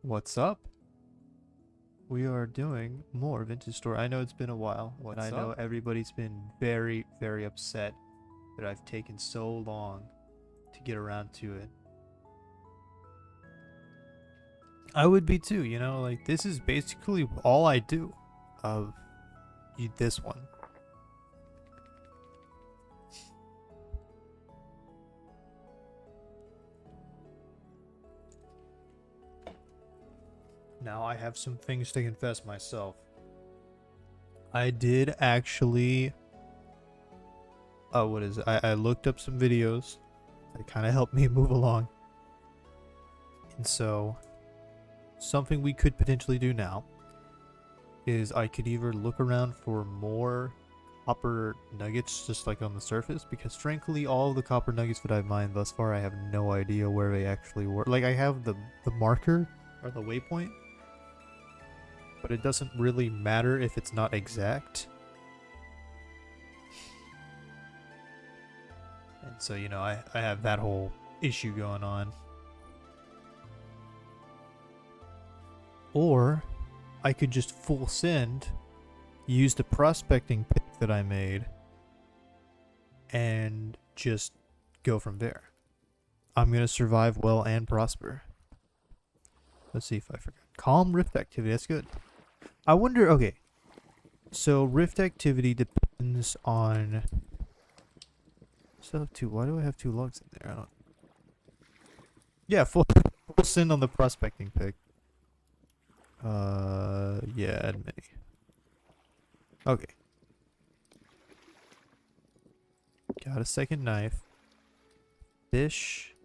What's up? We are doing more Vintage Store. I know it's been a while, and I know everybody's been very, very upset that I've taken so long to get around to it. I would be too, you know, like this is basically all I do of this one. Now I have some things to confess myself. I did actually what is it? I looked up some videos that kind of helped me move along. And so something we could potentially do now is I could either look around for more copper nuggets just like on the surface, because frankly all the copper nuggets that I've mined thus far I have no idea where they actually were. Like I have the marker or the waypoint, but it doesn't really matter if it's not exact. And so, you know, I have that whole issue going on. Or I could just full send, use the prospecting pick that I made, and just go from there. I'm going to survive well and prosper. Let's see if I forgot. Calm rift activity, that's good. I wonder, okay. So rift activity depends on... Still have two. Why do I have two logs in there? I don't... Yeah, full send on the prospecting pick. Yeah, add many. Okay. Got a second knife. Fish.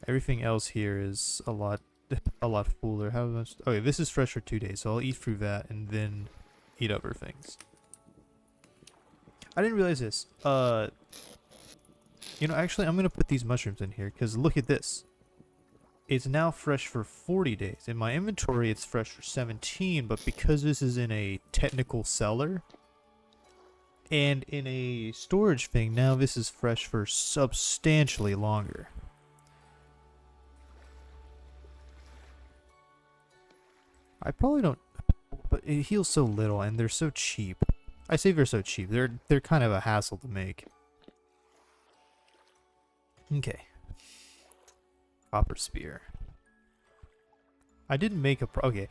Everything else here is a lot fuller. How much? Okay, this is fresh for 2 days, so I'll eat through that and then eat other things. I didn't realize this. You know, actually, I'm gonna put these mushrooms in here because look at this. It's now fresh for 40 days. In my inventory, it's fresh for 17, but because this is in a technical cellar and in a storage thing, now this is fresh for substantially longer. I probably don't, but it heals so little and they're so cheap. I say they're so cheap. They're kind of a hassle to make. Okay. Copper spear. I didn't make a okay.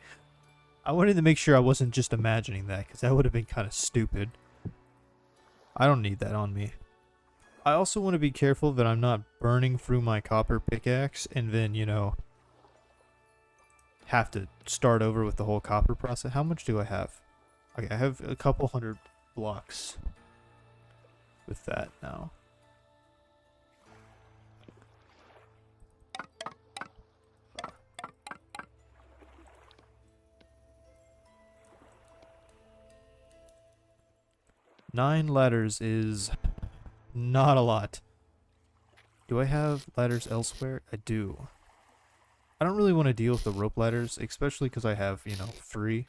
I wanted to make sure I wasn't just imagining that, because that would have been kind of stupid. I don't need that on me. I also want to be careful that I'm not burning through my copper pickaxe and then, you know, have to start over with the whole copper process. How much do I have? Okay, I have a couple hundred blocks with that now. Nine ladders is not a lot. Do I have ladders elsewhere? I do. I don't really want to deal with the rope ladders, especially because I have, you know, 3.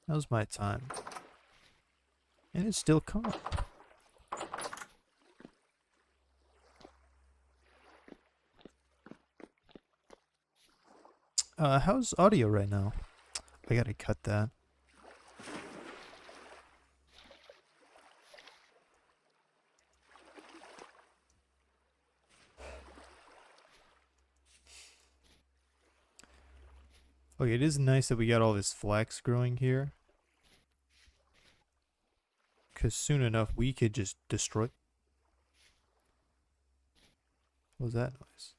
How's my time? And it's still calm. How's audio right now? I gotta cut that. Okay, it is nice that we got all this flax growing here. Because soon enough we could just destroy... What was that noise?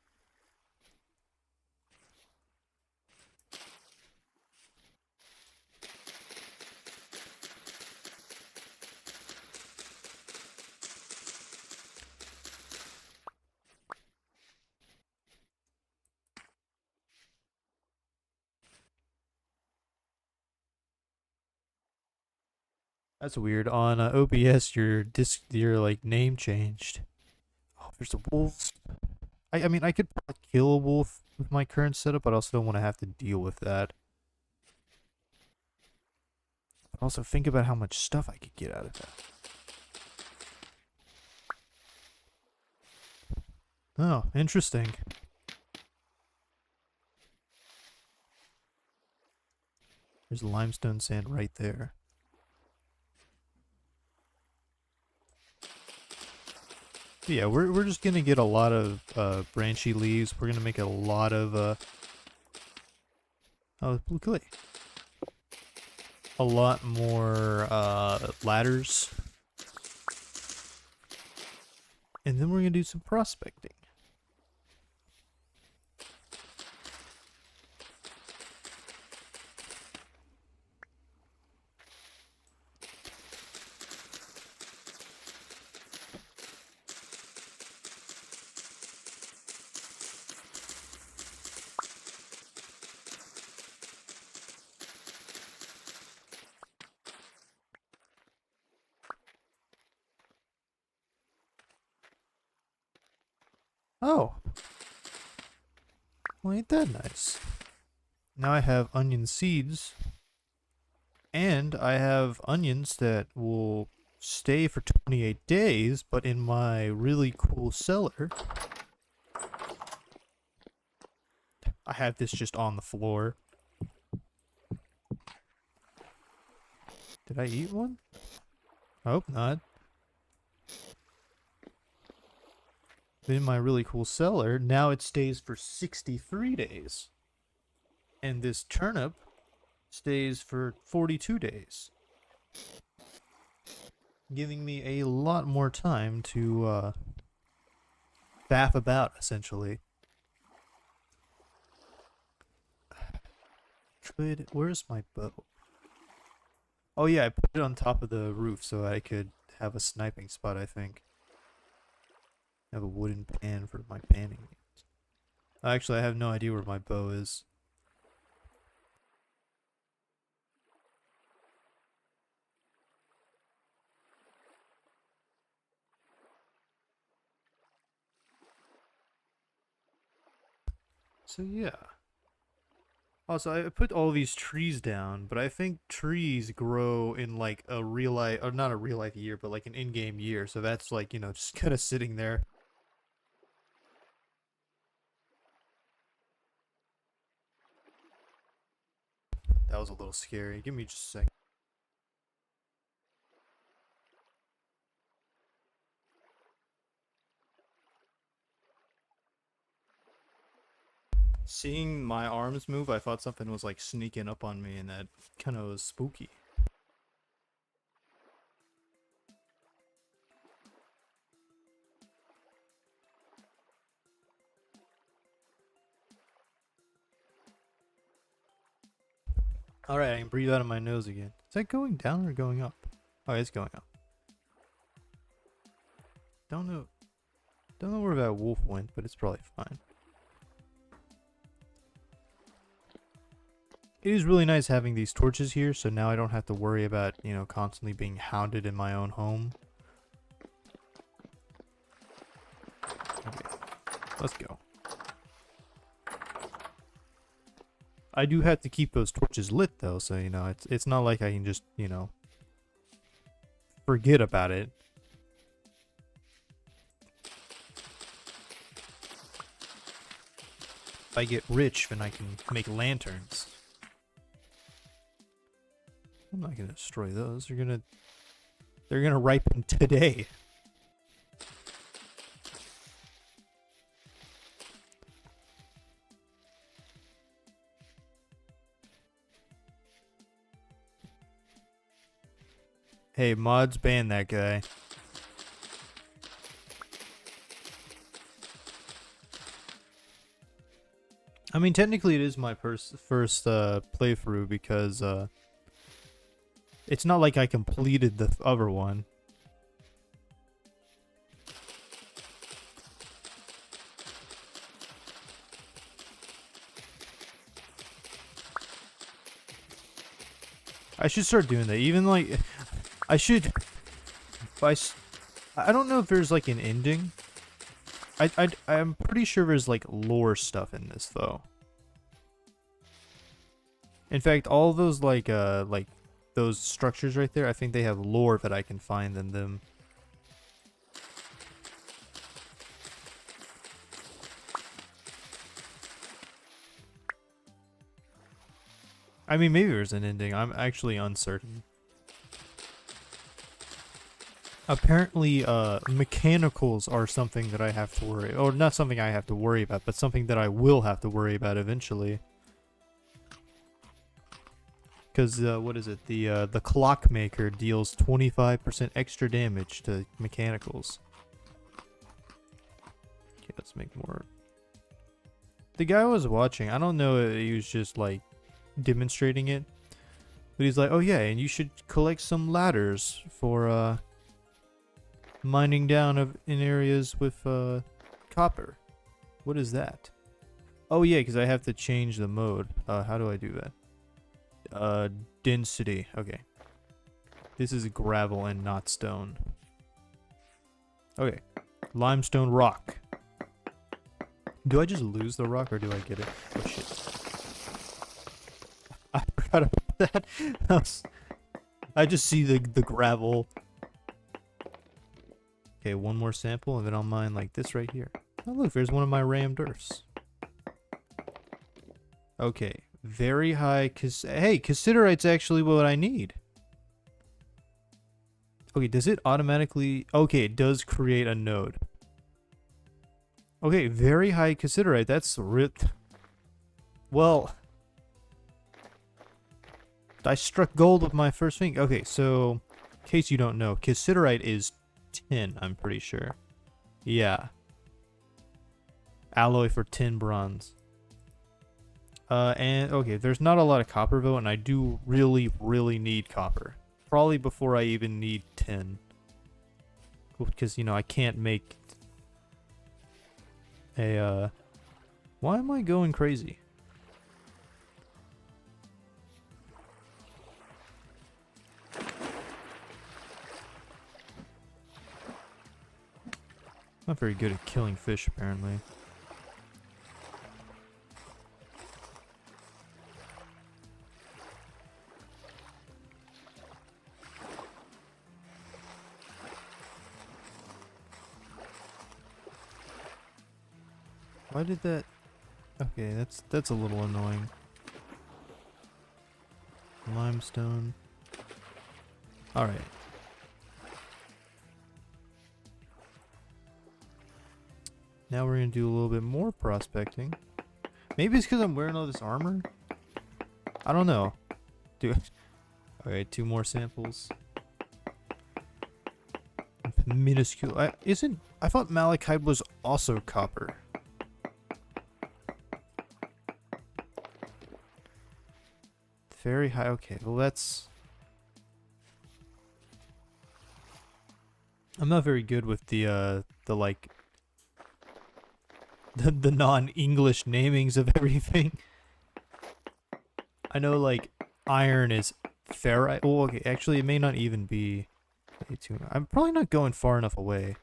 That's weird. On OBS, your like name changed. Oh, there's a wolf. I mean, I could probably kill a wolf with my current setup, but I also don't want to have to deal with that. But also think about how much stuff I could get out of that. Oh, interesting. There's limestone sand right there. Yeah, we're just gonna get a lot of branchy leaves. We're gonna make a lot of oh, blue clay. A lot more ladders. And then we're gonna do some prospecting. Oh, well, ain't that nice? Now I have onion seeds, and I have onions that will stay for 28 days, but in my really cool cellar, I have this just on the floor. Did I eat one? I hope not. But in my really cool cellar, now it stays for 63 days. And this turnip stays for 42 days. Giving me a lot more time to faff about, essentially. Where's my bow? Oh yeah, I put it on top of the roof so I could have a sniping spot, I think. I have a wooden pan for my panning. Actually, I have no idea where my bow is. So yeah. Also, I put all these trees down, but I think trees grow in like a real life, or not a real life year, but like an in-game year. So that's like, you know, just kind of sitting there. That was a little scary. Give me just a second. Seeing my arms move, I thought something was like sneaking up on me, and that kind of was spooky. Alright, I can breathe out of my nose again. Is that going down or going up? Oh, it's going up. Don't know. Don't know where that wolf went, but it's probably fine. It is really nice having these torches here, so now I don't have to worry about, you know, constantly being hounded in my own home. Okay, let's go. I do have to keep those torches lit though, so you know, it's not like I can just, you know, forget about it. If I get rich, then I can make lanterns. I'm not gonna destroy those. They're gonna ripen today. Hey, mods, ban that guy. I mean, technically it is my first playthrough because it's not like I completed the other one. I should start doing that. Even like, I should. I don't know if there's like an ending. I'm pretty sure there's like lore stuff in this though. In fact, all those like those structures right there, I think they have lore that I can find in them. I mean, maybe there's an ending. I'm actually uncertain. Apparently, mechanicals are something that I have to worry, or not something I have to worry about, but something that I will have to worry about eventually. Because, what is it? The clockmaker deals 25% extra damage to mechanicals. Okay, let's make more. The guy I was watching, I don't know if he was just, like, demonstrating it, but he's like, oh yeah, and you should collect some ladders for, mining down in areas with, copper. What is that? Oh yeah, because I have to change the mode. How do I do that? Density. Okay. This is gravel and not stone. Okay. Limestone rock. Do I just lose the rock or do I get it? Oh shit. I forgot about that. I just see the gravel. Okay, one more sample and then I'll mine like this right here. Oh look, there's one of my rammed earths. Okay. Very high, hey, cassiterite's actually what I need. Okay, does it automatically... Okay, it does create a node. Okay, very high cassiterite, that's ripped. Well... I struck gold with my first thing. Okay, so... In case you don't know, cassiterite is 10, I'm pretty sure. Yeah. Alloy for 10 bronze. And, okay, there's not a lot of copper, though, and I do really, really need copper. Probably before I even need 10. Because, you know, I can't make a, Why am I going crazy? Not very good at killing fish, apparently. Why did that... Okay, that's a little annoying. Limestone. Alright. Now we're gonna do a little bit more prospecting. Maybe it's because I'm wearing all this armor? I don't know. Dude. Alright, 2 more samples. Minuscule. I thought malachite was also copper. Very high. Okay, well that's... I'm not very good with the like... The non-English namings of everything. I know, like, iron is ferrite. Oh, okay, actually it may not even be... I'm probably not going far enough away.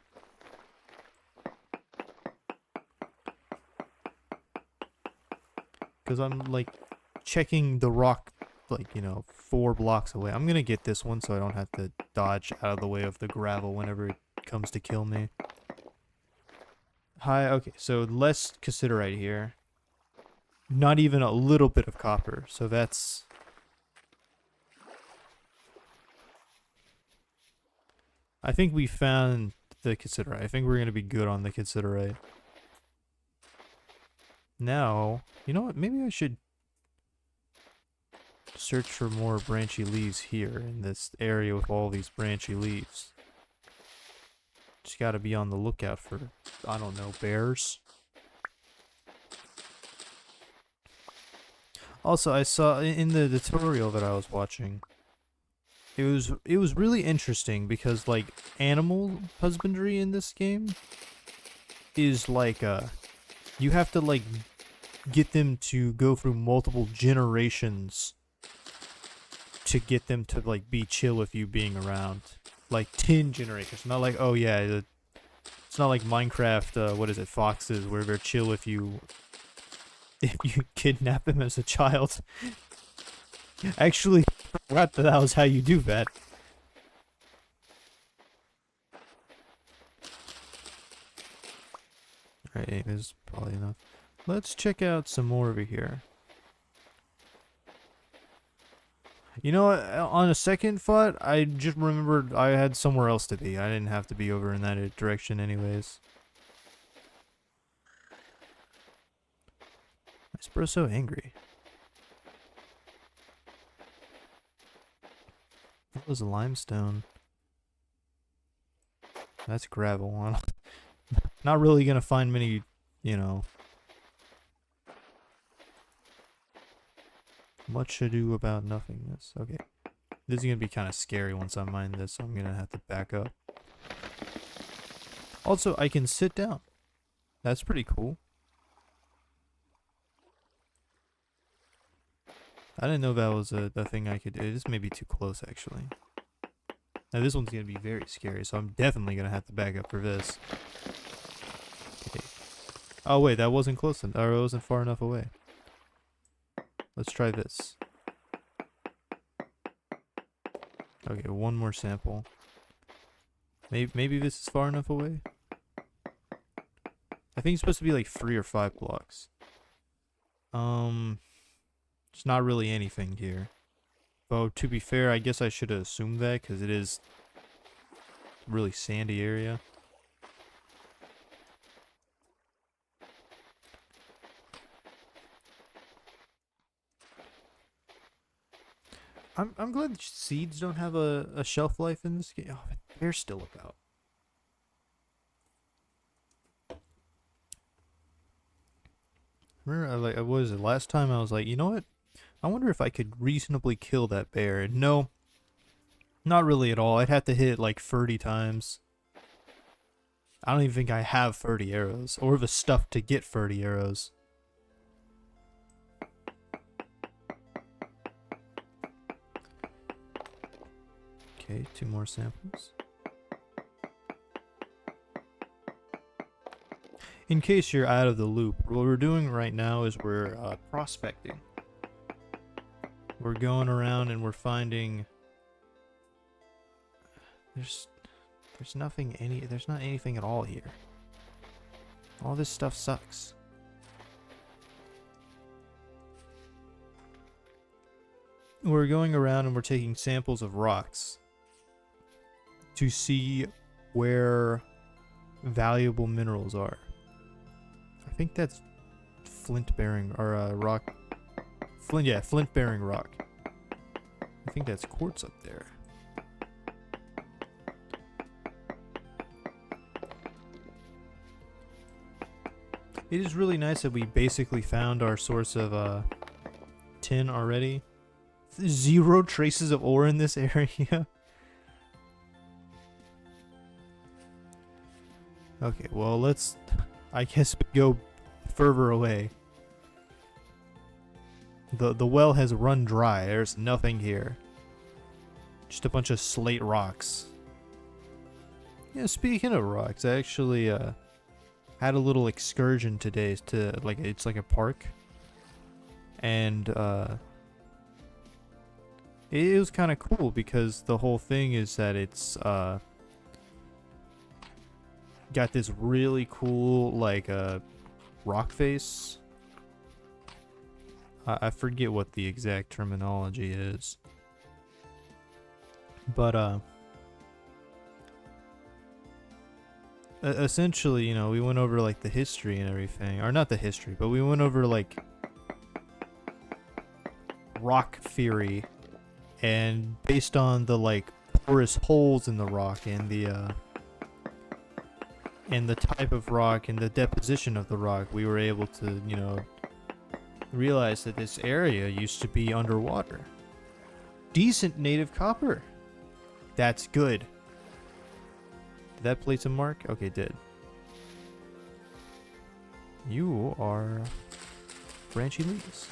Because I'm, like, checking the rock, like, you know, 4 blocks away. I'm gonna get this one so I don't have to dodge out of the way of the gravel whenever it comes to kill me. Hi, okay, so less cassiterite here. Not even a little bit of copper, so that's... I think we found the cassiterite. I think we're gonna be good on the cassiterite. Now, you know what? Maybe I should search for more branchy leaves here in this area with all these branchy leaves. Just gotta be on the lookout for, I don't know, bears. Also, I saw in the tutorial that I was watching, it was really interesting because, like, animal husbandry in this game is like you have to, like, get them to go through multiple generations to get them to, like, be chill with you being around. Like 10 generations, not like, oh yeah, it's not like Minecraft, what is it, Foxes, where they're chill with you if you kidnap them as a child. Actually, I forgot that was how you do that. Alright, this is probably enough. Let's check out some more over here. You know what? On a second thought, I just remembered I had somewhere else to be. I didn't have to be over in that direction anyways. This bro's so angry. That was limestone. That's gravel. Not really gonna find many, you know, much ado about nothingness. Okay. This is gonna be kind of scary once I mine this, so I'm gonna have to back up. Also, I can sit down. That's pretty cool. I didn't know that was a thing I could do. This may be too close, actually. Now, this one's gonna be very scary, so I'm definitely gonna have to back up for this. Okay. Oh, wait, that wasn't close enough, or it wasn't far enough away. Let's try this. Okay, one more sample. Maybe this is far enough away? I think it's supposed to be like 3 or 5 blocks. There's not really anything here. Though, to be fair, I guess I should have assumed that, because it is a really sandy area. I'm glad seeds don't have a shelf life in this game. Oh, they're still about. Remember, what was it? Last time I was like, you know what? I wonder if I could reasonably kill that bear. And no, not really at all. I'd have to hit it like 30 times. I don't even think I have 30 arrows, or the stuff to get 30 arrows. Okay, 2 more samples. In case you're out of the loop, what we're doing right now is we're prospecting. We're going around and we're finding... There's not anything at all here. All this stuff sucks. We're going around and we're taking samples of rocks to see where valuable minerals are. I think that's flint bearing, or rock. Flint bearing rock. I think that's quartz up there. It is really nice that we basically found our source of tin already. 0 traces of ore in this area. Okay, well, I guess we go further away. The well has run dry. There's nothing here. Just a bunch of slate rocks. Yeah, speaking of rocks, I actually had a little excursion today to it's like a park. And it was kind of cool because the whole thing is that it's got this really cool rock face. I forget what the exact terminology is, but essentially, you know, we went over like the history and everything, or not the history, but we went over like rock theory, and based on the like porous holes in the rock and the type of rock and the deposition of the rock, we were able to, you know, realize that this area used to be underwater. Decent native copper. That's good. Did that place a mark? Okay, it did. You are branchy leaves.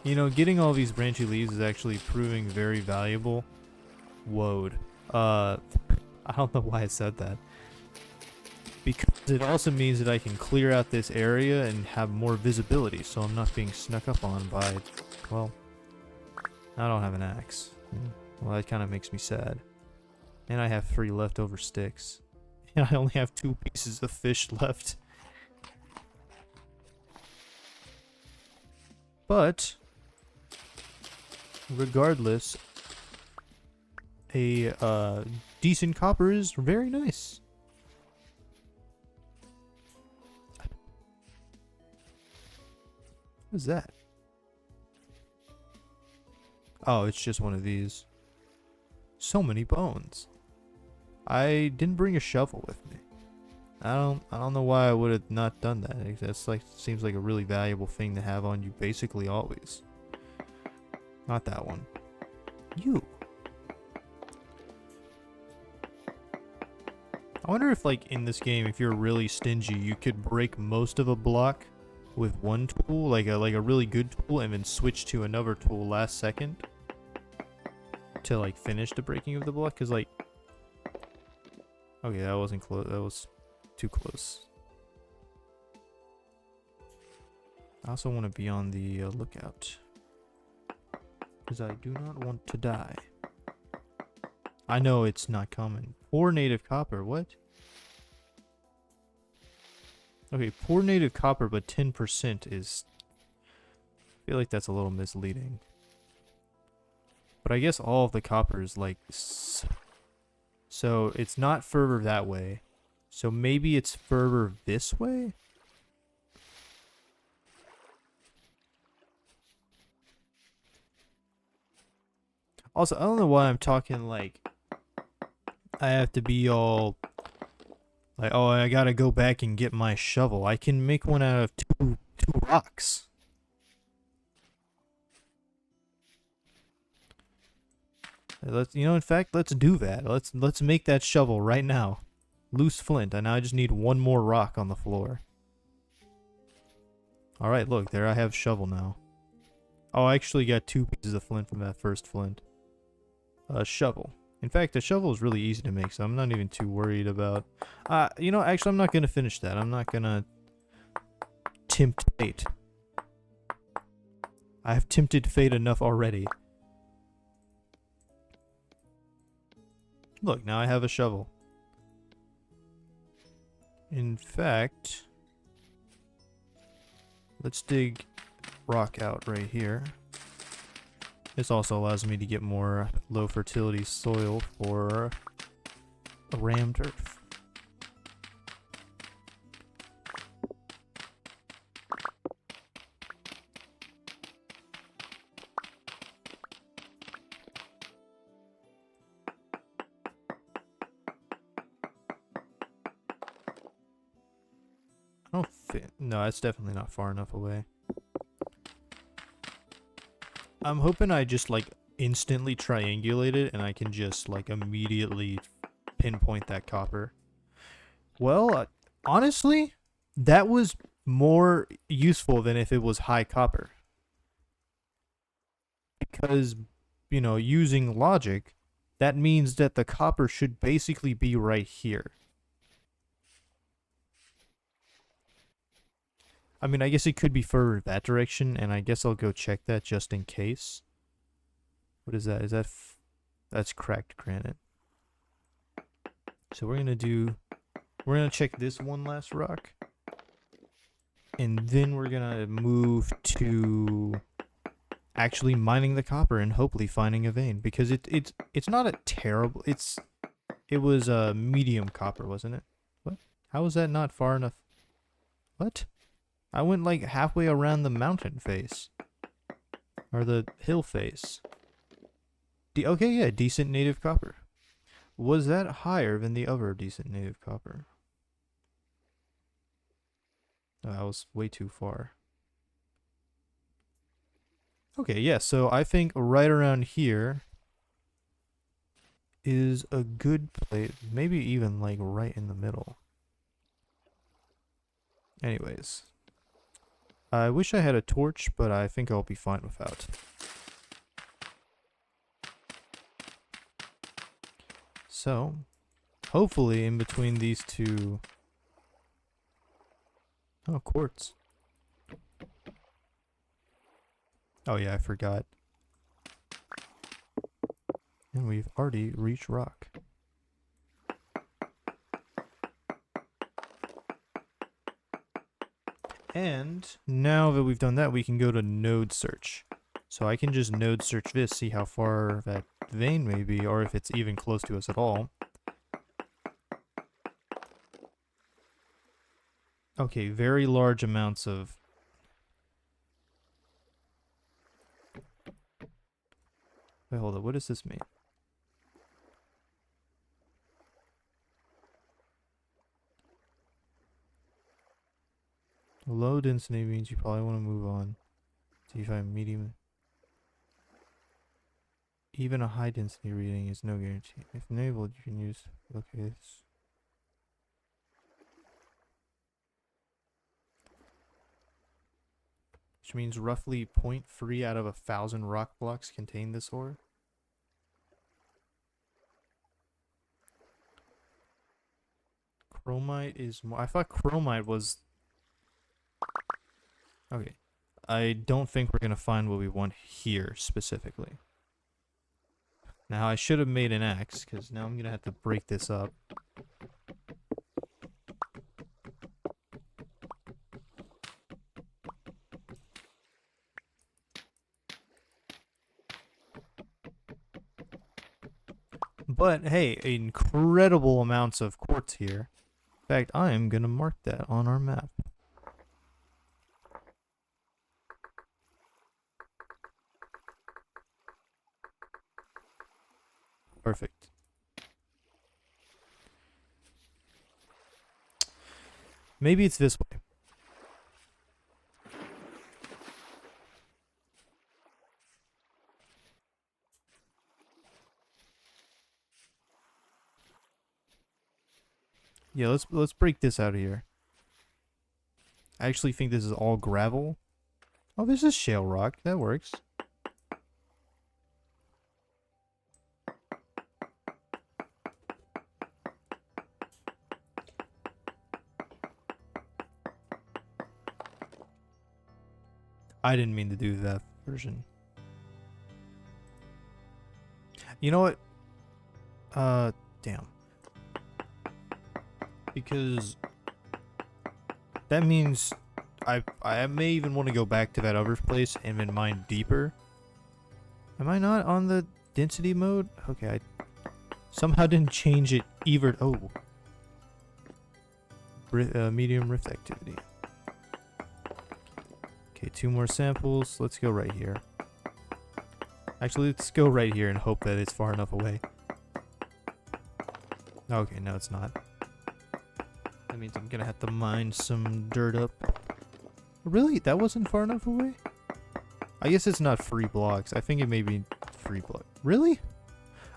You know, getting all these branchy leaves is actually proving very valuable. Woad. I don't know why I said that. Because it also means that I can clear out this area and have more visibility, so I'm not being snuck up on by, well, I don't have an axe. Well, that kind of makes me sad. And I have 3 leftover sticks. And I only have 2 pieces of fish left. But regardless, a decent copper is very nice. What is that? Oh, it's just one of these. So many bones. I didn't bring a shovel with me. I don't know why I would have not done that. That's like seems like a really valuable thing to have on you basically always. Not that one. You. I wonder if like in this game, if you're really stingy, you could break most of a block with one tool, like a really good tool, and then switch to another tool last second to like finish the breaking of the block. Cause like, okay, that wasn't close. That was too close. I also want to be on the lookout because I do not want to die. I know it's not common. Poor native copper. What? Okay, poor native copper, but 10% is... I feel like that's a little misleading. But I guess all of the copper is like... So it's not further that way. So maybe it's further this way? Also, I don't know why I'm talking like... I have to be all... Like, oh, I gotta go back and get my shovel. I can make one out of two rocks. In fact, let's do that. Let's make that shovel right now. Loose flint, and now I just need one more rock on the floor. Alright, look, there I have shovel now. Oh, I actually got 2 pieces of flint from that first flint. Shovel. In fact, the shovel is really easy to make, so I'm not even too worried about... actually, I'm not going to finish that. I'm not going to tempt fate. I have tempted fate enough already. Look, now I have a shovel. In fact, let's dig rock out right here. This also allows me to get more low fertility soil for rammed earth. I don't think... No, it's definitely not far enough away. I'm hoping I just, like, instantly triangulate it and I can just, like, immediately pinpoint that copper. Well, honestly, that was more useful than if it was high copper. Because, using logic, that means that the copper should basically be right here. I mean, I guess it could be further that direction, and I guess I'll go check that just in case. What is that? That's cracked granite. So we're gonna check this one last rock. And then we're gonna move to actually mining the copper and hopefully finding a vein. Because it's not a terrible... It was a medium copper, wasn't it? What? How was that not far enough? What? I went like halfway around the mountain face. Or the hill face. Okay, yeah, decent native copper. Was that higher than the other decent native copper? No, that was way too far. Okay, yeah, so I think right around here is a good place. Maybe even like right in the middle. Anyways. I wish I had a torch, but I think I'll be fine without. So, hopefully in between these two... Oh, quartz. Oh yeah, I forgot. And we've already reached rock. And now that we've done that, we can go to node search. So I can just node search this, see how far that vein may be, or if it's even close to us at all. Okay, very large amounts of... Wait, hold up, what does this mean? Low density means you probably want to move on. See if I'm medium. Even a high density reading is no guarantee. If enabled, you can use locates. Which means roughly 0.3 out of 1,000 rock blocks contain this ore. Chromite is more... I thought chromite was... Okay. I don't think we're going to find what we want here specifically. Now, I should have made an axe, because now I'm going to have to break this up. But, hey, incredible amounts of quartz here. In fact, I am going to mark that on our map. Perfect. Maybe it's this way. Yeah, let's break this out of here. I actually think this is all gravel. Oh, this is shale rock. That works. I didn't mean to do that version. You know what? Damn. Because that means I may even want to go back to that other place and then mine deeper. Am I not on the density mode? Okay, I somehow didn't change it either. Oh. Medium rift activity. Okay, 2 more samples. Let's go right here. Actually, let's go right here and hope that it's far enough away. Okay, no, it's not. That means I'm gonna have to mine some dirt up. Really? That wasn't far enough away? I guess it's not free blocks. I think it may be free block. Really?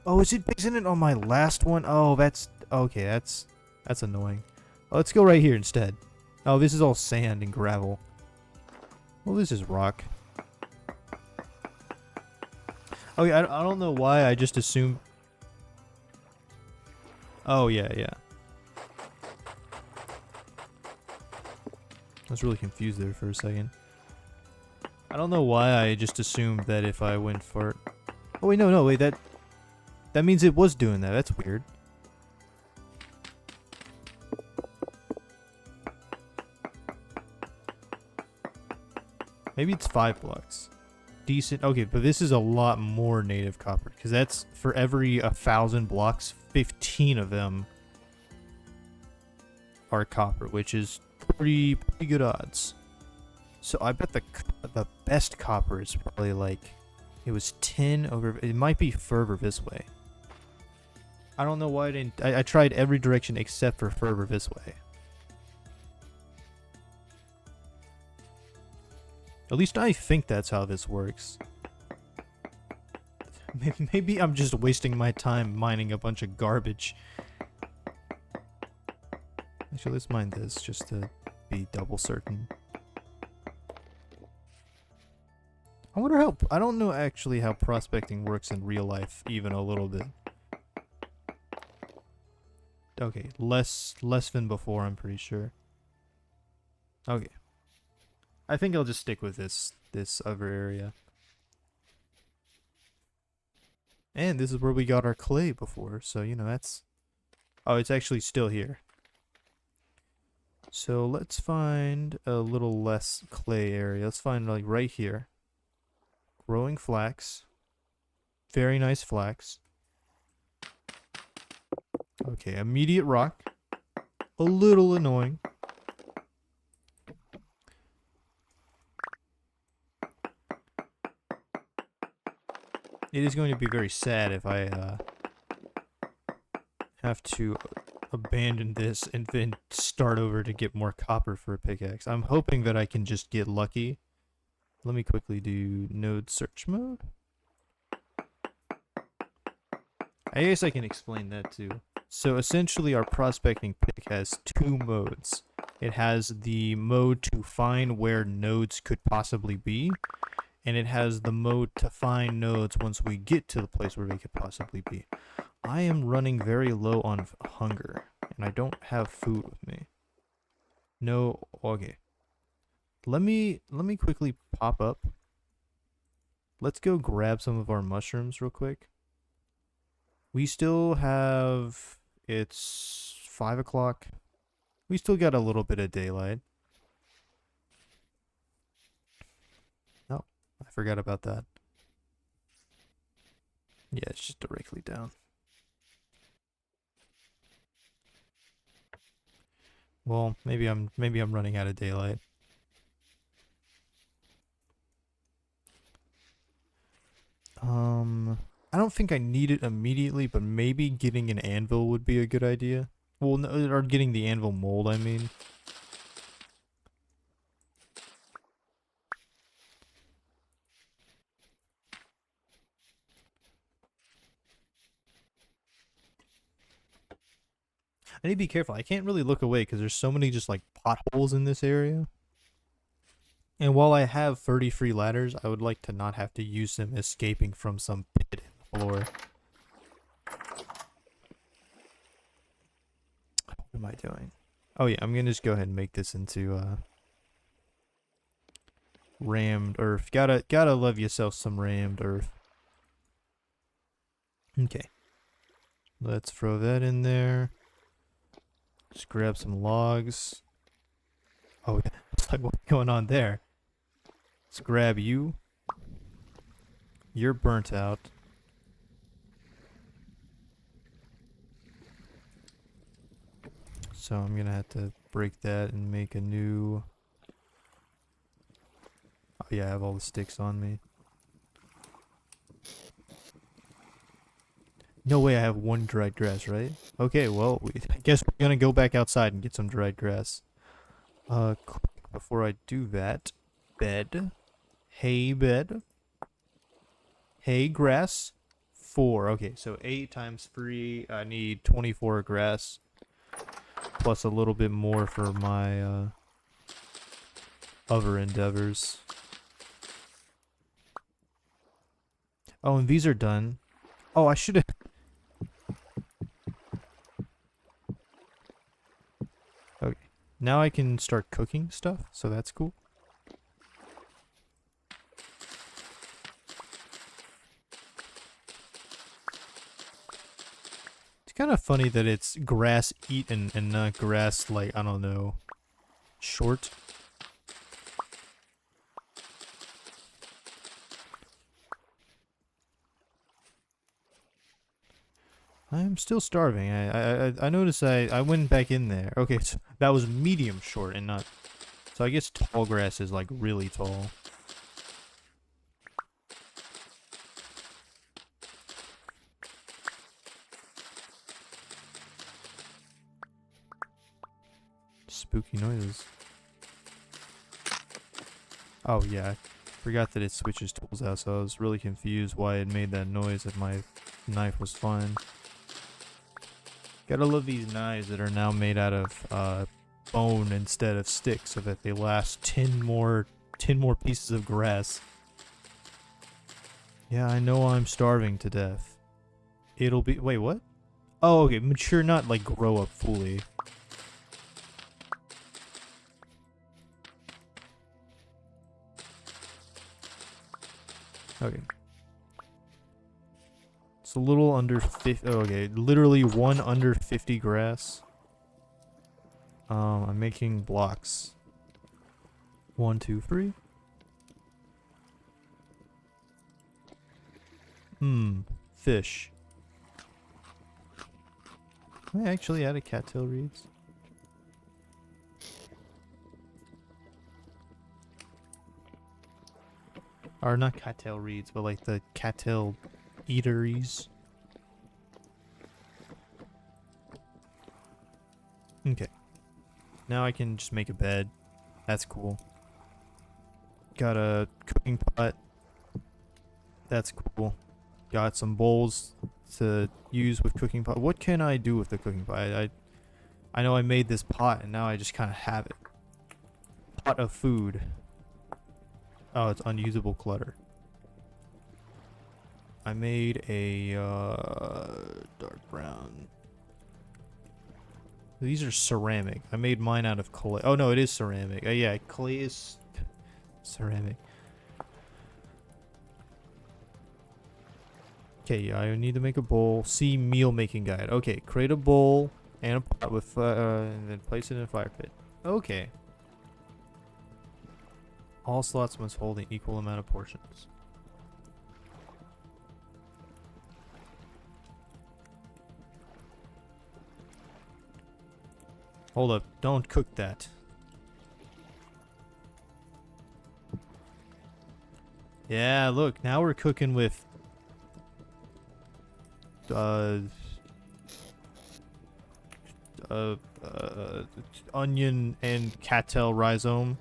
Oh, isn't it on my last one? Oh, that's... Okay, that's annoying. Oh, let's go right here instead. Oh, this is all sand and gravel. Well, this is rock. Okay, I don't know why I just assumed... Oh, yeah. I was really confused there for a second. I don't know why I just assumed that if I went for... Oh, wait, no, wait, that means it was doing that. That's weird. Maybe it's 5 blocks. Decent. Okay, but this is a lot more native copper, because that's for every 1,000 blocks, 15 of them are copper, which is pretty good odds. So I bet the best copper is probably like, it was 10 over, it might be further this way. I don't know why I didn't, I tried every direction except for further this way. At least I think that's how this works. Maybe I'm just wasting my time mining a bunch of garbage. Actually, let's mine this just to be double certain. I wonder how... I don't know actually how prospecting works in real life, even a little bit. Okay, less than before, I'm pretty sure. Okay. I think I'll just stick with this other area. And this is where we got our clay before, so, you know, that's... Oh, it's actually still here. So let's find a little less clay area. Let's find like right here. Growing flax. Very nice flax. Okay, immediate rock. A little annoying. It is going to be very sad if I have to abandon this and then start over to get more copper for a pickaxe. I'm hoping that I can just get lucky. Let me quickly do node search mode. I guess I can explain that too. So essentially our prospecting pick has two modes. It has the mode to find where nodes could possibly be, and it has the mode to find nodes once we get to the place where they could possibly be. I am running very low on hunger, and I don't have food with me. No, okay. Let me quickly pop up. Let's go grab some of our mushrooms real quick. We still have, it's 5 o'clock. We still got a little bit of daylight. Oh, I forgot about that. Yeah, it's just directly down. Well, maybe I'm running out of daylight. I don't think I need it immediately, but maybe getting an anvil would be a good idea. Well, no, or getting the anvil mold, I mean. I need to be careful. I can't really look away because there's so many just like potholes in this area. And while I have 30 free ladders, I would like to not have to use them escaping from some pit in the floor. What am I doing? Oh yeah, I'm gonna just go ahead and make this into rammed earth. Gotta love yourself some rammed earth. Okay. Let's throw that in there. Just grab some logs. Oh yeah, it's like what's going on there? Let's grab you. You're burnt out. So I'm gonna have to break that and make a new. Oh yeah, I have all the sticks on me. No way I have one dried grass, right? Okay, well, I guess we're gonna go back outside and get some dried grass. Before I do that, bed. Hay bed. Hay grass. 4. Okay, so 8 times 3, I need 24 grass. Plus a little bit more for my, other endeavors. Oh, and these are done. Oh, I should have... Okay. Now I can start cooking stuff, so that's cool. It's kind of funny that it's grass eaten and not grass, like, I don't know, short. I'm still starving. I noticed I went back in there. Okay, so that was medium short and not... So I guess tall grass is like really tall. Spooky noises. Oh yeah, I forgot that it switches tools out, so I was really confused why it made that noise if my knife was fine. Gotta love these knives that are now made out of bone instead of stick, so that they last 10 more pieces of grass. Yeah, I know I'm starving to death. It'll be... Wait, what? Oh, okay, mature, not like grow up fully. Okay. It's a little under 50... Oh, okay, literally 1 under 50 grass. I'm making blocks. 1, 2, 3. Fish. Can I actually add a cattail reeds? Or not cattail reeds, but like the cattail eateries. Okay. Now I can just make a bed. That's cool. Got a cooking pot. That's cool. Got some bowls to use with cooking pot. What can I do with the cooking pot? I know I made this pot and now I just kind of have it. Pot of food. Oh, it's unusable clutter. I made a dark brown. These are ceramic. I made mine out of clay. Oh no, it is ceramic. Yeah, clay is ceramic. Okay, I need to make a bowl. See meal making guide. Okay, create a bowl and a pot with and then place it in a fire pit. Okay. All slots must hold an equal amount of portions. Hold up, don't cook that. Yeah, look, now we're cooking with onion and cattail rhizome.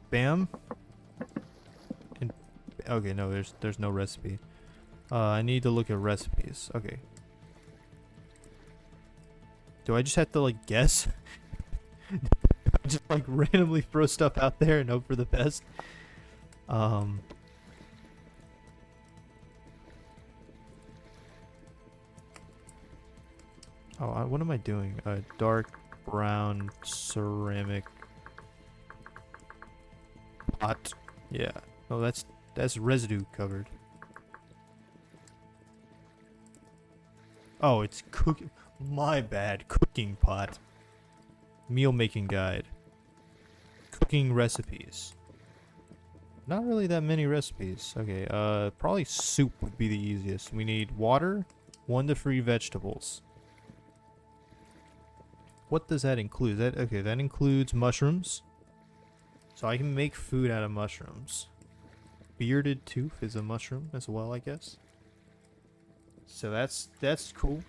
Bam. And okay, no, there's no recipe. I need to look at recipes. Okay. Do I just have to like guess? Just like randomly throw stuff out there and hope for the best. Oh, what am I doing? A dark brown ceramic pot. Yeah. Oh, that's residue covered. Oh, it's cooking. My bad. Cooking pot. Meal making guide. Cooking recipes. Not really that many recipes. Okay, probably soup would be the easiest. We need water, 1 to 3 vegetables. What does that include? Okay, that includes mushrooms. So I can make food out of mushrooms. Bearded tooth is a mushroom as well, I guess. So that's cool.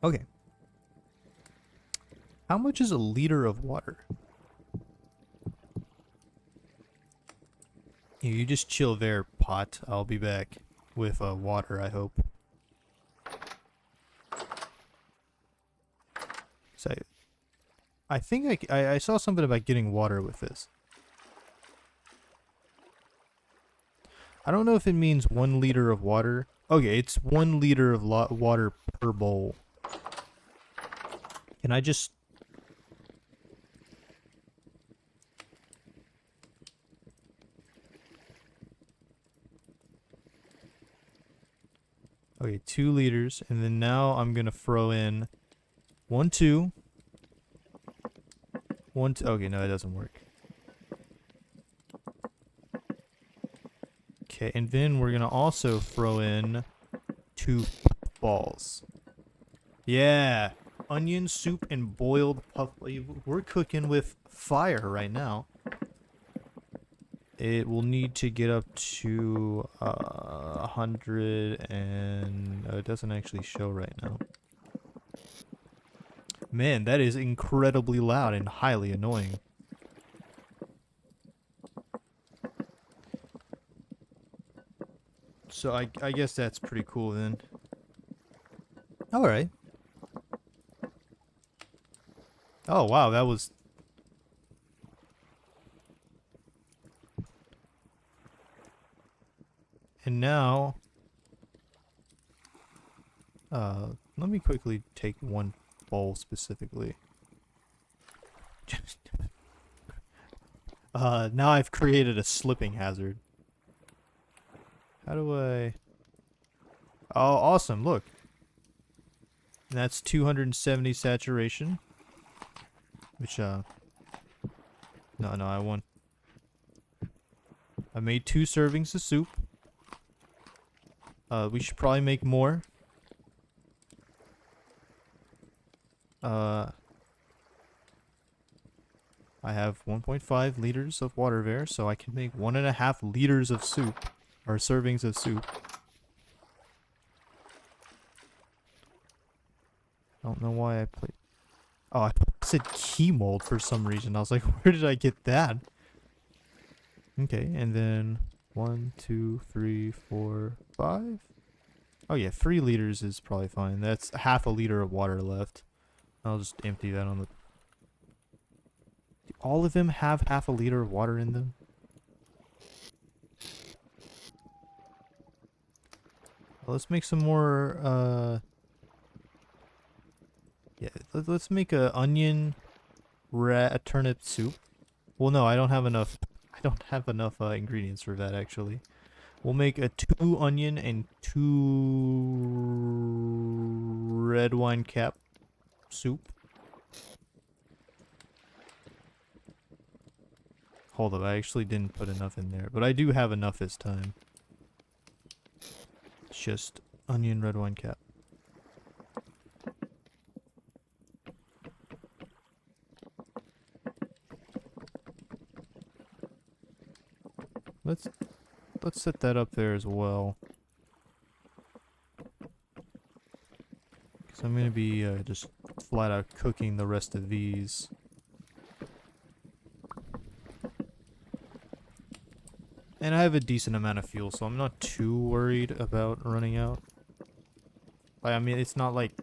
Okay. How much is a liter of water? You just chill there, pot. I'll be back with water, I hope. So I think I saw something about getting water with this. I don't know if it means 1 liter of water. Okay, it's 1 liter of water per bowl. Can I just... Okay, 2 liters. And then now I'm going to throw in 1, 2. 1, 2. Okay, no, it doesn't work. Okay, and then we're going to also throw in 2 balls. Yeah. Onion soup and boiled puff. We're cooking with fire right now. It will need to get up to 100 and it doesn't actually show right now. Man, that is incredibly loud and highly annoying. So I guess that's pretty cool then. All right. Oh wow, that was... And now, let me quickly take 1 bowl specifically. Just, now I've created a slipping hazard. How do I... Oh, awesome, look. And that's 270 saturation. Which, no, I made 2 servings of soup. We should probably make more. I have 1.5 liters of water there, so I can make 1.5 liters of soup. Or servings of soup. I don't know why I played. Oh, I said key mold for some reason. I was like, where did I get that? Okay, and then 1, 2, 3, 4, 5. Oh yeah, 3 liters is probably fine. That's half a liter of water left. I'll just empty that on the... Do all of them have half a liter of water in them? Well, let's make some more, yeah, let's make a onion turnip soup. Well, no, I don't have enough. I don't have enough ingredients for that, actually. We'll make a 2 onion and 2 red wine cap soup. Hold up, I actually didn't put enough in there, but I do have enough this time. It's just onion, red wine cap. Let's set that up there as well. Because I'm going to be just flat out cooking the rest of these. And I have a decent amount of fuel, so I'm not too worried about running out. Like, I mean, it's not like...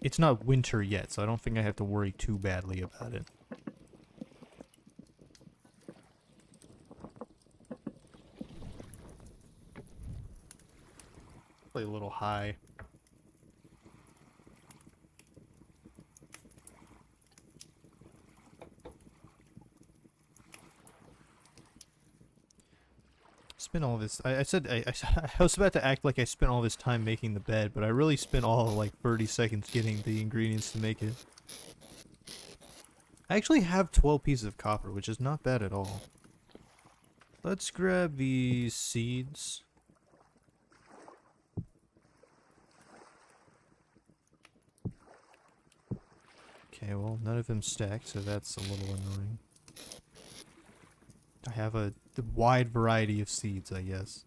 It's not winter yet, so I don't think I have to worry too badly about it. Play a little high. Spent all this. I was about to act like I spent all this time making the bed, but I really spent all like 30 seconds getting the ingredients to make it. I actually have 12 pieces of copper, which is not bad at all. Let's grab these seeds. Okay, well, none of them stack, so that's a little annoying. I have a wide variety of seeds, I guess.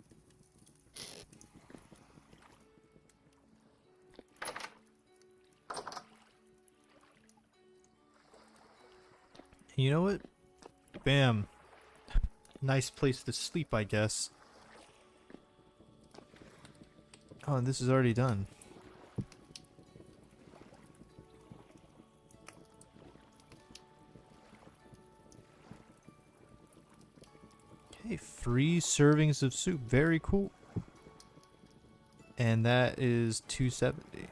You know what? Bam. Nice place to sleep, I guess. Oh, and this is already done. Okay, 3 servings of soup. Very cool. And that is 270.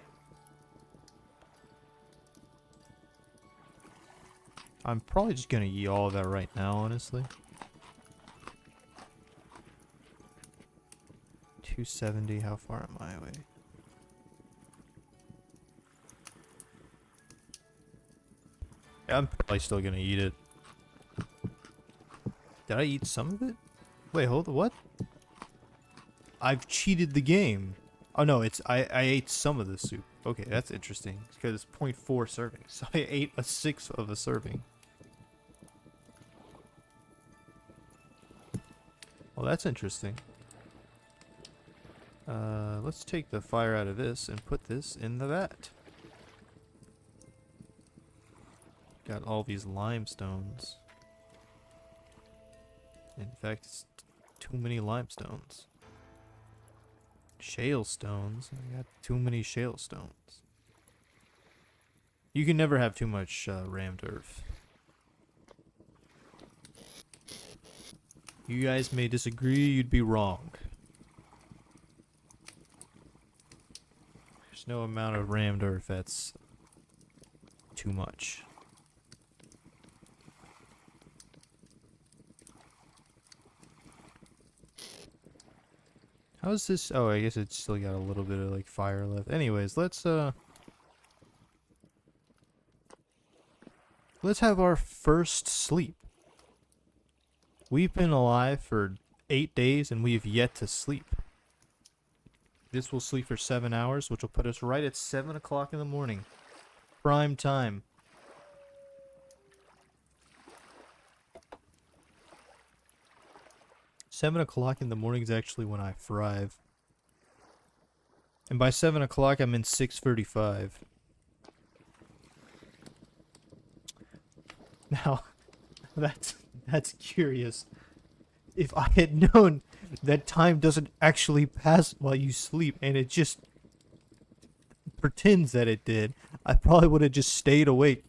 I'm probably just gonna eat all of that right now, honestly. 270, how far am I away? Yeah, I'm probably still gonna eat it. Did I eat some of it? Wait, hold on, what? I've cheated the game. Oh no, it's I ate some of the soup. Okay, that's interesting. Because it's 0.4 servings. So I ate a 1/6 of a serving. Well, that's interesting. Let's take the fire out of this and put this in the vat. Got all these limestones. In fact, it's too many limestones. Shale stones. I got too many shale stones. You can never have too much rammed earth. You guys may disagree, you'd be wrong. There's no amount of rammed earth that's too much. How's this? Oh, I guess it's still got a little bit of like fire left. Anyways, let's Let's have our first sleep. We've been alive for 8 days and we have yet to sleep. This will sleep for 7 hours, which will put us right at 7 o'clock in the morning. Prime time. Seven o'clock in the morning is actually when I thrive. And by 7 o'clock, I'm in 6:35. Now, that's curious. If I had known that time doesn't actually pass while you sleep and it just pretends that it did, I probably would have just stayed awake.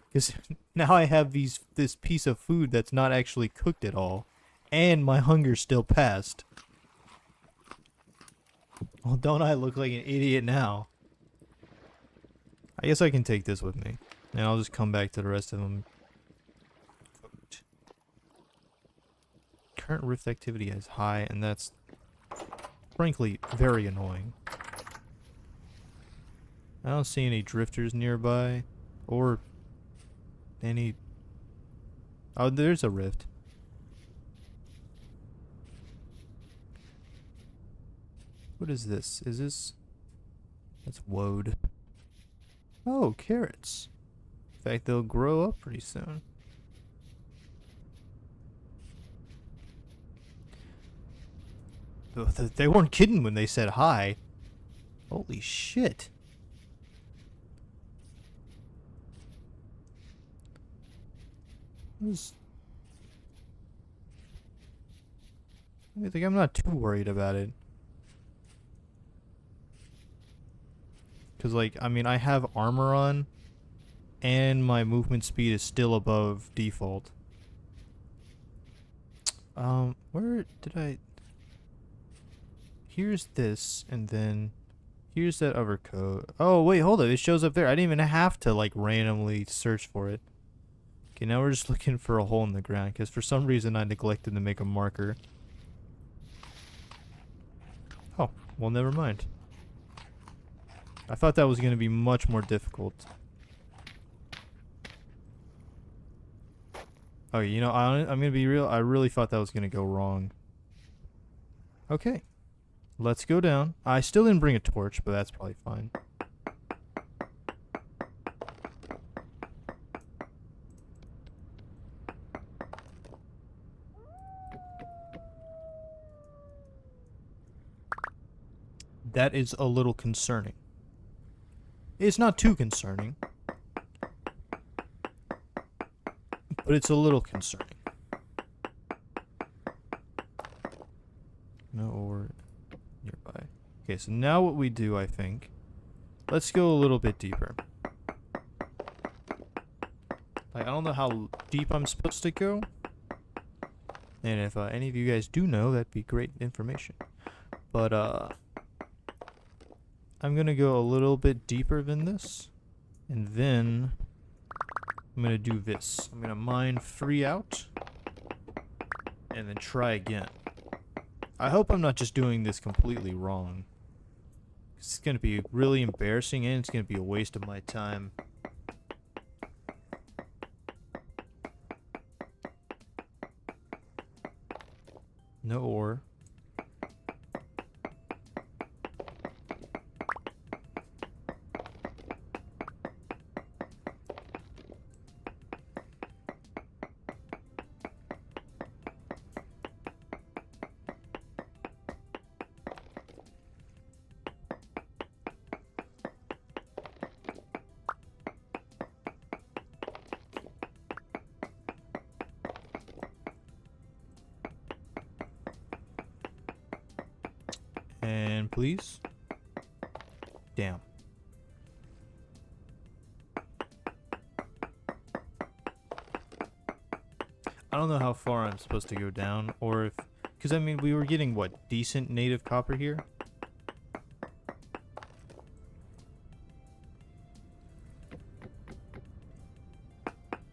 Because now I have this piece of food that's not actually cooked at all. And my hunger still passed. Well, don't I look like an idiot now? I guess I can take this with me. And I'll just come back to the rest of them. Current rift activity is high, and that's frankly very annoying. I don't see any drifters nearby. Or any... Oh, there's a rift. What is this? Is this... That's woad. Oh, carrots. In fact, they'll grow up pretty soon. They weren't kidding when they said hi. Holy shit. I think I'm not too worried about it. Because, like, I mean, I have armor on, and my movement speed is still above default. Where did I... Here's this, and then here's that other code. Oh, wait, hold up. It shows up there. I didn't even have to, like, randomly search for it. Okay, now we're just looking for a hole in the ground, because for some reason I neglected to make a marker. Oh, well, never mind. I thought that was going to be much more difficult. Okay, you know, I'm going to be real. I really thought that was going to go wrong. Okay. Let's go down. I still didn't bring a torch, but that's probably fine. That is a little concerning. It's not too concerning, but it's a little concerning. No ore nearby. Okay, so now what we do, I think, let's go a little bit deeper. Like, I don't know how deep I'm supposed to go, and if any of you guys do know, that'd be great information. But I'm gonna go a little bit deeper than this, and then I'm gonna do this. I'm gonna mine 3 out, and then try again. I hope I'm not just doing this completely wrong. It's gonna be really embarrassing, and it's gonna be a waste of my time. No ore. And please. Damn. I don't know how far I'm supposed to go down, or if... Because, I mean, we were getting, what, decent native copper here?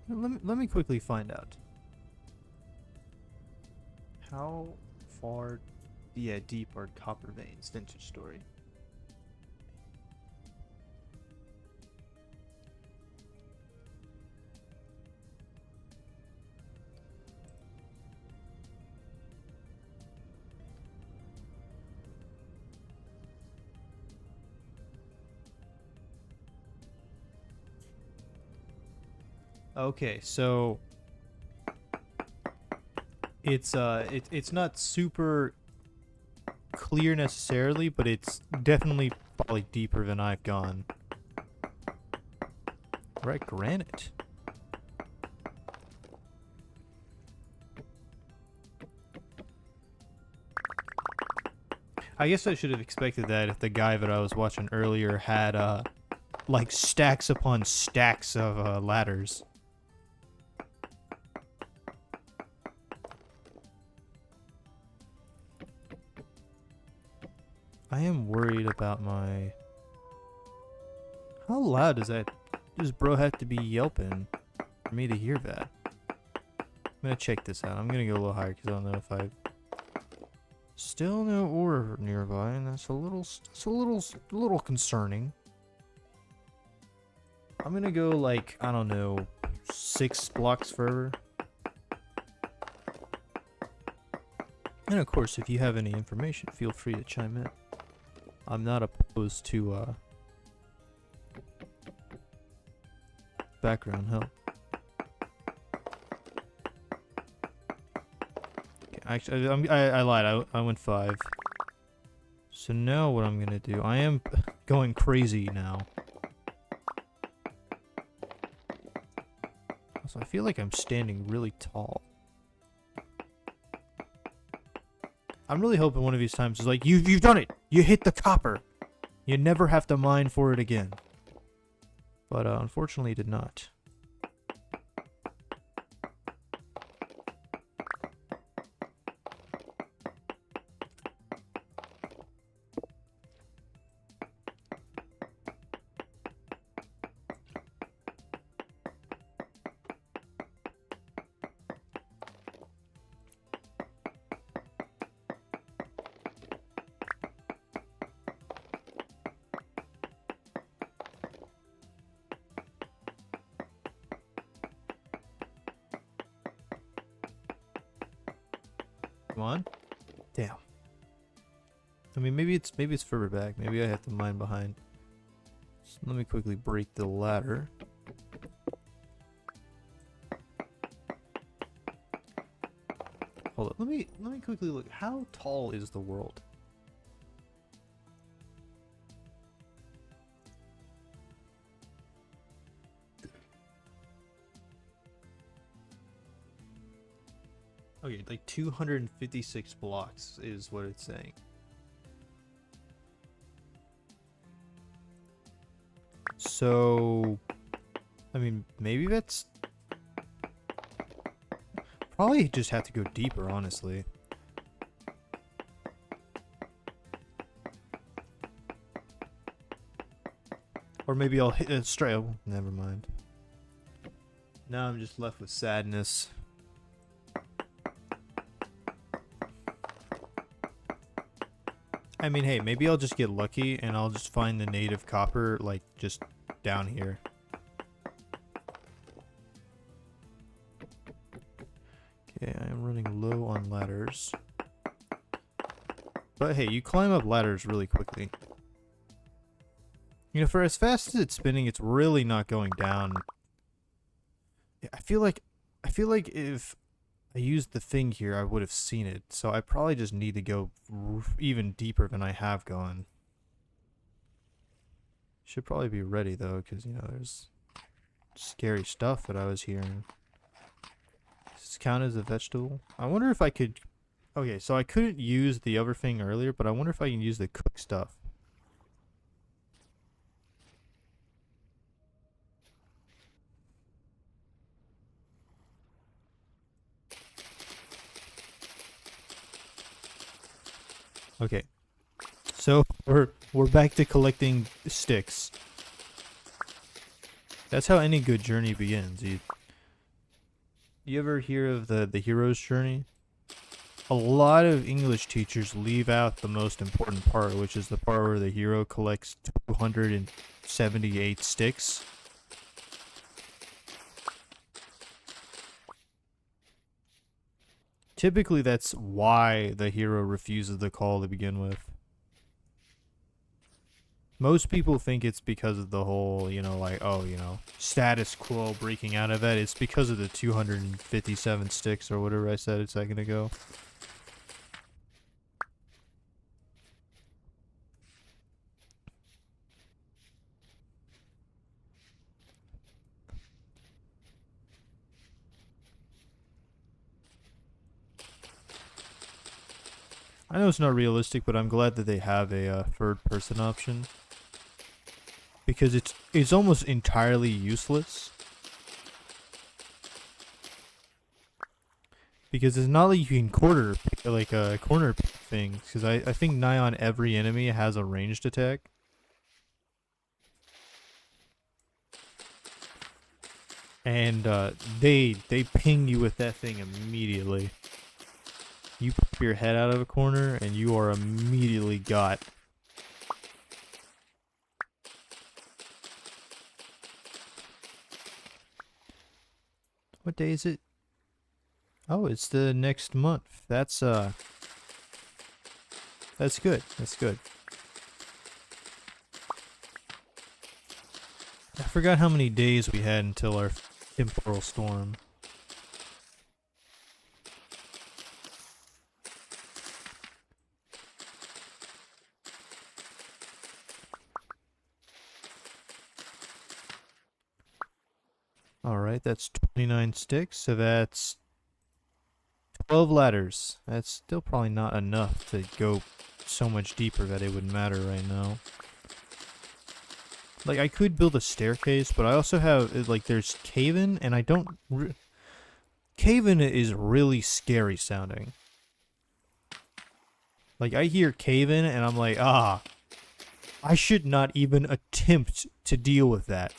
Let me quickly find out. How far... Yeah, deep are copper veins, vintage story. Okay, so it's not super clear necessarily, but it's definitely probably deeper than I've gone. Right, granite. I guess I should have expected that if the guy that I was watching earlier had like stacks upon stacks of ladders. I am worried about my... How loud does that... Does bro have to be yelping for me to hear that? I'm gonna check this out. I'm gonna go a little higher because I don't know if I... Still no ore nearby, and that's a little concerning. I'm gonna go like, I don't know, 6 blocks further. And of course, if you have any information, feel free to chime in. I'm not opposed to background help. Okay, actually, I lied. I went 5. So now what I'm gonna do? I am going crazy now. So I feel like I'm standing really tall. I'm really hoping one of these times is like, you've done it! You hit the copper! You never have to mine for it again. But unfortunately it did not. Come on. Damn. I mean, maybe it's further back. Maybe I have to mine behind. So let me quickly break the ladder. Hold up. Let me quickly look. How tall is the world? Okay, like 256 blocks is what it's saying. So, I mean, maybe that's... Probably just have to go deeper, honestly. Or maybe I'll hit it straight. Oh, never mind. Now I'm just left with sadness. I mean, hey, maybe I'll just get lucky and I'll just find the native copper, like, just down here. Okay, I am running low on ladders. But hey, you climb up ladders really quickly. You know, for as fast as it's spinning, it's really not going down. Yeah, I feel like if I used the thing here, I would have seen it. So I probably just need to go even deeper than I have gone. Should probably be ready though, because you know there's scary stuff that I was hearing. Does this count as a vegetable? I wonder if I could. Okay, so I couldn't use the other thing earlier, but I wonder if I can use the cook stuff. Okay, so we're back to collecting sticks. That's how any good journey begins. You ever hear of the hero's journey? A lot of English teachers leave out the most important part, which is the part where the hero collects 278 sticks. Typically, that's why the hero refuses the call to begin with. Most people think it's because of the whole, you know, like, oh, you know, status quo breaking out of it. It's because of the 257 sticks or whatever I said a second ago. I know it's not realistic, but I'm glad that they have a third person option. Because it's almost entirely useless. Because it's not like you can corner pick things. Because I think nigh on every enemy has a ranged attack. And they ping you with that thing immediately. You pop your head out of a corner and you are immediately got. What day is it? Oh, it's the next month. That's good. That's good. I forgot how many days we had until our temporal storm. Alright, that's 29 sticks, so that's 12 ladders. That's still probably not enough to go so much deeper that it would matter right now. Like, I could build a staircase, but I also have, like, there's Cave-In, and I don't... Cave-In is really scary sounding. Like, I hear Cave-In, and I'm like, I should not even attempt to deal with that.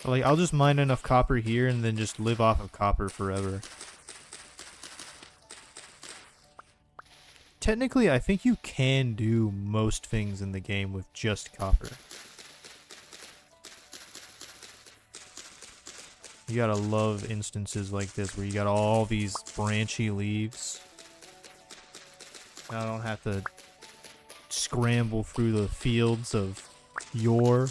Like, I'll just mine enough copper here and then just live off of copper forever. Technically, I think you can do most things in the game with just copper. You gotta love instances like this where you got all these branchy leaves. And I don't have to scramble through the fields of yore.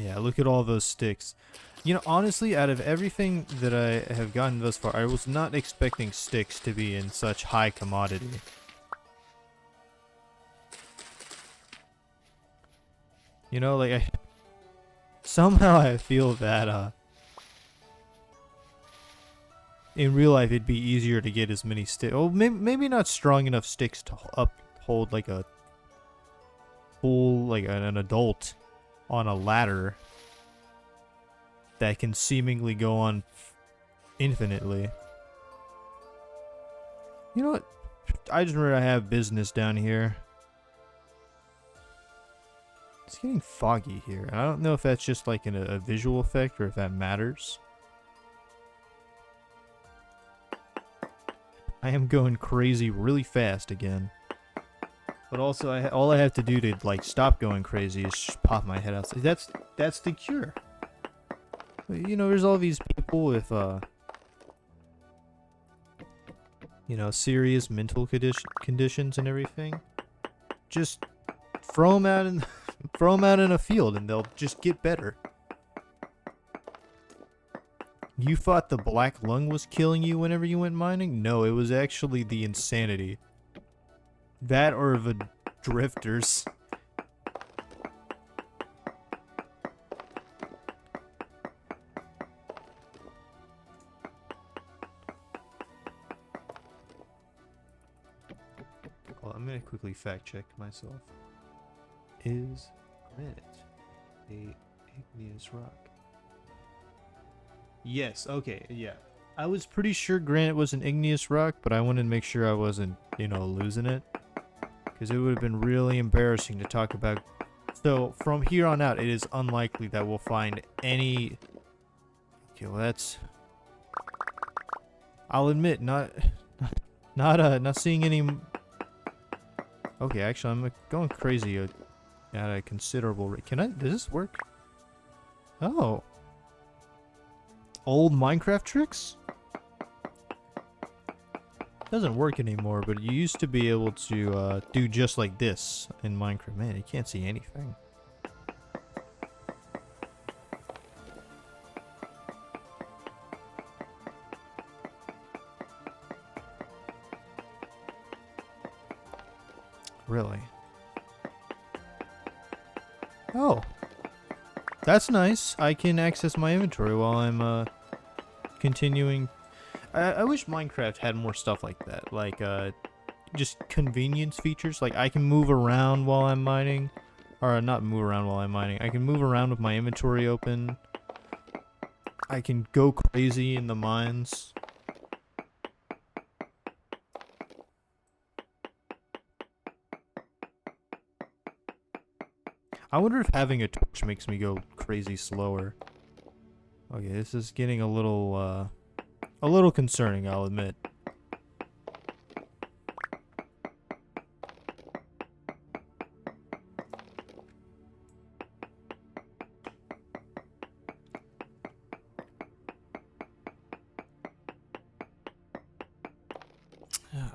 Yeah, look at all those sticks. You know, honestly, out of everything that I have gotten thus far, I was not expecting sticks to be in such high commodity. You know, like, somehow I feel that, in real life it'd be easier to get as many sticks. Oh, maybe not strong enough sticks to uphold, like, a full, like, an adult on a ladder that can seemingly go on infinitely. You know what? I just remember I have business down here. It's getting foggy here. I don't know if that's just like a visual effect or if that matters. I am going crazy really fast again. But also, all I have to do to like stop going crazy is just pop my head outside. That's the cure. You know, there's all these people with you know, serious mental conditions and everything. Just throw them out in throw them out in a field, and they'll just get better. You thought the black lung was killing you whenever you went mining? No, it was actually the insanity. That or the drifters. Well, I'm gonna quickly fact check myself. Is granite a igneous rock? Yes, okay, yeah. I was pretty sure granite was an igneous rock, but I wanted to make sure I wasn't, you know, losing it. Because it would have been really embarrassing to talk about. So, from here on out, it is unlikely that we'll find any... Okay, well that's... I'll admit, not seeing any... Okay, actually, I'm going crazy at a considerable rate. Does this work? Oh. old Minecraft tricks? Doesn't work anymore, but you used to be able to do just like this in Minecraft. Man, you can't see anything. Really? Oh. That's nice. I can access my inventory while I'm continuing. I wish Minecraft had more stuff like that. Like just convenience features. Like I can move around while I'm mining. Or not move around while I'm mining. I can move around with my inventory open. I can go crazy in the mines. I wonder if having a torch makes me go crazy slower. Okay, this is getting a little concerning, I'll admit.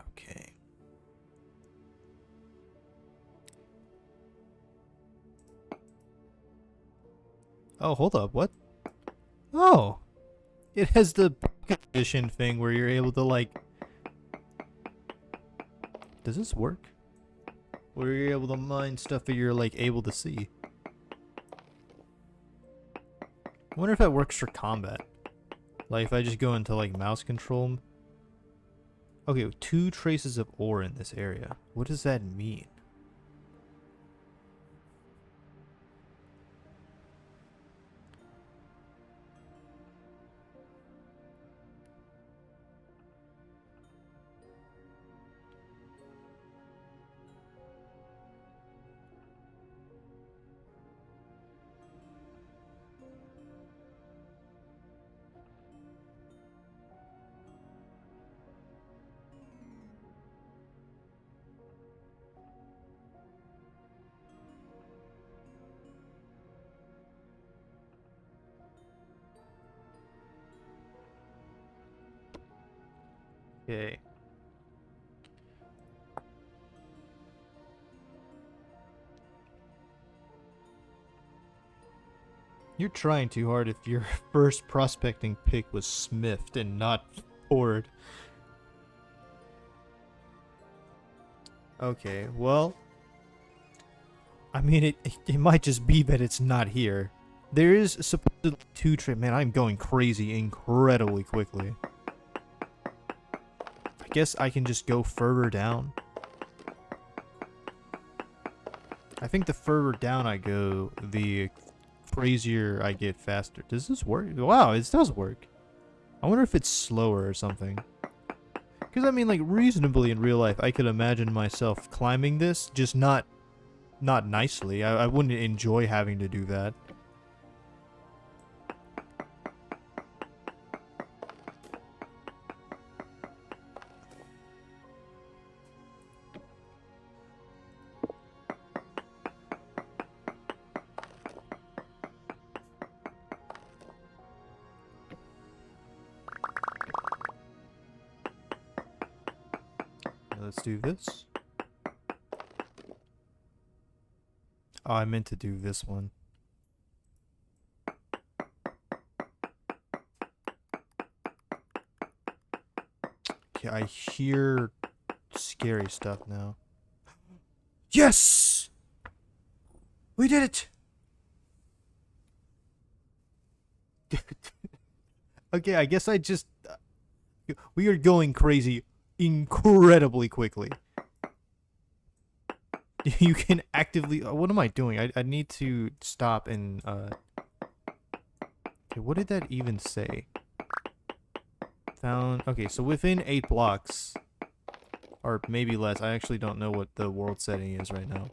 Okay. Oh, hold up, what? Oh! It has the edition thing where you're able to, like... Does this work? Where you're able to mine stuff that you're, like, able to see. I wonder if that works for combat. Like, if I just go into, like, mouse control... Okay, 2 traces of ore in this area. What does that mean? Okay. You're trying too hard if your first prospecting pick was smithed and not poured. Okay, well... I mean, it might just be that it's not here. There is supposedly 2 Man, I'm going crazy incredibly quickly. I guess I can just go further down. I think the further down I go, the crazier I get faster. Does this work? Wow, it does work. I wonder if it's slower or something. Because, I mean, like, reasonably in real life, I could imagine myself climbing this, just not nicely. I wouldn't enjoy having to do that. Let's do this. Oh, I meant to do this one. Okay, I hear scary stuff now. Yes! We did it! Okay, I guess I just... we are going crazy incredibly quickly. You can actively... what am I doing? I need to stop and... okay, what did that even say? Found... okay, so within 8 blocks... or maybe less. I actually don't know what the world setting is right now.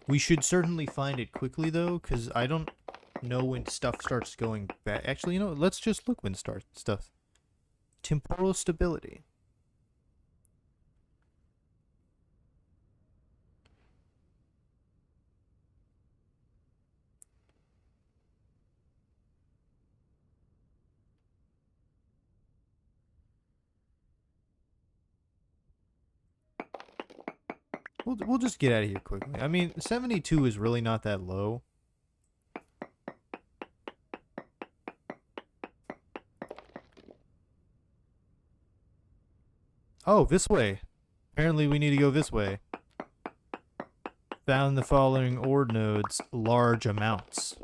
We should certainly find it quickly, though, because I don't know when stuff starts going bad. Actually, you know, let's just look when stuff. Temporal stability. We'll just get out of here quickly. I mean, 72 is really not that low. Oh, this way. Apparently we need to go this way. Found the following ore nodes, large amounts.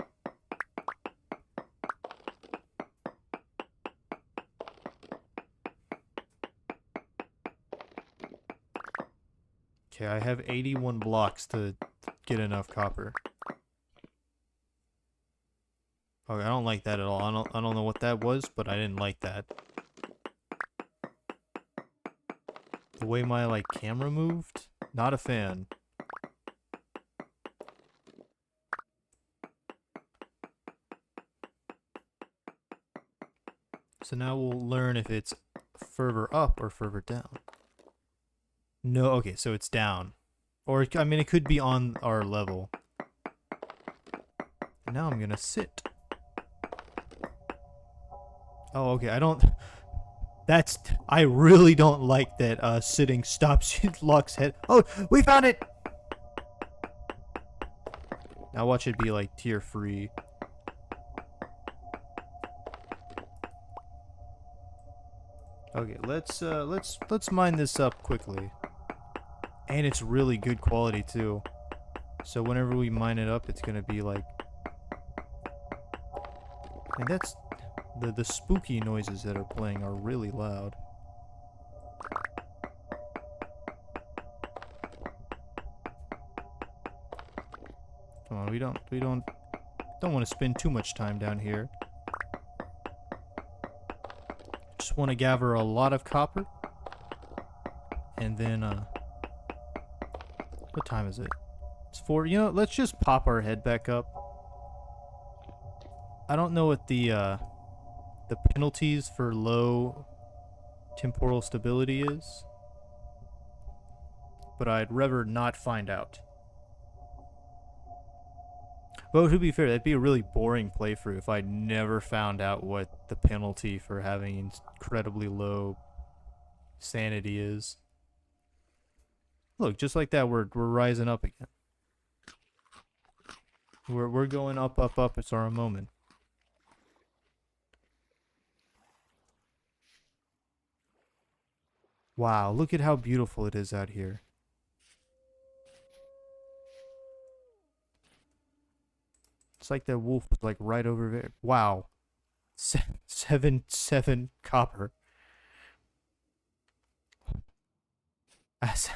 Okay, I have 81 blocks to get enough copper. Okay, I don't like that at all. I don't know what that was, but I didn't like that. The way my like camera moved, not a fan. So now we'll learn if it's further up or further down. No, okay, so it's down. Or, I mean, it could be on our level. Now I'm gonna sit. Oh, okay, I really don't like that sitting stops Locke's head. Oh, we found it! Now watch it be like tier free. Okay, let's mine this up quickly. And it's really good quality too. So whenever we mine it up, it's gonna be like, and that's the spooky noises that are playing are really loud. Come on, we don't want to spend too much time down here. Just want to gather a lot of copper. And then what time is it? It's 4. You know, let's just pop our head back up. I don't know what the penalties for low temporal stability is, but I'd rather not find out. Well, to be fair, that'd be a really boring playthrough if I never found out what the penalty for having incredibly low sanity is. Look, just like that, we're rising up again. We're going up, up, up. It's our moment. Wow, look at how beautiful it is out here. It's like that wolf was like right over there. Wow. 7 copper. That's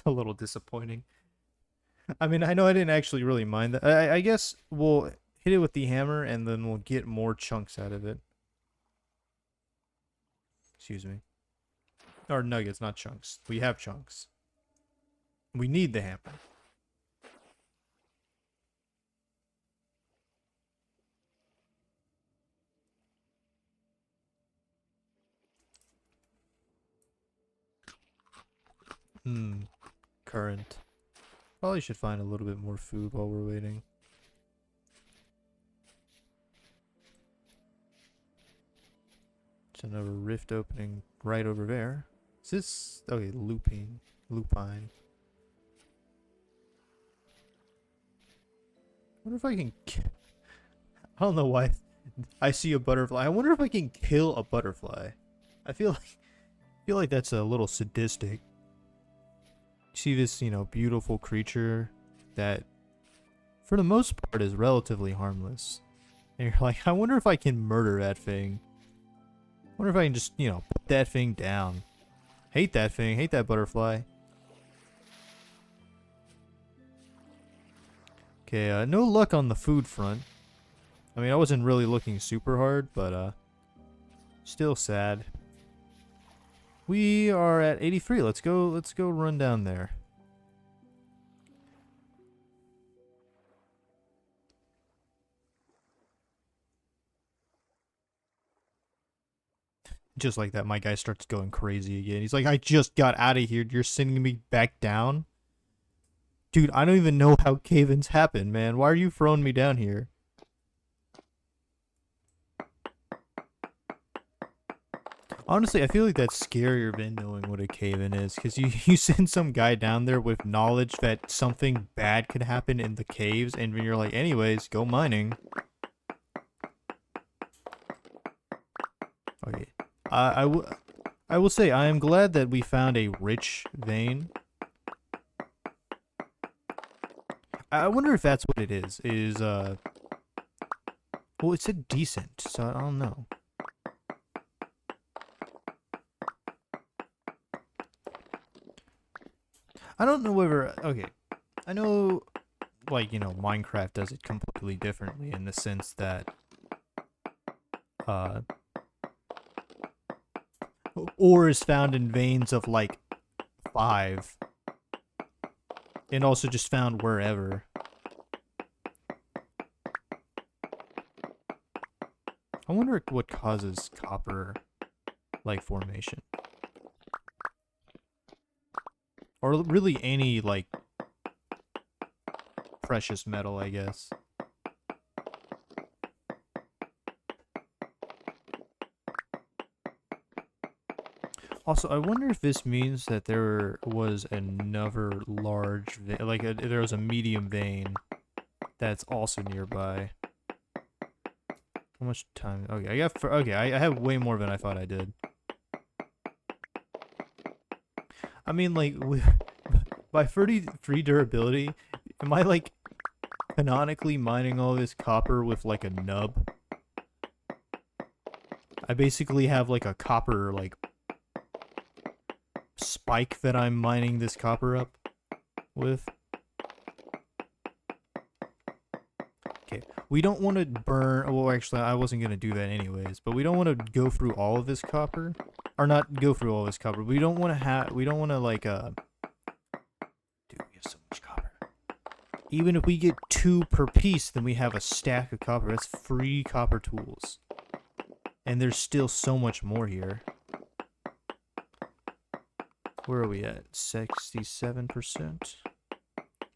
a little disappointing. I mean, I know I didn't actually really mind that. I guess we'll hit it with the hammer and then we'll get more chunks out of it. Excuse me. Or nuggets, not chunks. We have chunks. We need the hammer. Current. Probably should find a little bit more food while we're waiting. It's another rift opening right over there. Is this... okay, lupine. Lupine. I wonder if I can... I don't know why I see a butterfly. I wonder if I can kill a butterfly. I feel like that's a little sadistic. See this, you know, beautiful creature that for the most part is relatively harmless. And you're like, I wonder if I can murder that thing. I wonder if I can just, you know, put that thing down. Hate that thing. Hate that butterfly. Okay, no luck on the food front. I mean, I wasn't really looking super hard, but still sad. We are at 83. Let's go run down there. Just like that, my guy starts going crazy again. He's like, I just got out of here. You're sending me back down? Dude, I don't even know how cave-ins happen, man. Why are you throwing me down here? Honestly, I feel like that's scarier than knowing what a cave-in is, because you send some guy down there with knowledge that something bad could happen in the caves, and then you're like, anyways, go mining. Okay. I will say, I am glad that we found a rich vein. I wonder if that's what it is. Well, it said decent, so I don't know. I don't know whether... Okay. I know, like, you know, Minecraft does it completely differently in the sense that, ore is found in veins of, like, 5. And also just found wherever. I wonder what causes copper, like, formation. Or really any, like, precious metal, I guess. Also, I wonder if this means that there was another large vein, like there was a medium vein that's also nearby. How much time? Okay, I have way more than I thought I did. I mean, like, by 33 durability, am I, like, canonically mining all this copper with, like, a nub? I basically have, like, a copper, like, spike that I'm mining this copper up with. Okay, we don't want to burn... Well, actually, I wasn't going to do that anyways, but we don't want to go through all of this copper. Or not go through all this copper. We don't want to have... We don't want to, like, Dude, we have so much copper. Even if we get 2 per piece, then we have a stack of copper. That's free copper tools. And there's still so much more here. Where are we at? 67%?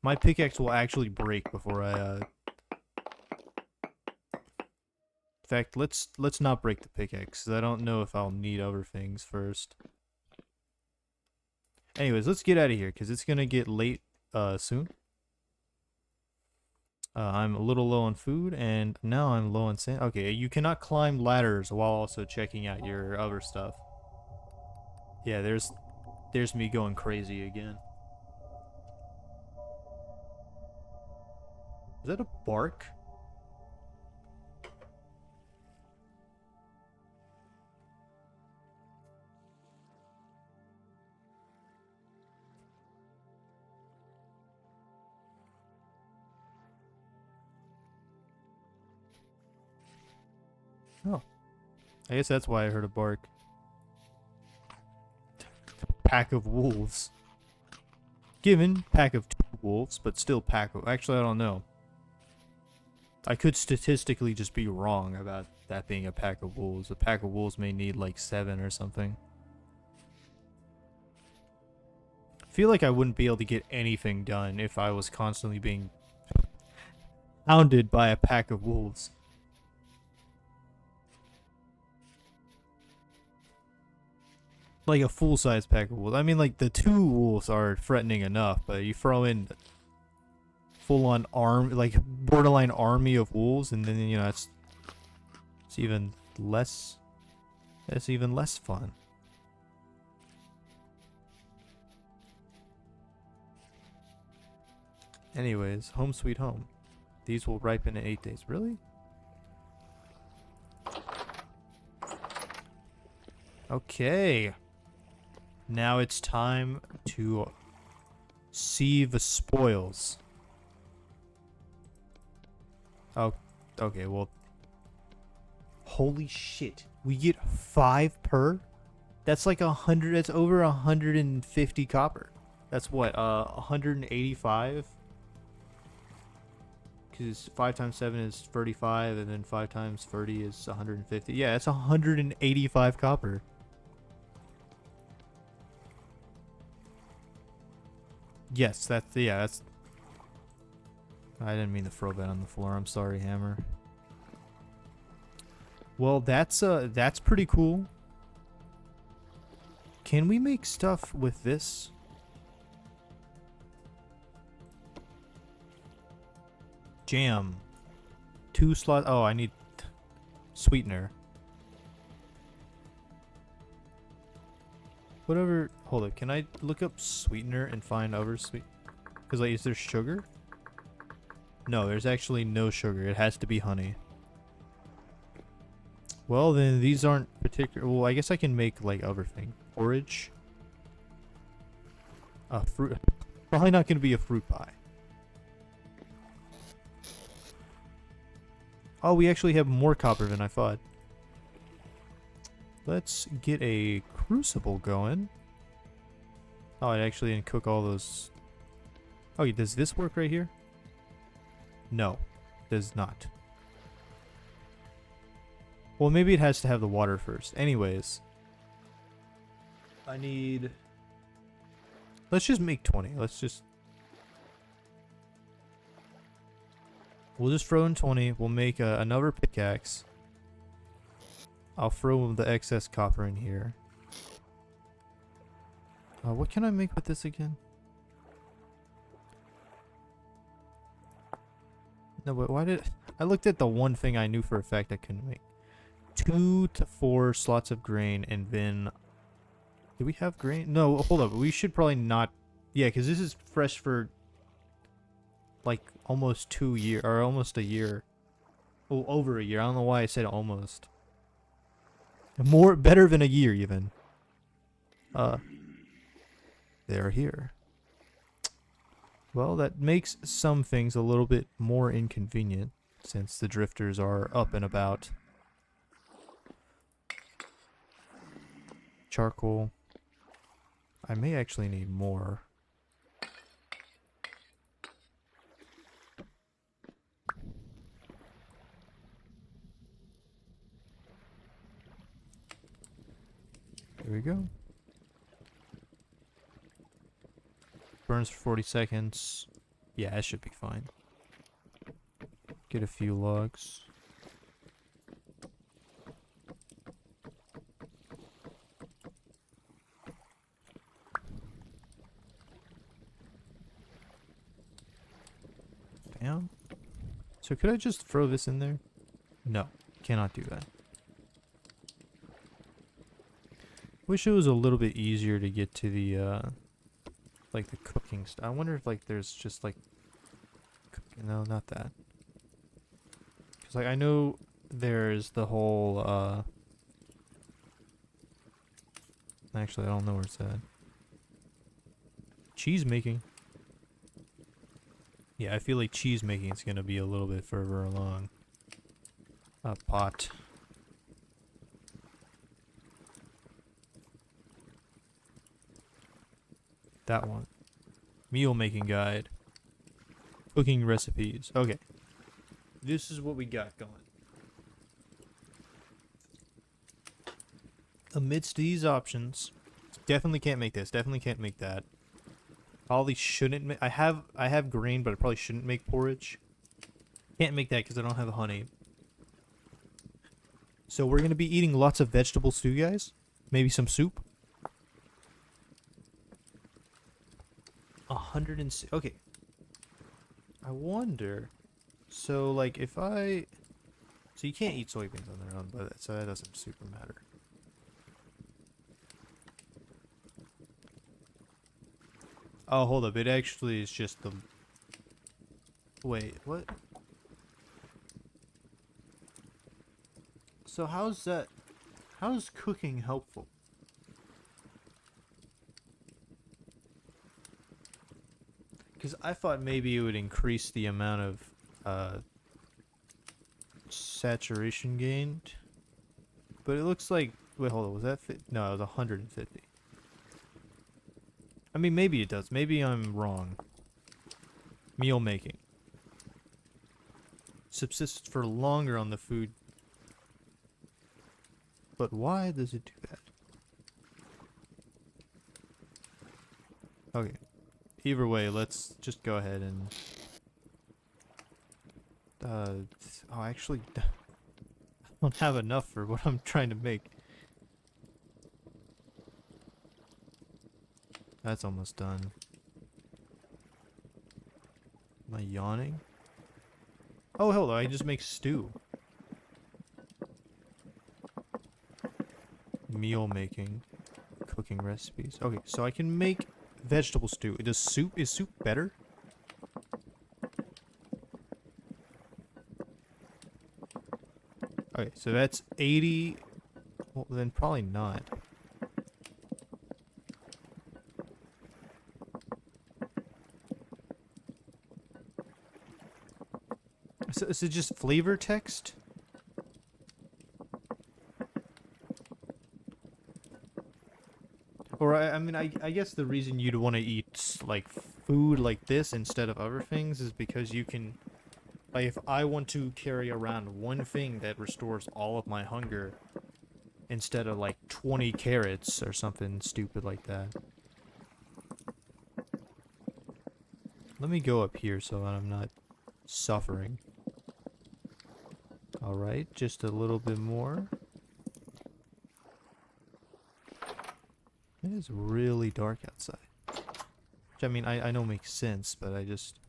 My pickaxe will actually break before I, In fact, let's not break the pickaxe, because I don't know if I'll need other things first. Anyways, let's get out of here, because it's gonna get late, soon. I'm a little low on food, and now I'm low on sand. Okay, you cannot climb ladders while also checking out your other stuff. Yeah, there's me going crazy again. Is that a bark? Oh. I guess that's why I heard a bark. Pack of wolves. Given pack of 2 wolves, but still pack of... Actually, I don't know. I could statistically just be wrong about that being a pack of wolves. A pack of wolves may need like 7 or something. I feel like I wouldn't be able to get anything done if I was constantly being hounded by a pack of wolves. Like a full-size pack of wolves. I mean, like, the 2 wolves are threatening enough, but you throw in full-on like, borderline army of wolves, and then, you know, it's even less... It's even less fun. Anyways, home sweet home. These will ripen in 8 days. Really? Okay. Now it's time to see the spoils. Oh, okay, well. Holy shit. We get 5 per? That's like 100, that's over 150 copper. That's what, 185? Because 5 times 7 is 35, and then 5 times 30 is 150. Yeah, that's 185 copper. Yes, that's... Yeah, that's... I didn't mean to throw that on the floor. I'm sorry, Hammer. Well, that's pretty cool. Can we make stuff with this? Jam. 2 slots. Oh, I need sweetener. Whatever. Hold up. Can I look up sweetener and find other sweet? Because, like, is there sugar? No, there's actually no sugar. It has to be honey. Well, then these aren't particular. Well, I guess I can make, like, other thing. Porridge. Fruit. Probably not going to be a fruit pie. Oh, we actually have more copper than I thought. Let's get a crucible going. Oh, it actually didn't cook all those. Oh, does this work right here? No, does not. Well, maybe it has to have the water first. Anyways. I need... Let's just make 20. Let's just... We'll just throw in 20. We'll make another pickaxe. I'll throw the excess copper in here. What can I make with this again? No, but why did... I looked at the one thing I knew for a fact I couldn't make. 2 to 4 slots of grain, and then... Do we have grain? No, hold up. We should probably not... Yeah, because this is fresh for... like, almost 2 years, or almost a year. Oh, over a year. I don't know why I said almost. Better than a year, even. They're here. Well, that makes some things a little bit more inconvenient, since the drifters are up and about. Charcoal. I may actually need more. There we go. Burns for 40 seconds. Yeah, that should be fine. Get a few logs. Damn. So could I just throw this in there? No, cannot do that. Wish it was a little bit easier to get to the, like the cooking stuff. I wonder if, like, there's just, like, no, not that. Because, like, I know there's the whole, actually, I don't know where it's at. Cheese making. Yeah, I feel like cheese making is going to be a little bit further along. A pot. That one. Meal making guide. Cooking recipes. Okay. This is what we got going. Amidst these options, definitely can't make this. Definitely can't make that. Probably shouldn't make... I have grain, but I probably shouldn't make porridge. Can't make that because I don't have honey. So we're going to be eating lots of vegetable stew, guys. Maybe some soup. 106. Okay. I wonder. So, like, if I... So you can't eat soybeans on their own, but so that doesn't super matter. Oh, hold up. It actually is just the... Wait, what? So how's that... How's cooking helpful? Because I thought maybe it would increase the amount of saturation gained. But it looks like... Wait, hold on. Was that... No, it was 150. I mean, maybe it does. Maybe I'm wrong. Meal making. Subsists for longer on the food. But why does it do that? Okay. Either way, let's just go ahead and... oh, actually... I don't have enough for what I'm trying to make. That's almost done. Am I yawning? Oh, hold on. I just make stew. Meal making. Cooking recipes. Okay, so I can make vegetable stew. Is soup better? Okay, so that's 80. Well, then probably not. So is it just flavor text? Or I mean, I guess the reason you'd want to eat like food like this instead of other things is because you can, like, if I want to carry around one thing that restores all of my hunger instead of like 20 carrots or something stupid like that. Let me go up here so that I'm not suffering. Alright, just a little bit more. It is really dark outside. Which, I mean, I know makes sense, but I just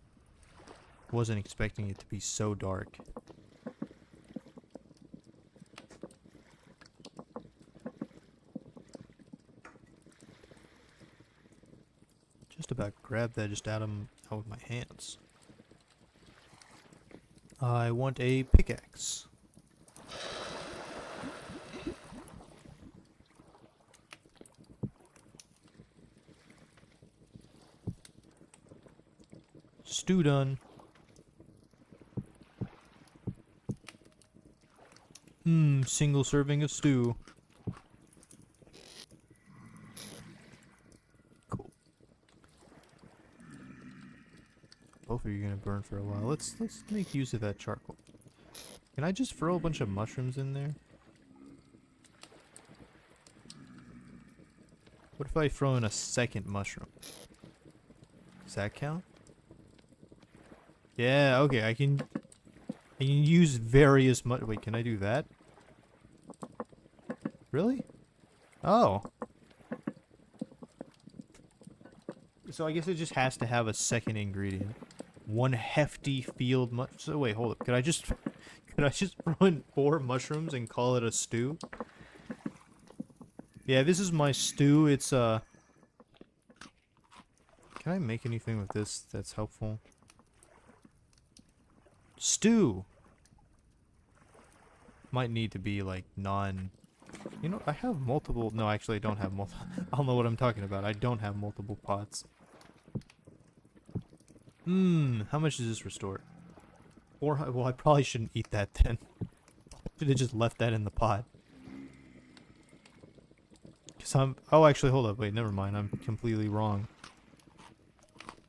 wasn't expecting it to be so dark. Just about grabbed that just out of my hands. I want a pickaxe. Stew done. Single serving of stew. Cool. Both of you are gonna burn for a while. Let's make use of that charcoal. Can I just throw a bunch of mushrooms in there? What if I throw in a second mushroom? Does that count? Yeah, okay, I can use various wait, can I do that? Really? Oh. So I guess it just has to have a second ingredient. One hefty field so wait, hold up. Could I just throw in 4 mushrooms and call it a stew? Yeah, this is my stew. It's Can I make anything with this that's helpful? Stew. Might need to be like non. You know, I have multiple. No, actually, I don't have multiple. I don't know what I'm talking about. I don't have multiple pots. How much does this restore? Well, I probably shouldn't eat that then. Should have just left that in the pot. Cause oh, actually, hold up. Wait, never mind. I'm completely wrong.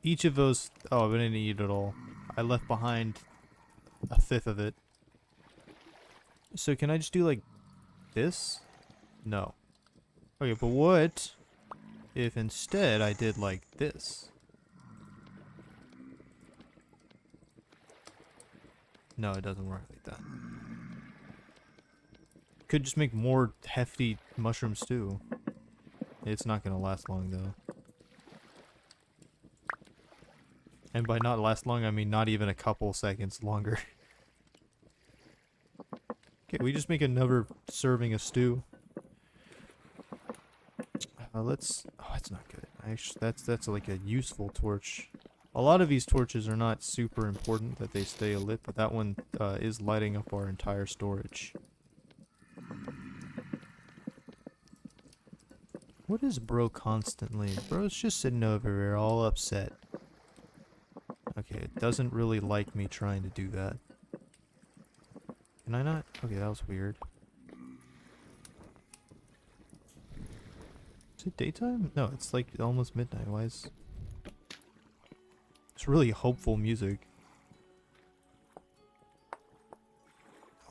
Each of those. Oh, I didn't eat it all. I left behind a fifth of it. So can I just do like this? No. Okay, but what if instead I did like this? No, it doesn't work like that. Could just make more hefty mushroom stew. It's not gonna last long though. And by not last long, I mean not even a couple seconds longer. Okay, we just make another serving of stew. Let's. Oh, that's not good. Actually, that's like a useful torch. A lot of these torches are not super important that they stay lit, but that one is lighting up our entire storage. What is bro constantly? Bro's just sitting over here all upset. Okay, it doesn't really like me trying to do that. Can I not? Okay, that was weird. Is it daytime? No, it's like almost midnight. Why is... It's really hopeful music.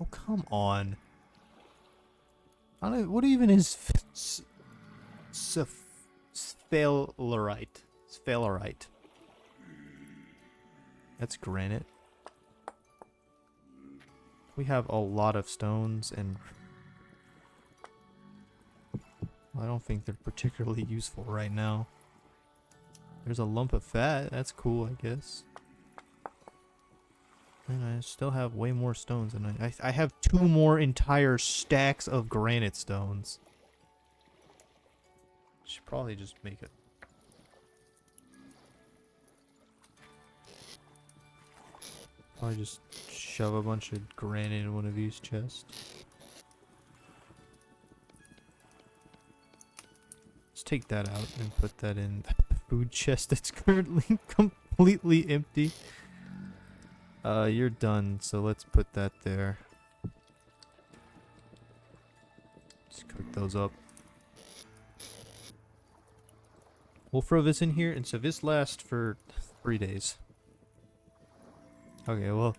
Oh, come on. I don't know, what even is sphalerite? Sphalerite. That's granite. We have a lot of stones and I don't think they're particularly useful right now. There's a lump of fat. That's cool, I guess. And I still have way more stones than I have 2 more entire stacks of granite stones. Should probably just make it. Probably just shove a bunch of granite in one of these chests. Let's take that out and put that in the food chest that's currently completely empty. You're done, so let's put that there. Just cook those up. We'll throw this in here, and so this lasts for 3 days. Okay, well,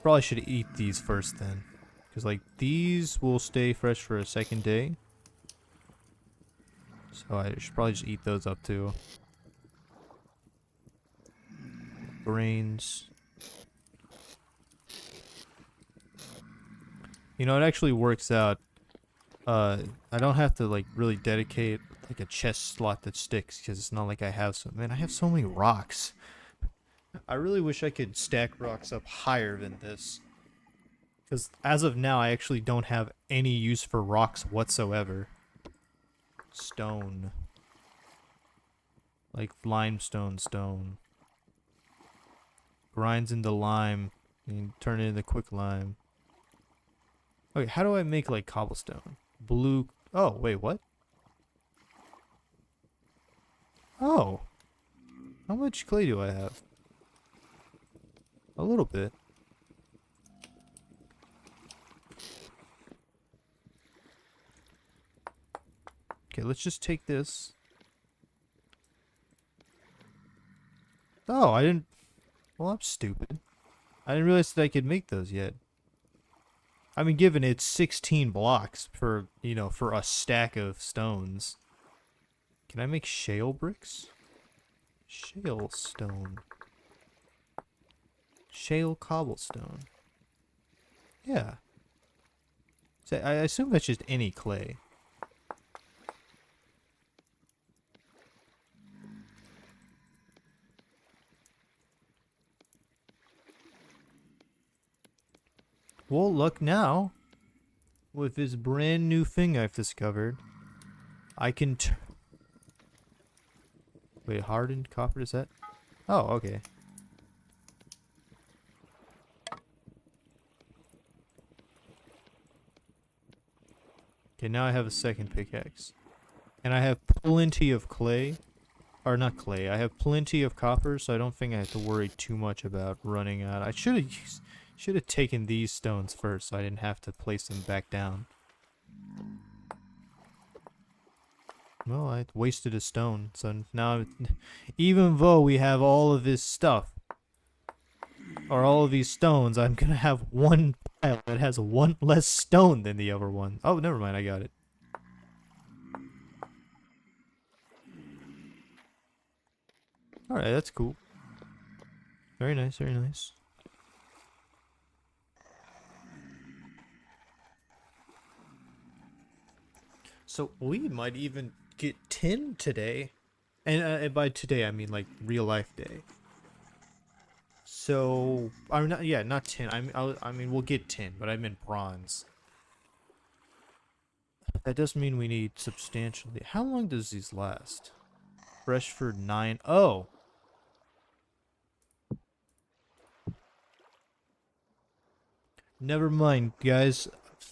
probably should eat these first then. Because, like, these will stay fresh for a second day. So I should probably just eat those up too. Grains. You know, it actually works out. I don't have to, like, really dedicate, like, a chest slot that sticks. Because it's not like I have so... Man, I have so many rocks. I really wish I could stack rocks up higher than this. Because as of now, I actually don't have any use for rocks whatsoever. Stone. Like limestone stone. Grinds into lime. And turn it into quick lime. Okay, how do I make like cobblestone? Blue... Oh, wait, what? Oh. How much clay do I have? A little bit. Okay, let's just take this. Oh, I didn't... Well, I'm stupid. I didn't realize that I could make those yet. I mean, given it's 16 blocks for, you know, for a stack of stones. Can I make shale bricks? Shale stone. Shale cobblestone. Yeah. So I assume that's just any clay. Well, look now. With this brand new thing I've discovered, I can wait, hardened copper, is that? Oh, okay. Okay, now I have a second pickaxe. And I have plenty of clay. Or not clay, I have plenty of copper, so I don't think I have to worry too much about running out. I should have taken these stones first, so I didn't have to place them back down. Well, I wasted a stone, so now, even though we have all of this stuff, or all of these stones, I'm gonna have one pile that has one less stone than the other one. Oh, never mind, I got it. Alright, that's cool. Very nice, very nice. So we might even get 10 today. And by today, I mean like real life day. So, I'm not, yeah, not 10. I mean, we'll get 10, but I meant bronze. That does mean we need substantially. How long does these last? Fresh for 9. Oh! Never mind, guys.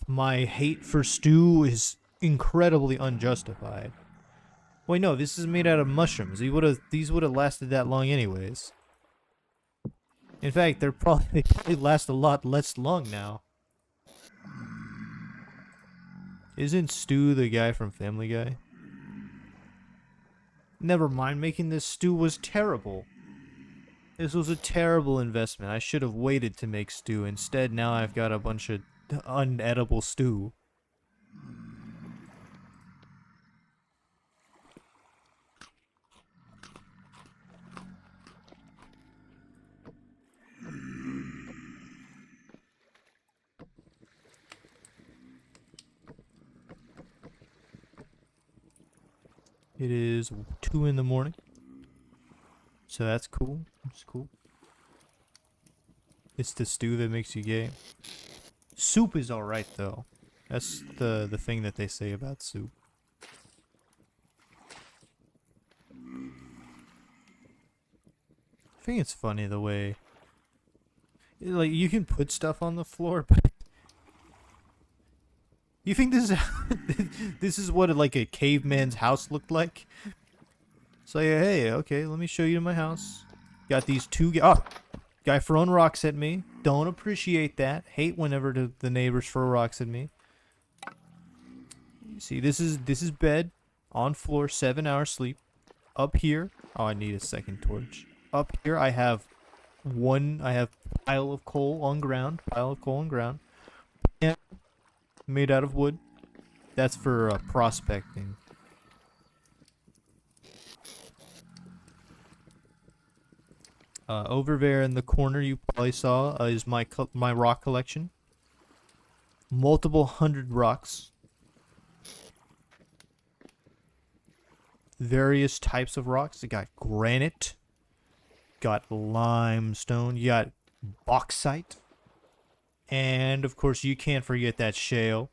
My hate for stew is incredibly unjustified. Wait, no, this is made out of mushrooms. These would have lasted that long anyways. In fact, they probably last a lot less long now. Isn't Stu the guy from Family Guy? Never mind, making this stew was terrible. This was a terrible investment. I should have waited to make stew. Instead, now I've got a bunch of unedible stew. It is 2 in the morning. So that's cool. That's cool. It's the stew that makes you gay. Soup is alright though. That's the thing that they say about soup. I think it's funny the way, like, you can put stuff on the floor, but you think this is this is what like a caveman's house looked like? So yeah, hey, okay, let me show you my house. Got these two guy throwing rocks at me. Don't appreciate that. Hate whenever the neighbors throw rocks at me. You see, this is bed on floor, 7 hours sleep. Up here, oh, I need a second torch. Up here, I have pile of coal on ground, and made out of wood. That's for prospecting. Over there in the corner, you probably saw is my rock collection. Multiple hundred rocks. Various types of rocks. You got granite, got limestone, you got bauxite, and of course you can't forget that shale.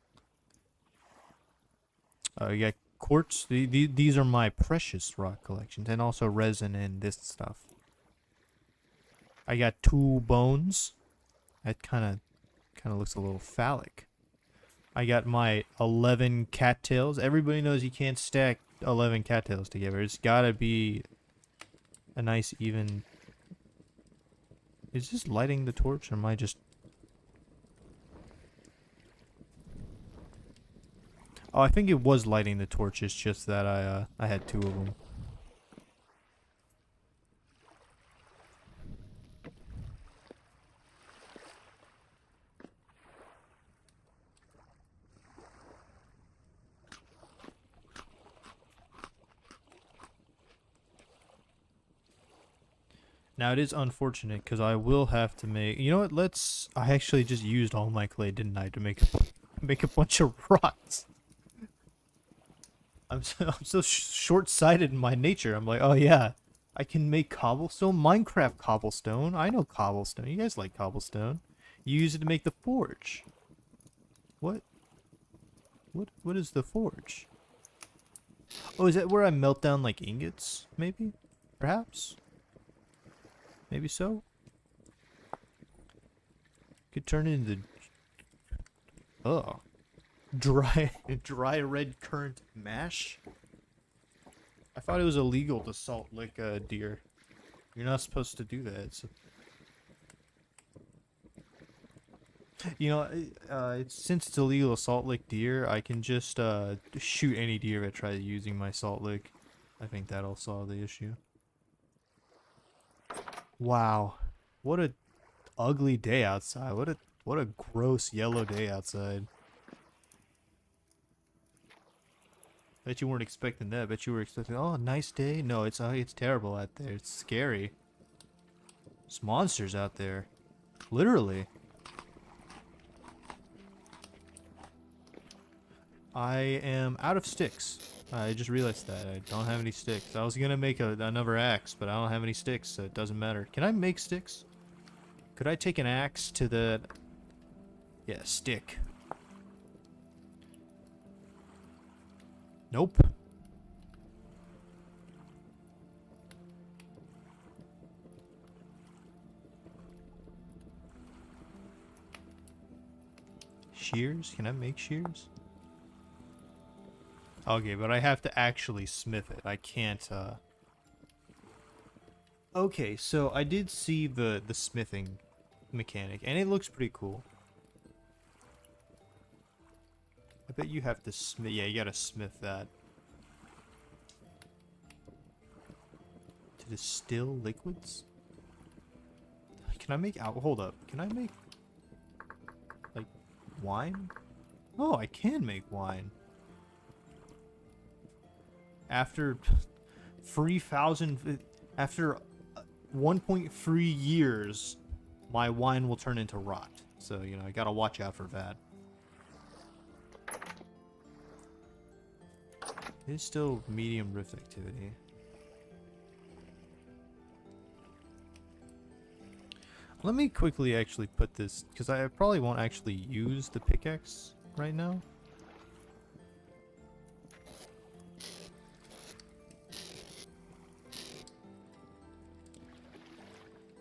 You got quartz. These are my precious rock collections, and also resin and this stuff. I got 2 bones. That kind of looks a little phallic. I got my 11 cattails. Everybody knows you can't stack 11 cattails together. It's gotta be a nice even. Is this lighting the torch, or am I just? Oh, I think it was lighting the torch. It's just that I had 2 of them. Now it is unfortunate because I will have to make. You know what? I actually just used all my clay, didn't I, to make a bunch of rocks. I'm so short-sighted in my nature. I'm like, oh yeah, I can make cobblestone, Minecraft cobblestone. I know cobblestone. You guys like cobblestone. You use it to make the forge. What? What is the forge? Oh, is that where I melt down like ingots? Maybe, perhaps. Maybe so. Could turn it into dry red currant mash. I thought it was illegal to salt lick a deer. You're not supposed to do that. You know, since it's illegal to salt lick deer, I can just shoot any deer that tries using my salt lick. I think that'll solve the issue. Wow, what a ugly day outside. What a gross yellow day outside. Bet you weren't expecting that. Bet you were expecting, oh, nice day. No, it's terrible out there. It's scary. There's monsters out there. Literally. I am out of sticks. I just realized that. I don't have any sticks. I was gonna make another axe, but I don't have any sticks, so it doesn't matter. Can I make sticks? Could I take an axe to the... Yeah, stick. Nope. Shears? Can I make shears? Okay, but I have to actually smith it. I can't, Okay, so I did see the smithing mechanic, and it looks pretty cool. I bet you have to smith... Yeah, you gotta smith that. To distill liquids? Can I make... Hold up. Can I make... like, wine? Oh, I can make wine. After 3,000... After 1.3 years, my wine will turn into rot. So, you know, I gotta watch out for that. It is still medium rift activity. Let me quickly actually put this, because I probably won't actually use the pickaxe right now.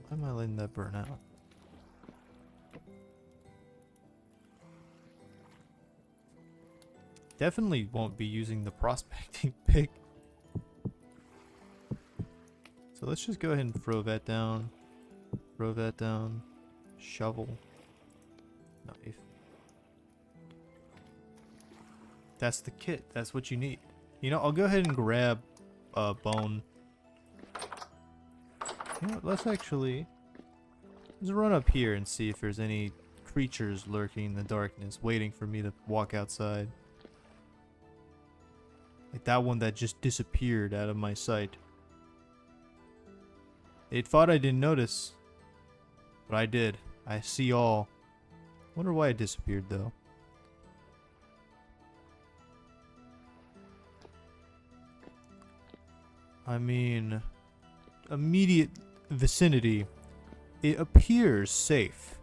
Why am I letting that burn out? Definitely won't be using the prospecting pick. So let's just go ahead and throw that down. Throw that down. Shovel. Knife. That's the kit. That's what you need. You know, I'll go ahead and grab a bone. You know what, let's run up here and see if there's any creatures lurking in the darkness waiting for me to walk outside. Like that one that just disappeared out of my sight. It thought I didn't notice, but I did. I see all. Wonder why it disappeared though. I mean, immediate vicinity, it appears safe,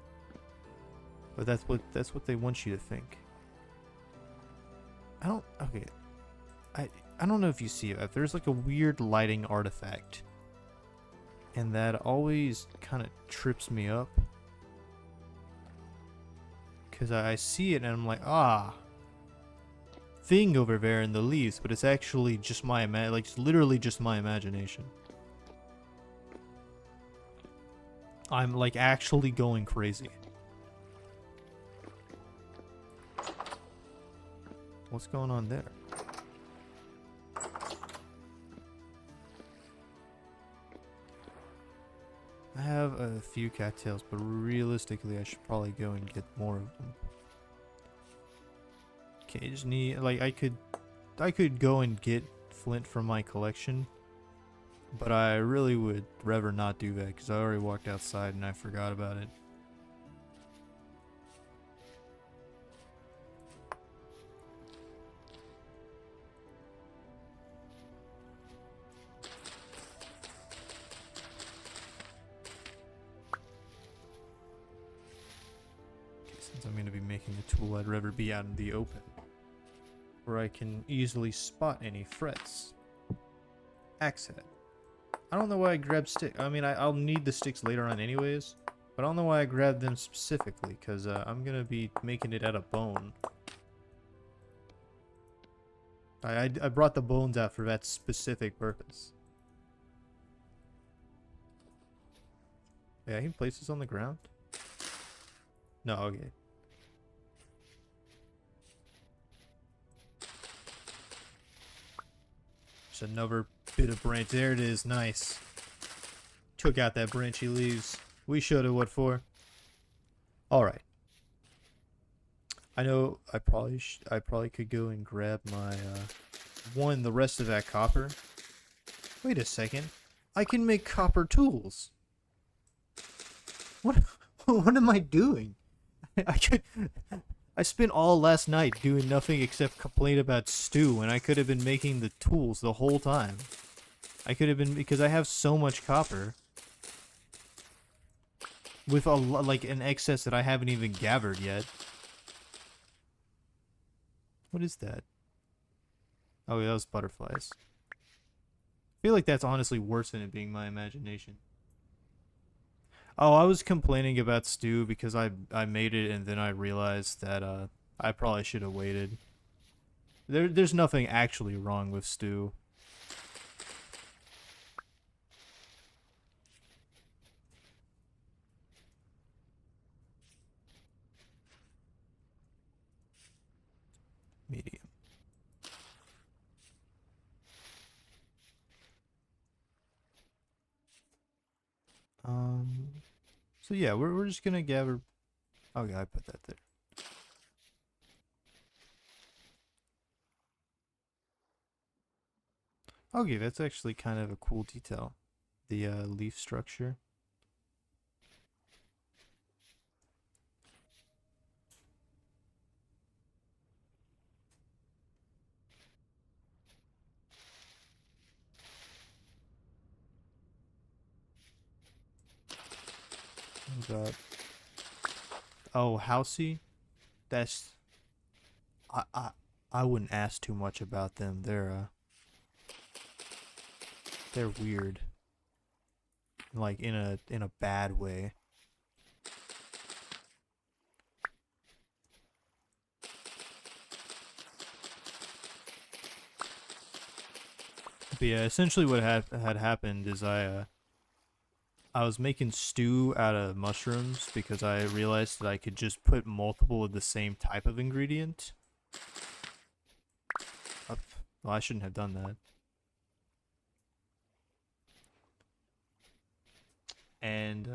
but that's what they want you to think. Okay. I don't know if you see it. There's like a weird lighting artifact, and that always kind of trips me up. Because I see it and I'm like, ah, thing over there in the leaves, but it's actually just my like it's literally just my imagination. I'm like actually going crazy. What's going on there? I have a few cattails, but realistically I should probably go and get more of them. Okay, I just need, like, I could go and get flint from my collection, but I really would rather not do that because I already walked outside and I forgot about it. Since I'm going to be making a tool, I'd rather be out in the open, where I can easily spot any threats. Axe head. I don't know why I grabbed stick. I mean, I'll need the sticks later on anyways, but I don't know why I grabbed them specifically, because I'm going to be making it out of bone. I brought the bones out for that specific purpose. Yeah, I can place this on the ground? No, okay. Just another bit of branch. There it is. Nice. Took out that branchy leaves. We showed it what for. Alright. I know I probably could go and grab my the rest of that copper. Wait a second. I can make copper tools. What what am I doing? I spent all last night doing nothing except complain about stew, and I could have been making the tools the whole time. I could have been, because I have so much copper with like an excess that I haven't even gathered yet. What is that? Oh, yeah, those butterflies. I feel like that's honestly worse than it being my imagination. Oh, I was complaining about stew because I made it and then I realized that I probably should have waited. There's nothing actually wrong with stew. Medium. So yeah, we're just gonna gather. Oh yeah, I put that there. Okay, that's actually kind of a cool detail. The leaf structure. God. Oh, Housey? That's I I I wouldn't ask too much about them. They're weird. Like in a bad way. But yeah, essentially what had happened is I was making stew out of mushrooms because I realized that I could just put multiple of the same type of ingredient. Up. Well, I shouldn't have done that. And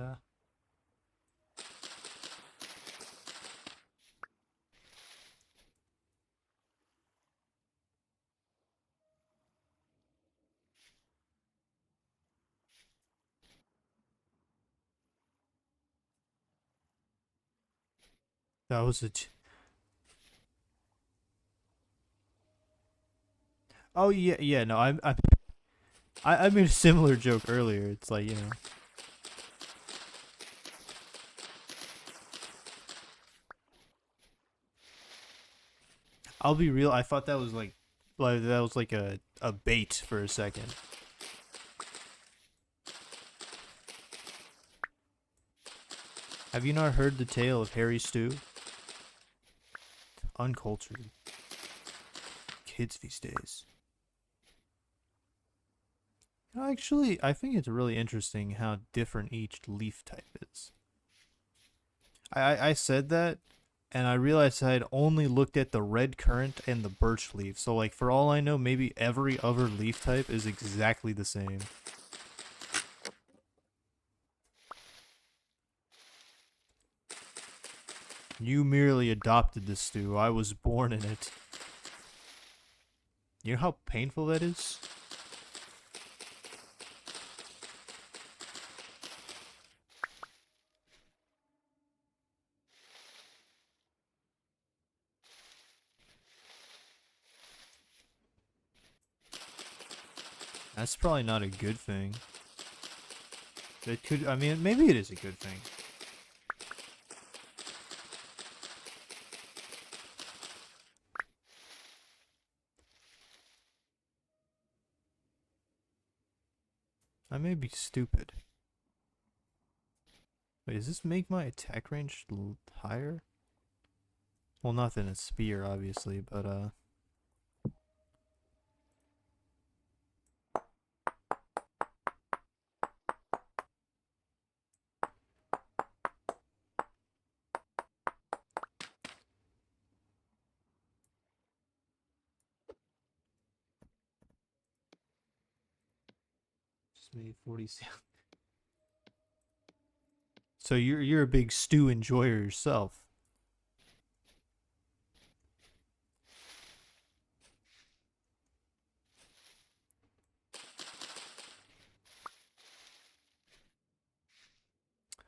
that was it. Oh yeah, yeah. No, I made a similar joke earlier. It's like, you know, I'll be real. I thought that was like that was like a bait for a second. Have you not heard the tale of Harry Stew? Uncultured kids these days. Actually, I think it's really interesting how different each leaf type is. I said that, and I realized I had only looked at the red currant and the birch leaf. So, like, for all I know, maybe every other leaf type is exactly the same. You merely adopted the stew. I was born in it. You know how painful that is? That's probably not a good thing. It could, I mean, maybe it is a good thing. I may be stupid. Wait, does this make my attack range higher? Well, not than a spear, obviously, but, just made 47. So you're a big stew enjoyer yourself.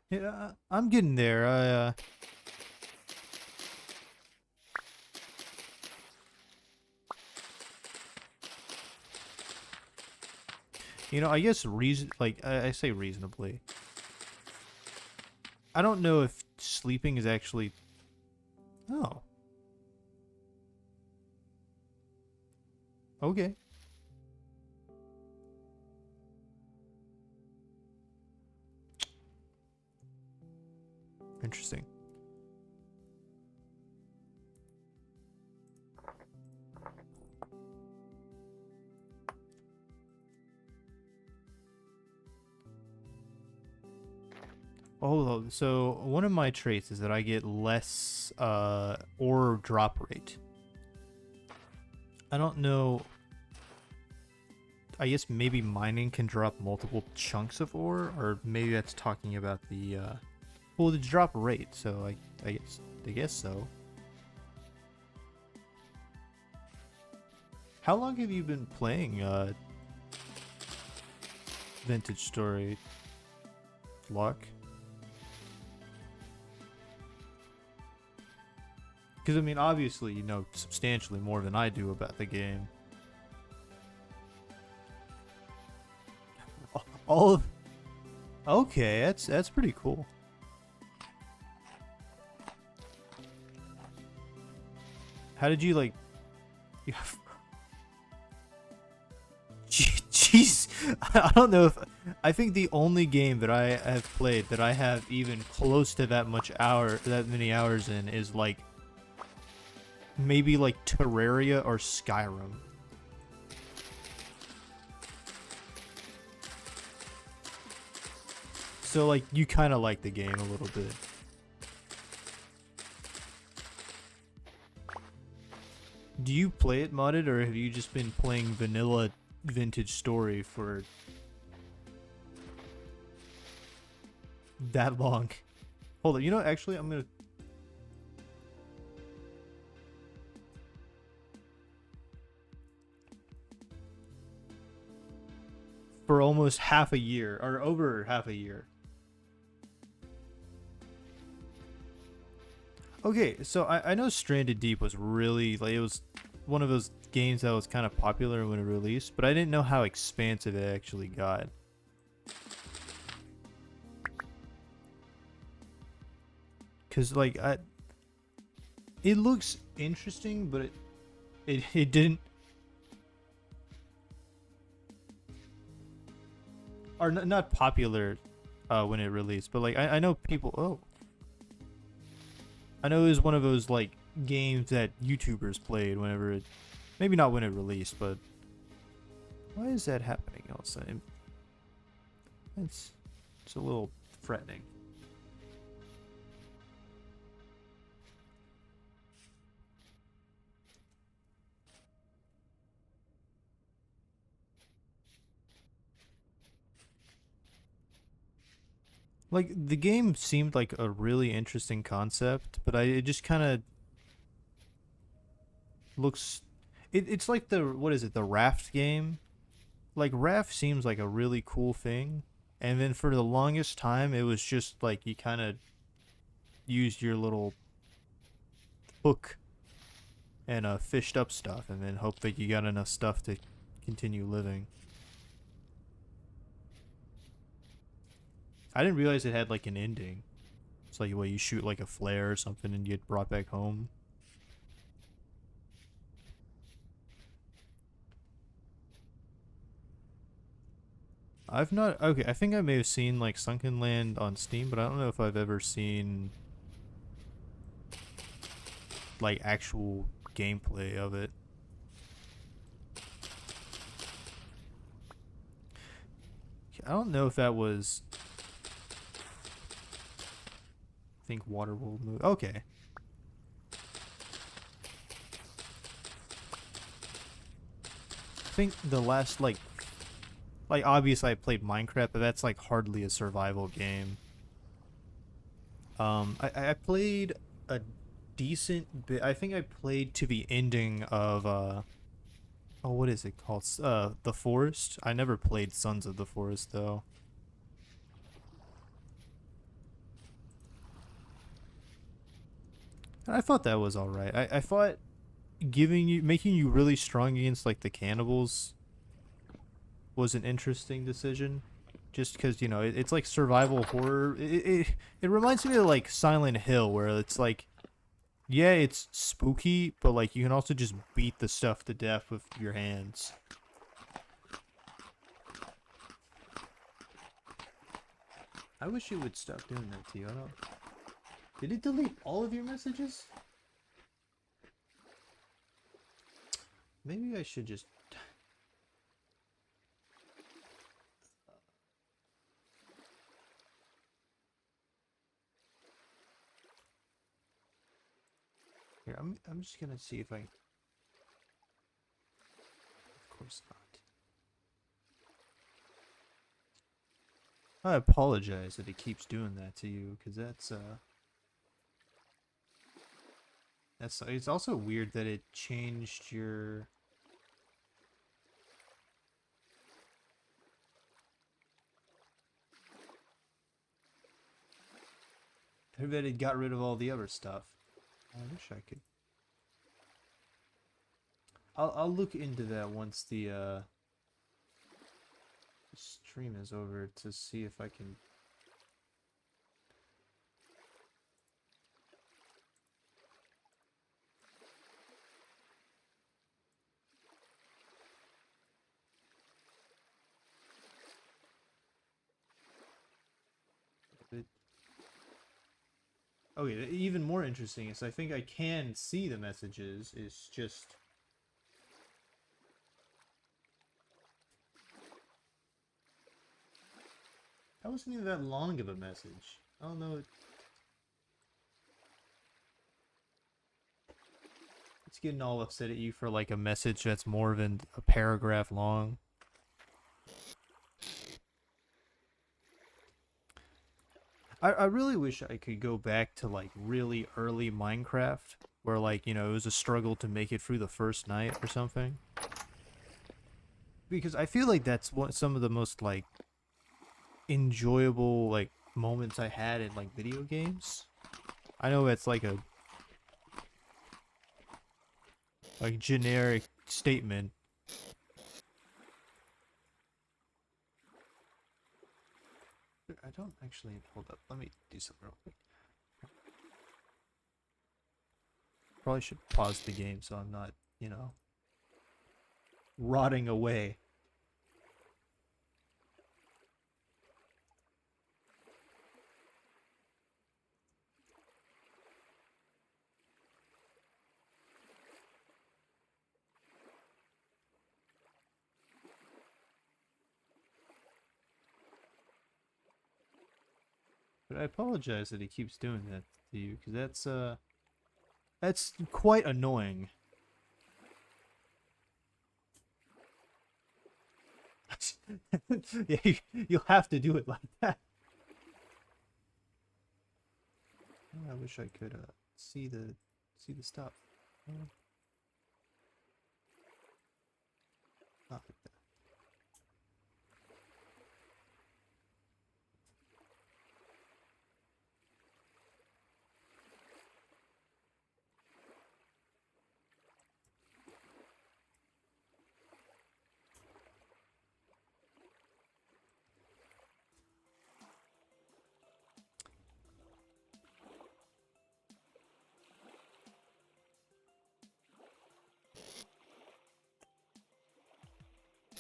Yeah, I'm getting there. You know, I guess I say reasonably. I don't know if sleeping is actually. Oh. Okay. Interesting. Oh, so one of my traits is that I get less ore drop rate. I don't know. I guess maybe mining can drop multiple chunks of ore, or maybe that's talking about the well, the drop rate. So I guess so. How long have you been playing Vintage Story, Luck? Because I mean, obviously, you know substantially more than I do about the game. All of, okay, that's pretty cool. How did you like? Jeez, I don't know if I think the only game that I have played that I have even close to that many hours in is like maybe like Terraria or Skyrim. So like you kind of like the game a little bit. Do you play it modded, or have you just been playing vanilla Vintage Story for that long? Hold on, you know, actually, I'm gonna. For almost half a year, or over half a year. Okay, so I know Stranded Deep was really, like, it was one of those games that was kind of popular when it released, but I didn't know how expansive it actually got. Cause like it looks interesting, but it didn't, or not popular when it released, but like I know people. Oh, I know it was one of those like games that YouTubers played whenever it, maybe not when it released, but why is that happening all of a sudden? It's a little threatening. Like the game seemed like a really interesting concept, but it just kind of looks. It's like the, what is it, the Raft game? Like Raft seems like a really cool thing, and then for the longest time it was just like you kind of used your little hook and fished up stuff, and then hope that you got enough stuff to continue living. I didn't realize it had like an ending. It's like what, you shoot like a flare or something and you get brought back home. I've not, okay, I think I may have seen like Sunken Land on Steam, but I don't know if I've ever seen like actual gameplay of it. I don't know if that was, I think Waterworld movie. Okay. I think the last like obviously I played Minecraft, but that's like hardly a survival game. I played a decent bit. I think I played to the ending of oh, what is it called? The Forest. I never played Sons of the Forest though. And I thought that was all right. I thought making you really strong against like the cannibals was an interesting decision. Just because, you know, it's like survival horror. It reminds me of like Silent Hill, where it's like, yeah, it's spooky, but like you can also just beat the stuff to death with your hands. I wish it would stop doing that to you. I don't. Did it delete all of your messages? Maybe I should just. Here, I'm just gonna see if I. Of course not. I apologize that it keeps doing that to you, because that's, it's also weird that it changed your. I bet it got rid of all the other stuff. I wish I could. I'll look into that once the stream is over to see if I can. Okay, even more interesting is I think I can see the messages. It's just that wasn't even that long of a message. I don't know. It's getting all upset at you for like a message that's more than a paragraph long. I really wish I could go back to like really early Minecraft where like, you know, it was a struggle to make it through the first night or something. Because I feel like that's what some of the most like enjoyable like moments I had in like video games. I know it's like generic statement. I don't actually hold up. Let me do something real quick. Probably should pause the game so I'm not, you know, rotting away. But I apologize that he keeps doing that to you, because that's quite annoying. Yeah, you'll have to do it like that. Oh, I wish I could see the stuff. Not like that.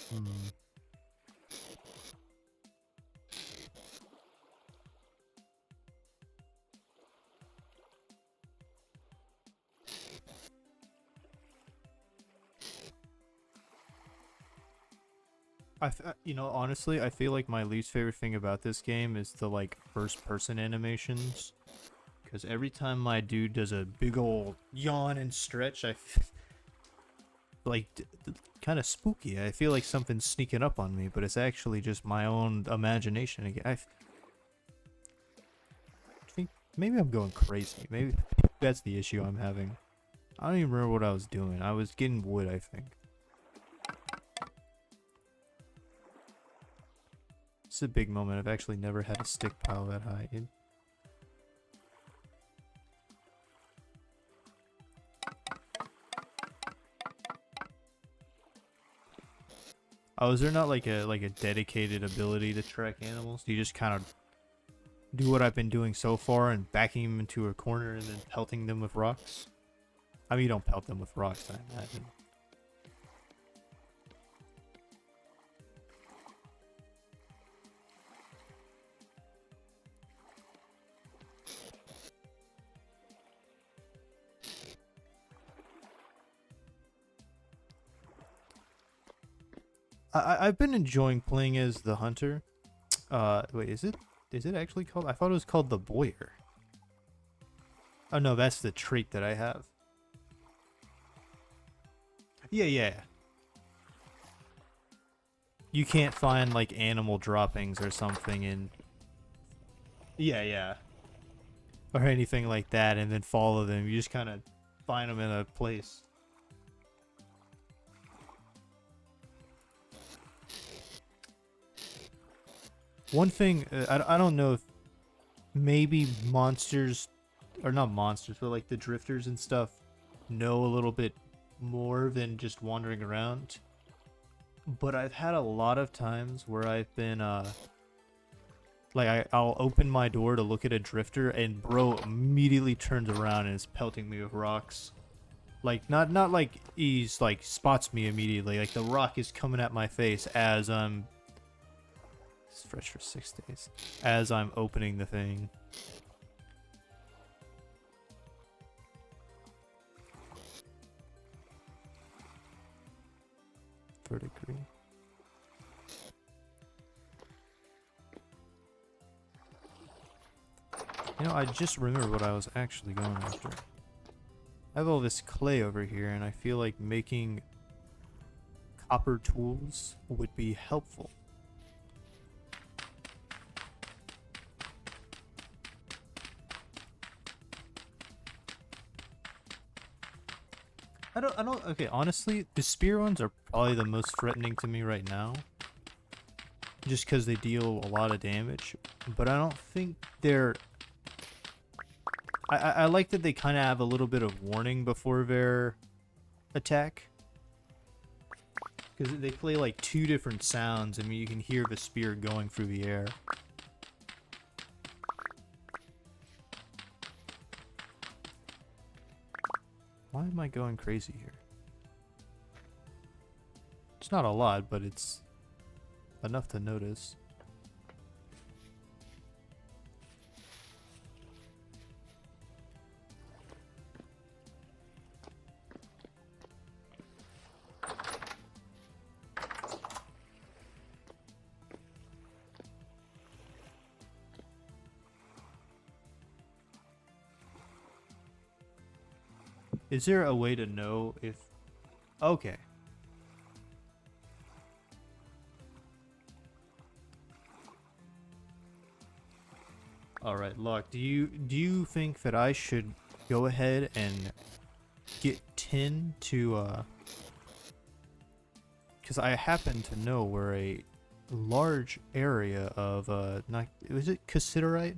Hmm. You know, honestly, I feel like my least favorite thing about this game is the like first-person animations. Because every time my dude does a big old yawn and stretch, like kind of spooky. I feel like something's sneaking up on me, but it's actually just my own imagination. Again, think maybe I'm going crazy. Maybe that's the issue I'm having. I don't even remember what I was doing. I was getting wood, I think. It's a big moment. I've actually never had a stick pile that high. Oh, is there not like a dedicated ability to track animals? Do you just kind of do what I've been doing so far and backing them into a corner and then pelting them with rocks? I mean, you don't pelt them with rocks, I imagine. I've been enjoying playing as the hunter. Wait, is it actually called? I thought it was called the boyer. Oh no, that's the trait that I have. Yeah, yeah. You can't find like animal droppings or something in. Yeah, yeah. Or anything like that, and then follow them. You just kind of find them in a place. One thing, I don't know if maybe monsters, or not monsters, but like the drifters and stuff know a little bit more than just wandering around. But I've had a lot of times where I've been, like I'll open my door to look at a drifter and bro immediately turns around and is pelting me with rocks. Like not like he's like spots me immediately. Like the rock is coming at my face as I'm it's fresh for 6 days. As I'm opening the thing. verdigris. You know, I just remembered what I was actually going after. I have all this clay over here, and I feel like making copper tools would be helpful. Okay, honestly, the spear ones are probably the most threatening to me right now. Just because they deal a lot of damage. But I don't think they're... I like that they kind of have a little bit of warning before their attack. Because they play like two different sounds. I mean, you can hear the spear going through the air. Why am I going crazy here? It's not a lot, but it's enough to notice. Is there a way to know if... Okay. Alright, Locke, do you think that I should go ahead and get tin to, because I happen to know where a large area of, not... Was it cassiterite?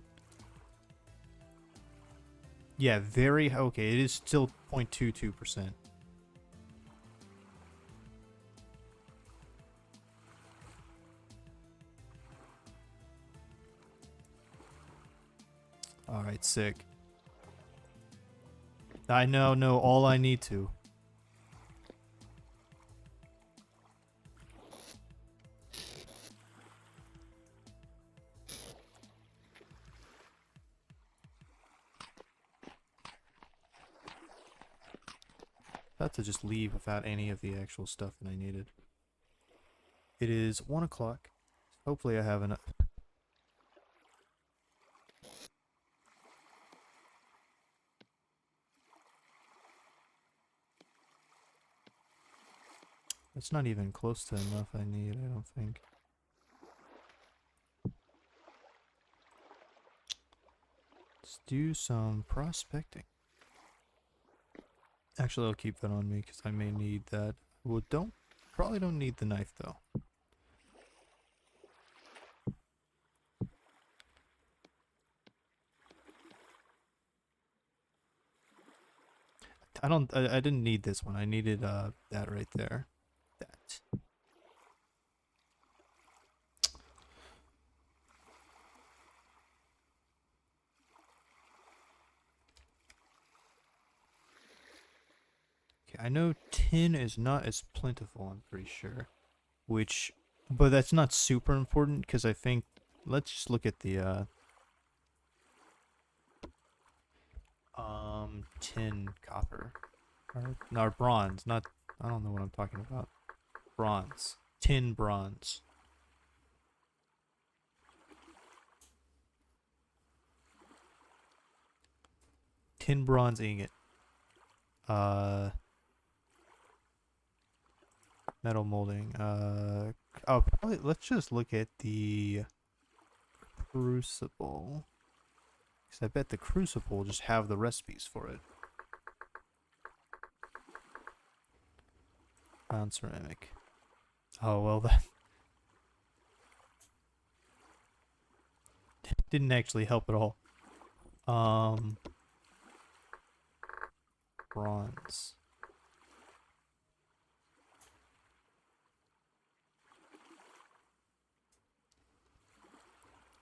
Yeah, very... Okay, it is still 0.22%. Alright, sick. I now know all I need to. About to just leave without any of the actual stuff that I needed. It is 1 o'clock. Hopefully I have enough. It's not even close to enough I need, I don't think. Let's do some prospecting. Actually, I'll keep that on me because I may need that. Well, probably don't need the knife though. I didn't need this one. I needed that right there. That. Okay, I know tin is not as plentiful, I'm pretty sure. But that's not super important because I think, let's just look at the tin copper. Or bronze, not, I don't know what I'm talking about. Bronze. Tin bronze. Tin bronze ingot. Metal molding. Oh, probably, let's just look at the crucible. Because I bet the crucible will just have the recipes for it. Found ceramic. Oh, well, that didn't actually help at all. Bronze.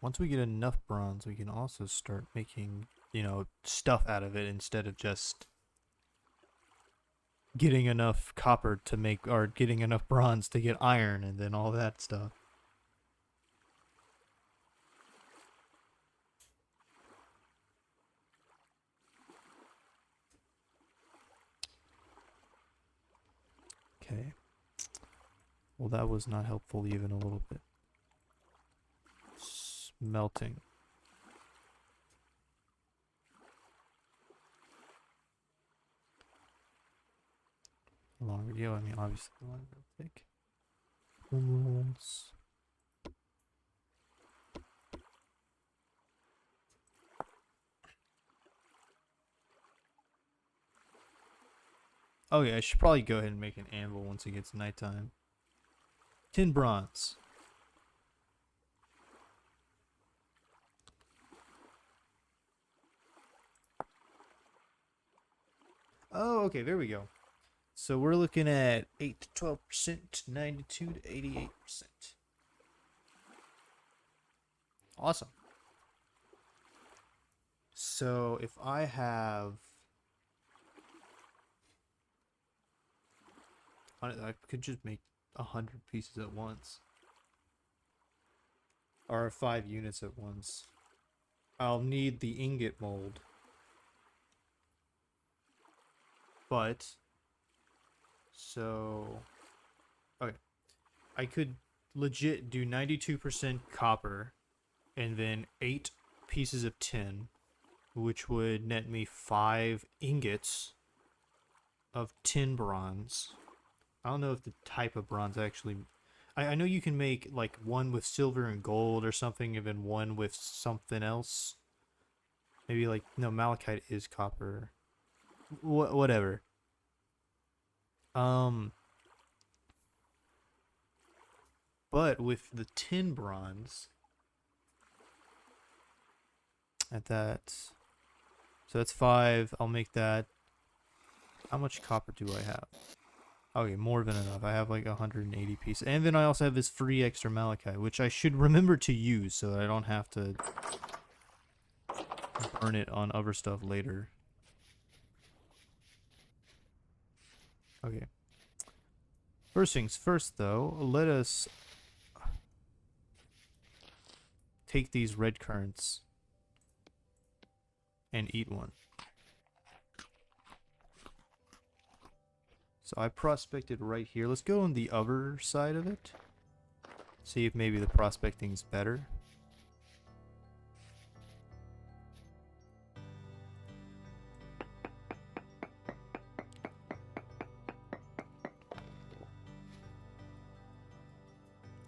Once we get enough bronze, we can also start making, you know, stuff out of it instead of just getting enough copper to make, or getting enough bronze to get iron and then all that stuff. Okay. Well, that was not helpful even a little bit. Smelting. Longer, yeah, I mean, obviously the longer it'll take. Almost. Oh yeah, I should probably go ahead and make an anvil once it gets nighttime. Tin bronze. Oh, okay, there we go. So we're looking at 8 to 12%, 92 to 88%. Awesome. So if I have... I could just make 100 pieces at once. Or 5 units at once. I'll need the ingot mold. But... So... Okay. I could legit do 92% copper and then 8 pieces of tin, which would net me 5 ingots of tin bronze. I don't know if the type of bronze actually... I know you can make like one with silver and gold or something, and then one with something else. Maybe like... No, malachite is copper. Whatever. But with the tin bronze... At that... So that's 5. I'll make that... How much copper do I have? Okay, more than enough. I have like 180 pieces. And then I also have this free extra malachite, which I should remember to use so that I don't have to burn it on other stuff later. Okay. First things first, though, let us take these red currants and eat one. So I prospected right here. Let's go on the other side of it. See if maybe the prospecting's better.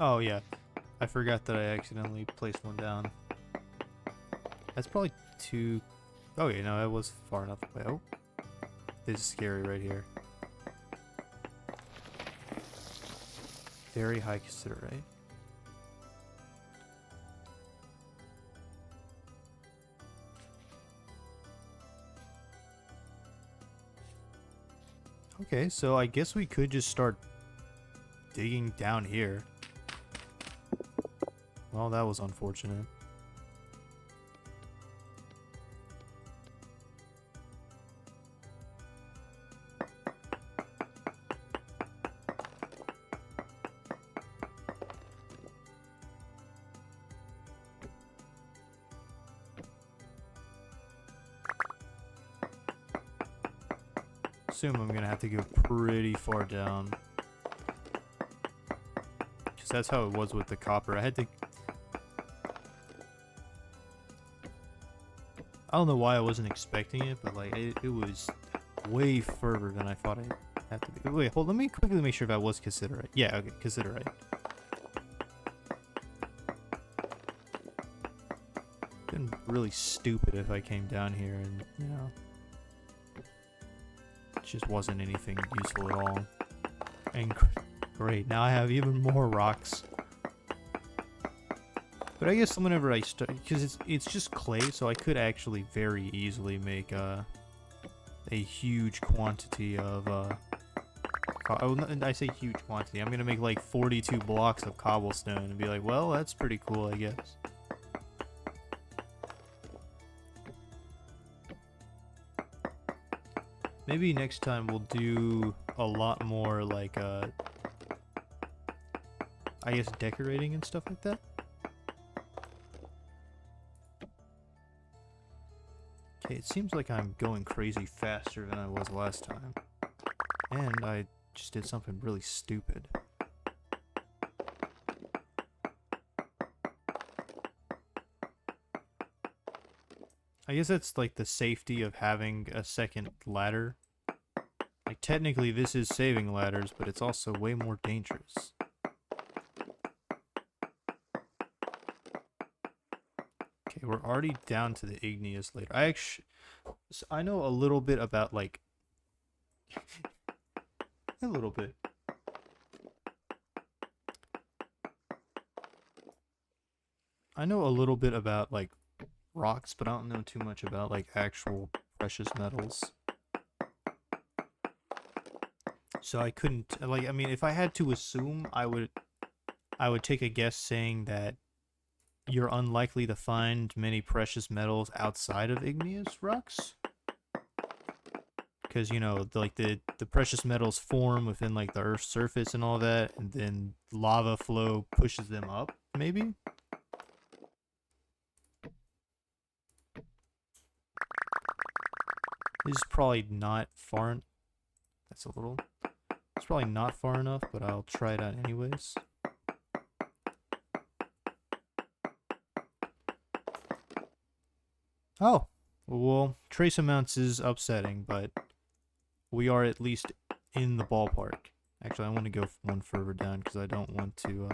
Oh yeah, I forgot that I accidentally placed one down. That's probably too... Oh yeah, no, that was far enough away. Oh, this is scary right here. Very high considerate. Okay, so I guess we could just start digging down here. Well, that was unfortunate. Assume I'm gonna have to go pretty far down, because that's how it was with the copper. I had to... I don't know why I wasn't expecting it, but like it was way further than I thought it had to be. Wait, hold. Let me quickly make sure if I was considerate. Yeah, okay, considerate. Been really stupid if I came down here and, you know, it just wasn't anything useful at all. And great, now I have even more rocks. But I guess whenever I start, because it's just clay, so I could actually very easily make a huge quantity of I say huge quantity. I'm gonna make like 42 blocks of cobblestone and be like, well, that's pretty cool, I guess. Maybe next time we'll do a lot more like I guess decorating and stuff like that. Okay, it seems like I'm going crazy faster than I was last time. And I just did something really stupid. I guess that's like the safety of having a second ladder. Like technically this is saving ladders, but it's also way more dangerous. Okay, we're already down to the igneous layer. I know a little bit about like a little bit. I know a little bit about like rocks, but I don't know too much about like actual precious metals. So I couldn't like I mean if I had to assume I would take a guess saying that you're unlikely to find many precious metals outside of igneous rocks. Because you know, the precious metals form within like the Earth's surface and all that, and then lava flow pushes them up. Maybe. This is probably not far. That's a little. It's probably not far enough, but I'll try it out anyways. Oh, well, trace amounts is upsetting, but we are at least in the ballpark. Actually, I want to go one further down because I don't want to,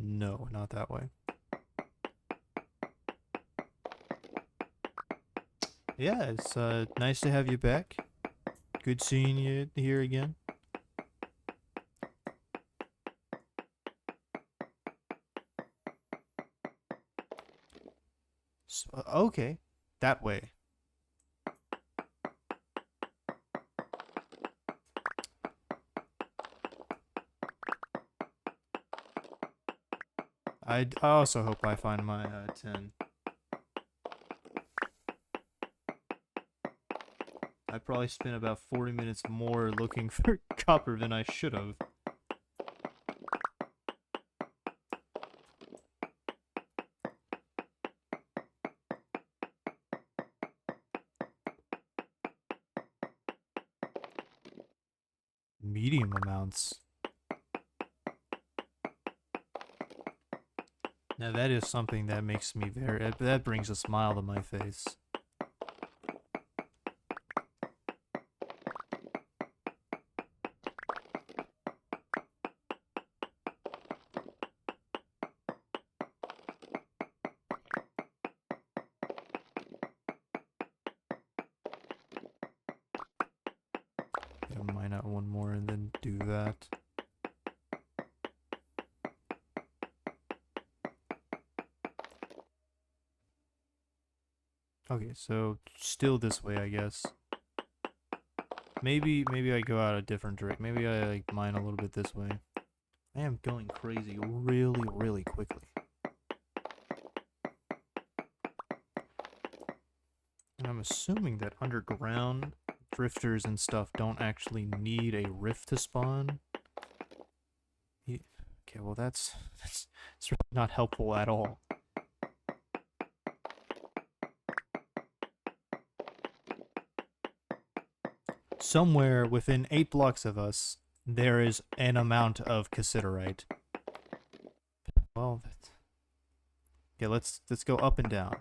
No, not that way. Yeah, it's nice to have you back. Good seeing you here again. So, okay, that way. I also hope I find my 10. I probably spent about 40 minutes more looking for copper than I should have. Medium amounts. Now that is something that makes me that brings a smile to my face. Yeah, mine out one more and then do that. Okay, so still this way, I guess. Maybe I go out a different direction. Maybe I like mine a little bit this way. I am going crazy really quickly. And I'm assuming that underground drifters and stuff don't actually need a rift to spawn. Okay, well that's really not helpful at all. Somewhere within 8 blocks of us, there is an amount of cassiterite. Well, yeah, let's go up and down.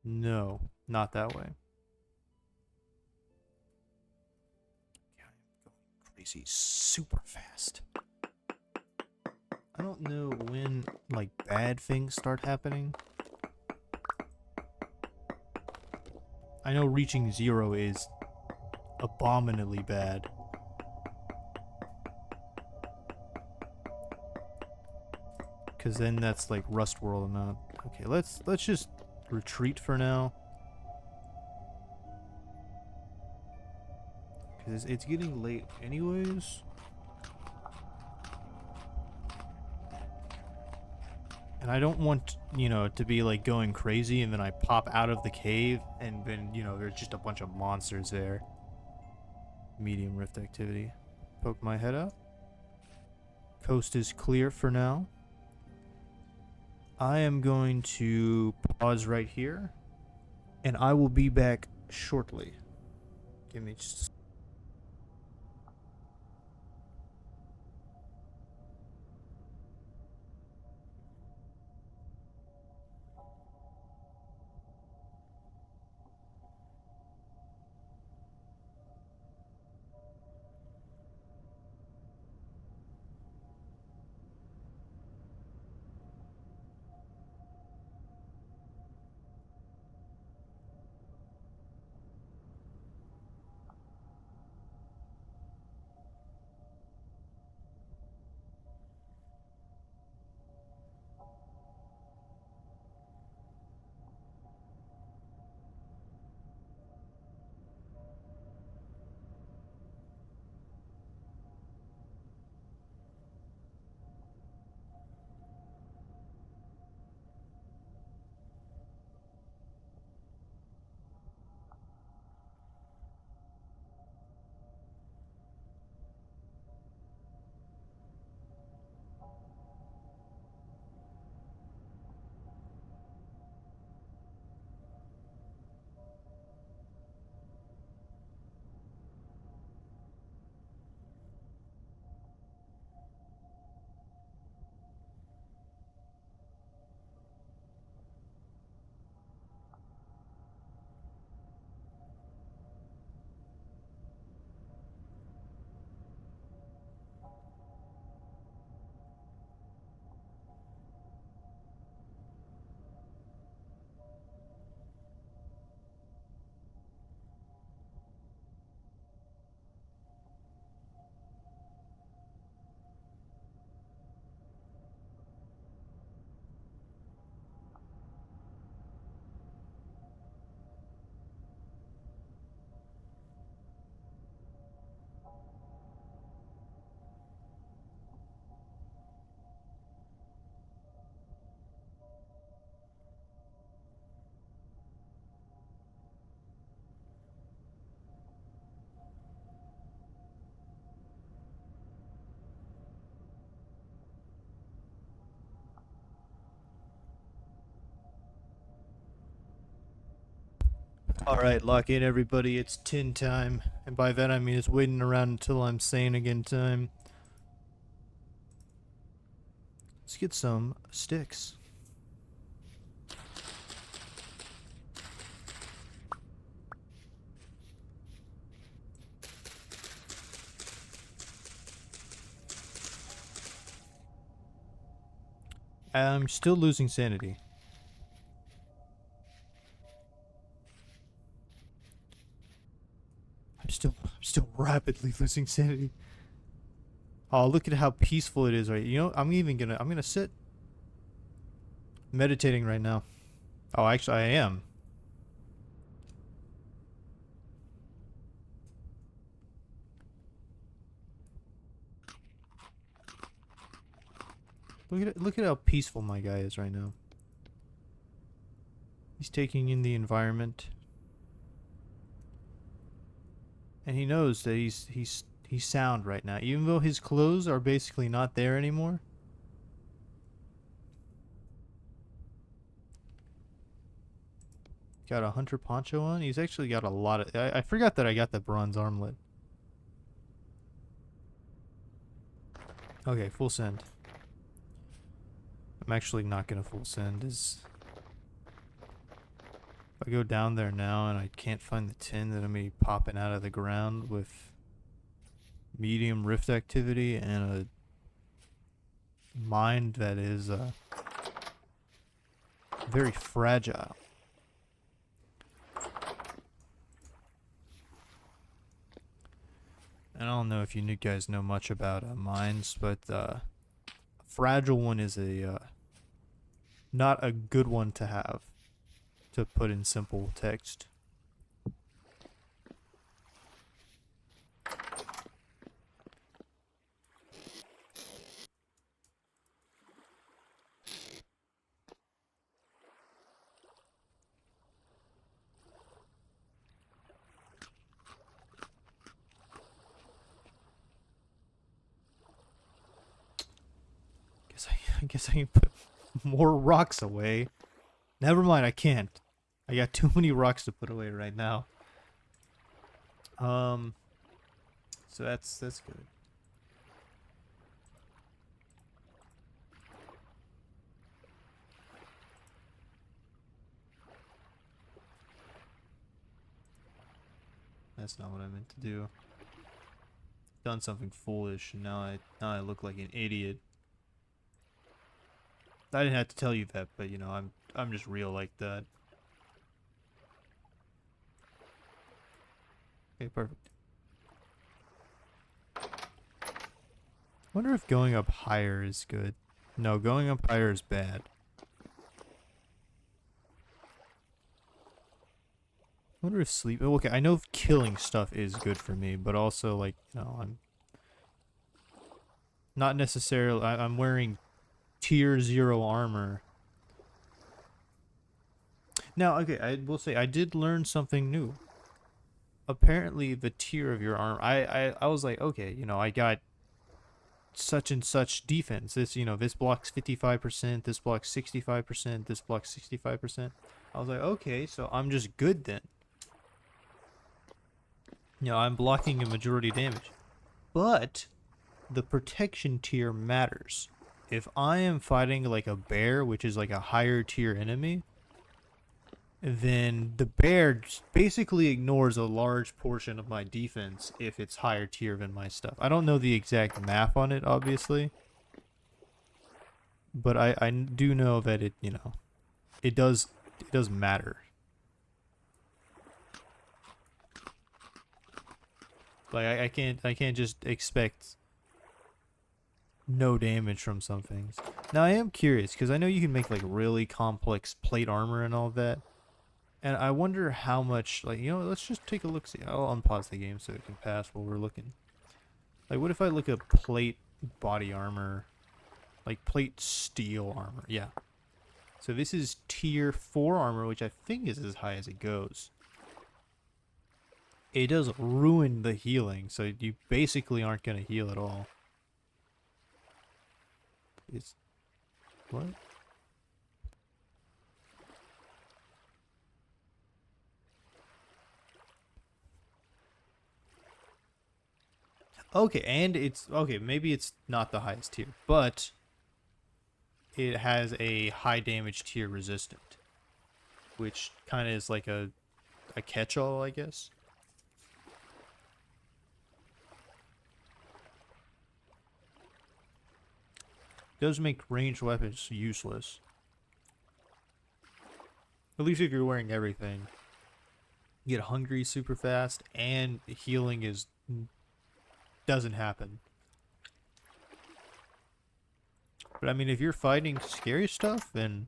No, not that way. Yeah, I'm going crazy super fast. I don't know when, like, bad things start happening. I know reaching 0 is abominably bad. Because then that's like Rust World amount. Okay, let's just retreat for now. because it's getting late anyways. And I don't want, you know, to be like going crazy and then I pop out of the cave and then, you know, there's just a bunch of monsters there. Medium rift activity. Poke my head out. Coast is clear for now. I am going to pause right here and I will be back shortly. Give me just Alright, lock in everybody, it's tin time. And by that I mean it's waiting around until I'm sane again time. Let's get some sticks. I'm still losing sanity. I'm still rapidly losing sanity. Oh, look at how peaceful it is right. You know, I'm gonna sit meditating right now. Oh, actually I am. Look at how peaceful my guy is right now. He's taking in the environment. And he knows that he's sound right now, even though his clothes are basically not there anymore. Got a hunter poncho on. He's actually got a lot of. I forgot that I got the bronze armlet. Okay, full send. I'm actually not gonna full send. If I go down there now and I can't find the tin, that I'm gonna be popping out of the ground with medium rift activity and a mind that is very fragile. And I don't know if you guys know much about mines, but a fragile one is a not a good one to have, to put in simple text. guess I can put more rocks away. Never mind, I can't. I got too many rocks to put away right now. So that's good. That's not what I meant to do. Done something foolish, and now I look like an idiot. I didn't have to tell you that, but you know, I'm just real like that. Okay, perfect. Wonder if going up higher is good. No, going up higher is bad. Wonder if sleep. Okay, I know killing stuff is good for me, but also like, you know, I'm not necessarily. I'm wearing tier 0 armor. Now, okay, I will say I did learn something new. Apparently, the tier of your armor. I was like, okay, you know, I got such and such defense. This, you know, this blocks 55%. This blocks 65%. This blocks 65%. I was like, okay, so I'm just good then. You know, I'm blocking a majority damage. But the protection tier matters. If I am fighting like a bear, which is like a higher tier enemy, then the bear basically ignores a large portion of my defense if it's higher tier than my stuff. I don't know the exact math on it, obviously. But I do know that it, you know, it does matter. Like I can't just expect no damage from some things. Now I am curious because I know you can make like really complex plate armor and all that, and I wonder how much. Like, you know, let's just take a look. See, I'll unpause the game so it can pass while we're looking. Like, what if I look at plate body armor, like plate steel armor? Yeah. So this is tier 4 armor, which I think is as high as it goes. It does ruin the healing, so you basically aren't going to heal at all. It's... what? Okay, and it's... okay, maybe it's not the highest tier, but it has a high damage tier resistant, which kind of is like a catch-all, I guess. Does make ranged weapons useless. At least if you're wearing everything. You get hungry super fast, and healing doesn't happen. But I mean, if you're fighting scary stuff, then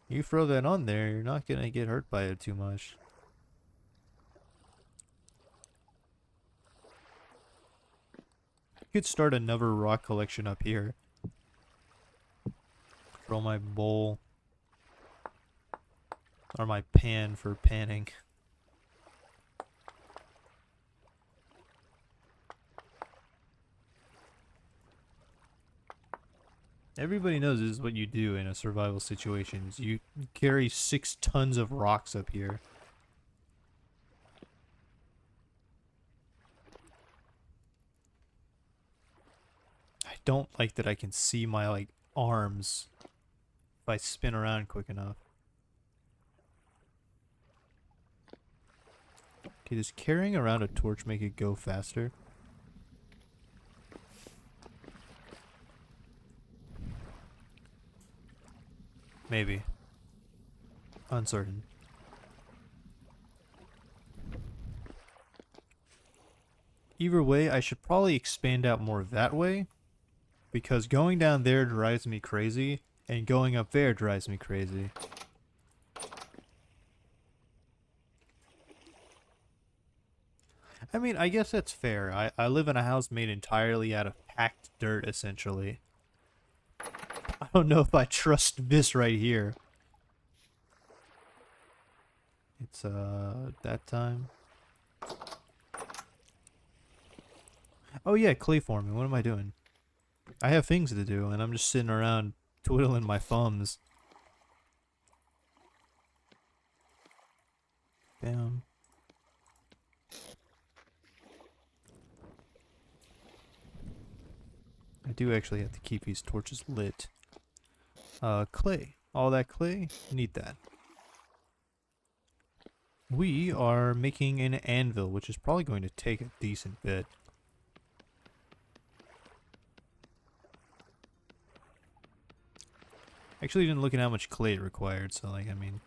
you throw that on there, you're not gonna get hurt by it too much. You could start another rock collection up here. Throw my bowl. Or my pan for panning. Everybody knows this is what you do in a survival situation. You carry 6 tons of rocks up here. I don't like that I can see my, like, arms if I spin around quick enough. Okay, does carrying around a torch make it go faster? Maybe. Uncertain. Either way, I should probably expand out more that way, because going down there drives me crazy, and going up there drives me crazy. I mean, I guess that's fair. I live in a house made entirely out of packed dirt, essentially. I don't know if I trust this right here. It's, that time. Oh yeah, clay forming. What am I doing? I have things to do, and I'm just sitting around twiddling my thumbs. Bam. I do actually have to keep these torches lit. Clay. All that clay, need that. We are making an anvil, which is probably going to take a decent bit. Actually didn't look at how much clay it required, so like, I mean,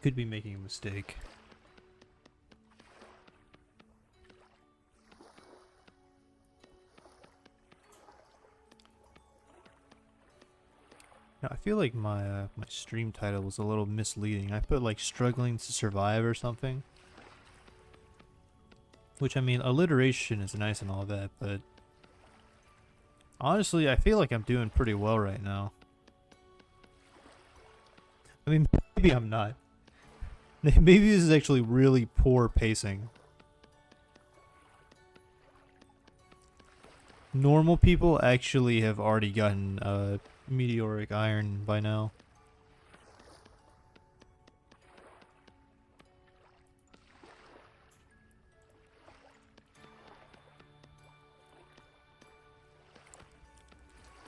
could be making a mistake. Now, I feel like my stream title was a little misleading. I put like struggling to survive or something. Which, I mean, alliteration is nice and all that, but honestly, I feel like I'm doing pretty well right now. I mean, maybe I'm not. Maybe this is actually really poor pacing. Normal people actually have already gotten meteoric iron by now.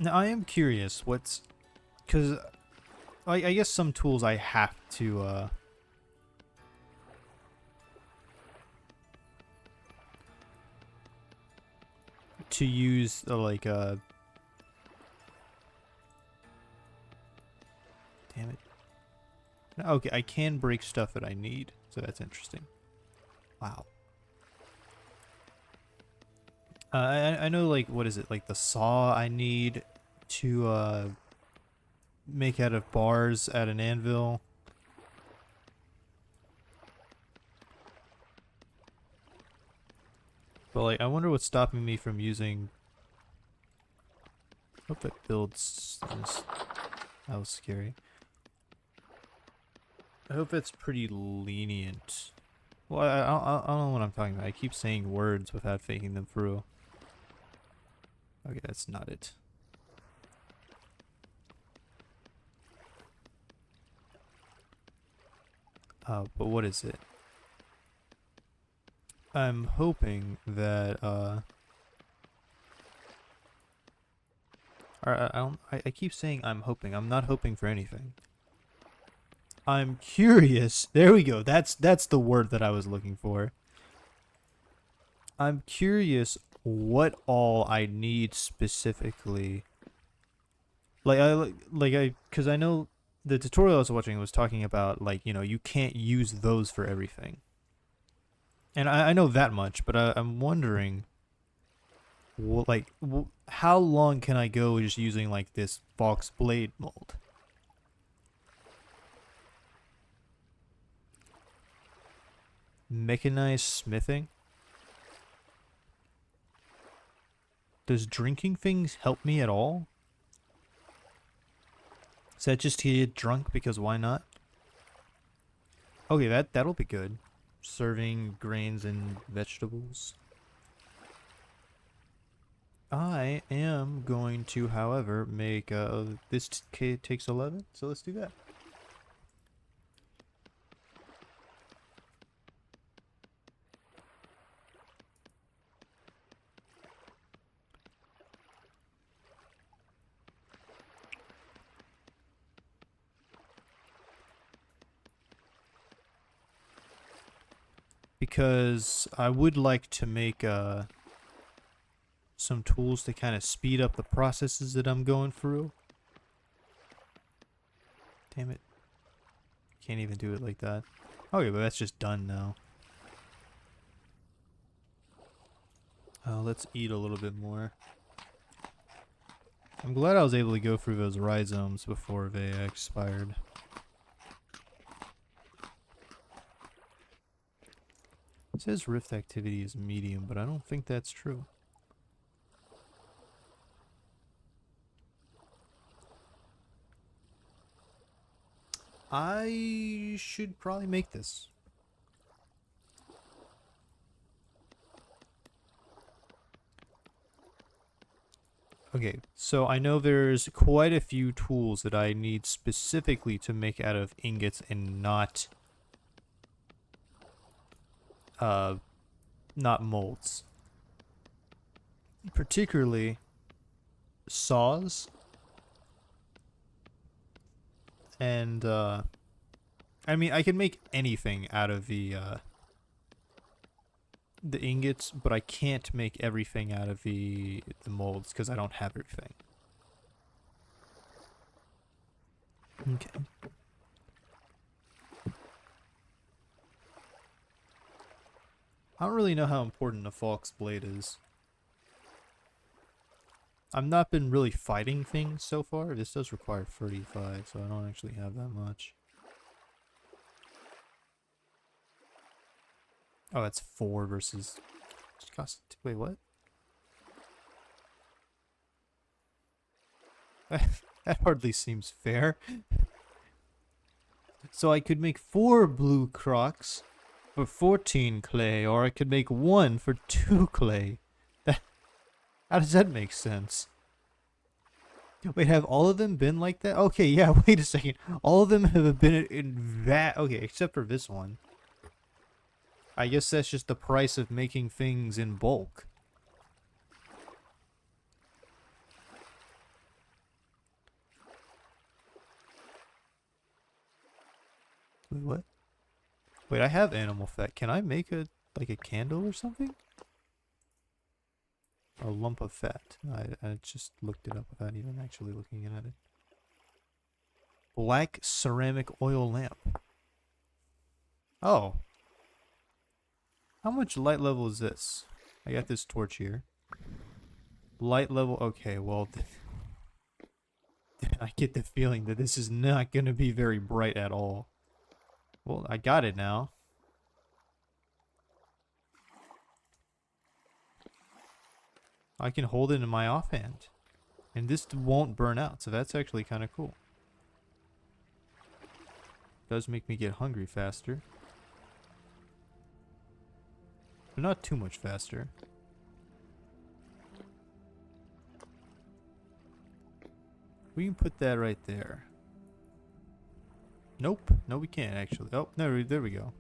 Now, I am curious what's... Because I guess some tools I have to use, like, damn it. Okay, I can break stuff that I need, so that's interesting. Wow. I know, like, what is it? Like, the saw I need to, make out of bars at an anvil. But, like, I wonder what's stopping me from using... Hope it builds this. That was scary. I hope it's pretty lenient. Well, I don't know what I'm talking about. I keep saying words without thinking them through. Okay, that's not it. But what is it? I'm hoping that, I keep saying I'm hoping. I'm not hoping for anything. I'm curious. There we go. That's the word that I was looking for. I'm curious what all I need specifically. Because I know the tutorial I was watching was talking about, like, you know, you can't use those for everything. And I know that much, but I'm wondering, how long can I go just using, like, this box blade mold? Mechanized smithing? Does drinking things help me at all? Is that just to get drunk because why not? Okay, that'll be good. Serving grains and vegetables. I am going to, however, make this takes 11, so let's do that. Because I would like to make some tools to kind of speed up the processes that I'm going through. Damn it. Can't even do it like that. Okay, but that's just done now. Let's eat a little bit more. I'm glad I was able to go through those rhizomes before they expired. It says rift activity is medium, but I don't think that's true. I should probably make this. Okay, so I know there's quite a few tools that I need specifically to make out of ingots and uh, not molds. Particularly saws and, I mean, I can make anything out of the ingots, but I can't make everything out of the molds because I don't have everything. Okay. I don't really know how important a Falk's blade is. I've not been really fighting things so far. This does require 35, so I don't actually have that much. Oh, that's 4 versus... Cost, wait, what? That hardly seems fair. So I could make 4 blue crocs for 14 clay, or I could make 1 for 2 clay. How does that make sense? Wait, have all of them been like that? Okay, yeah, wait a second. All of them have been in that. Okay, except for this one. I guess that's just the price of making things in bulk. Wait, what? Wait, I have animal fat. Can I make like a candle or something? A lump of fat. I just looked it up without even actually looking at it. Black ceramic oil lamp. Oh. How much light level is this? I got this torch here. Light level, okay, well, I get the feeling that this is not going to be very bright at all. Well, I got it now. I can hold it in my offhand. And this won't burn out, so that's actually kind of cool. Does make me get hungry faster. But not too much faster. We can put that right there. Nope. No, we can't actually. Oh, no, there we go.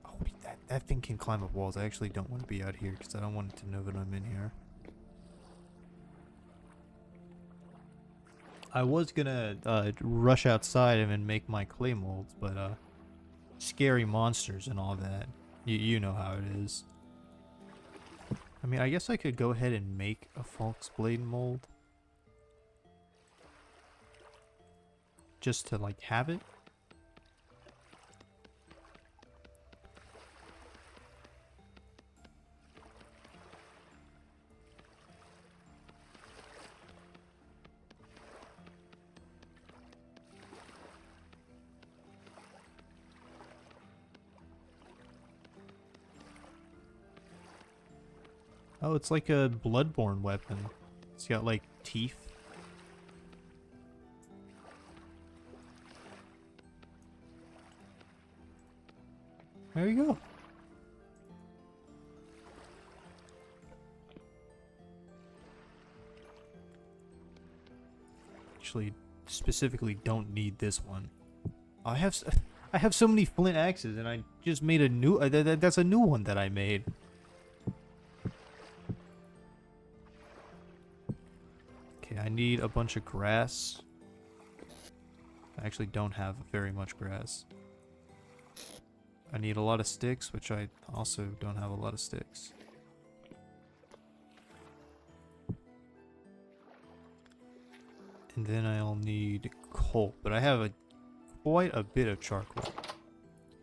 Oh, wait, that thing can climb up walls. I actually don't want to be out here because I don't want it to know that I'm in here. I was gonna rush outside and then make my clay molds, but scary monsters and all that. You know how it is. I mean, I guess I could go ahead and make a Falk's blade mold. Just to like have it. Oh, it's like a Bloodborne weapon. It's got like teeth. There you go. Actually, specifically don't need this one. I have so many flint axes, and I just made a new. That's a new one that I made. Okay, I need a bunch of grass. I actually don't have very much grass. I need a lot of sticks, which I also don't have a lot of sticks. And then I'll need coal, but I have quite a bit of charcoal.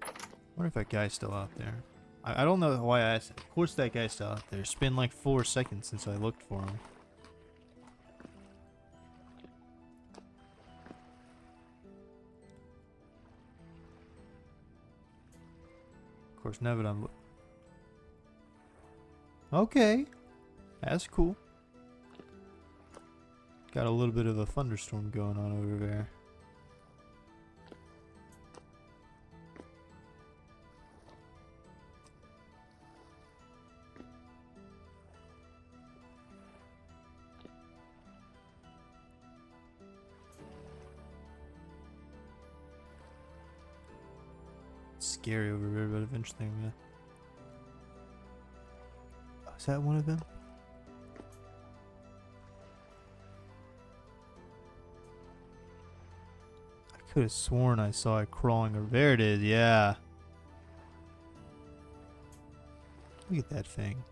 I wonder if that guy's still out there. I don't know why I asked. Of course that guy's still out there. It's been like 4 seconds since I looked for him. Of course, now that I'm... Okay. That's cool. Got a little bit of a thunderstorm going on over there. scary over here, but eventually I'm gonna... Oh, is that one of them? I could have sworn I saw it crawling over. There it is, yeah. Look at that thing.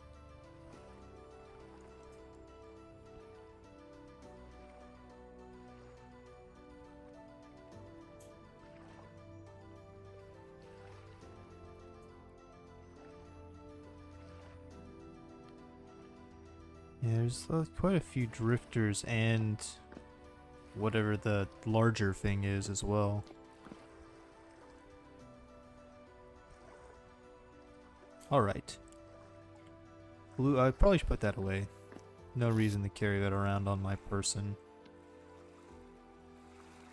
Yeah, there's quite a few drifters and whatever the larger thing is as well. Alright. Blue, I probably should put that away. No reason to carry that around on my person.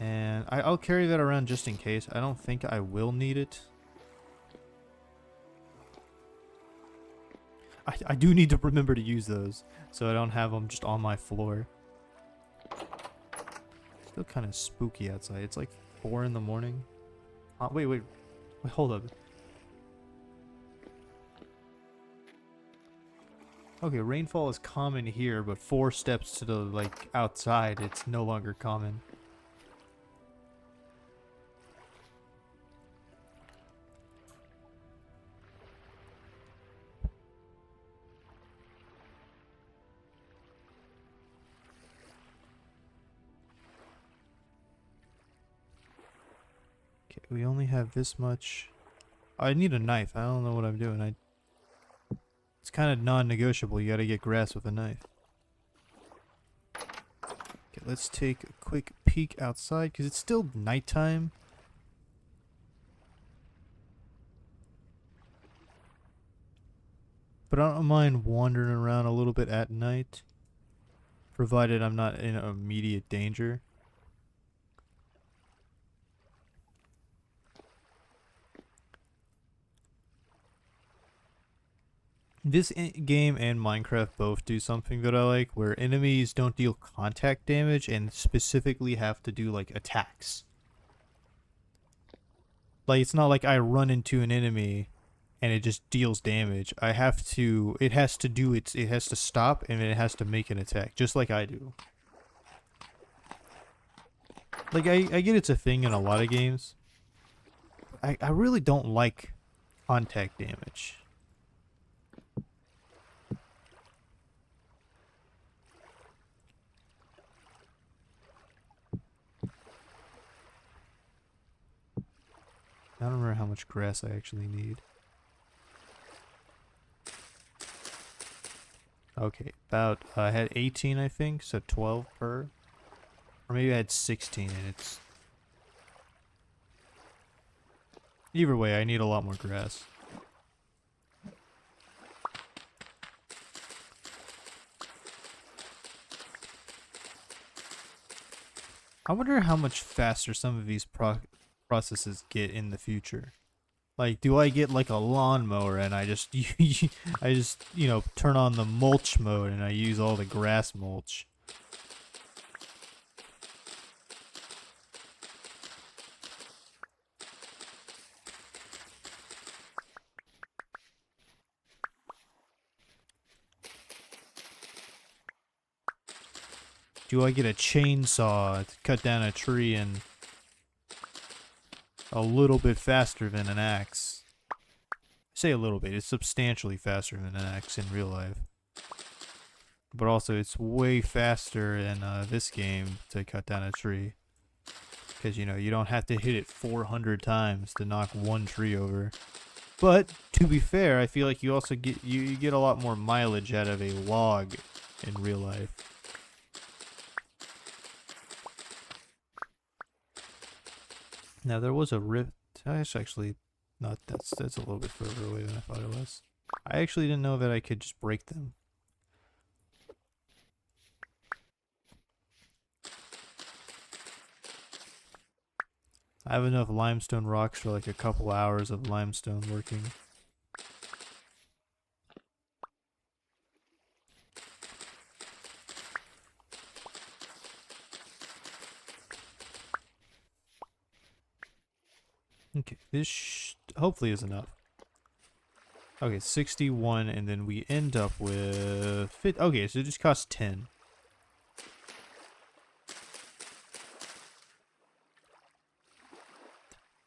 And I'll carry that around just in case. I don't think I will need it. I do need to remember to use those, so I don't have them just on my floor. Still kind of spooky outside. It's like 4 in the morning. Wait, hold up. Okay, rainfall is common here, but 4 steps to the, like, outside, it's no longer common. Okay, we only have this much. I need a knife. I don't know what I'm doing. It's kind of non-negotiable. You gotta get grass with a knife. Okay, let's take a quick peek outside because it's still nighttime. But I don't mind wandering around a little bit at night, provided I'm not in immediate danger. This game and Minecraft both do something that I like, where enemies don't deal contact damage and specifically have to do like attacks. Like, it's not like I run into an enemy and it just deals damage. It has to stop and it has to make an attack, just like I do. Like, I get it's a thing in a lot of games. I really don't like contact damage. I don't remember how much grass I actually need. Okay, about, I had 18 I think, so 12 per. Or maybe I had 16 and it's... Either way, I need a lot more grass. I wonder how much faster some of these processes get in the future. Like, do I get like a lawnmower and I just you know, turn on the mulch mode and I use all the grass mulch? Do I get a chainsaw to cut down a tree and a little bit faster than an axe? I say a little bit, it's substantially faster than an axe in real life. But also it's way faster in this game to cut down a tree. Because, you know, you don't have to hit it 400 times to knock one tree over. But, to be fair, I feel like you also get, you get a lot more mileage out of a log in real life. Now there was a rift. That's actually not. That's a little bit further away than I thought it was. I actually didn't know that I could just break them. I have enough limestone rocks for like a couple hours of limestone working. Okay, this hopefully is enough. Okay, 61, and then we end up with... Okay, so it just costs 10.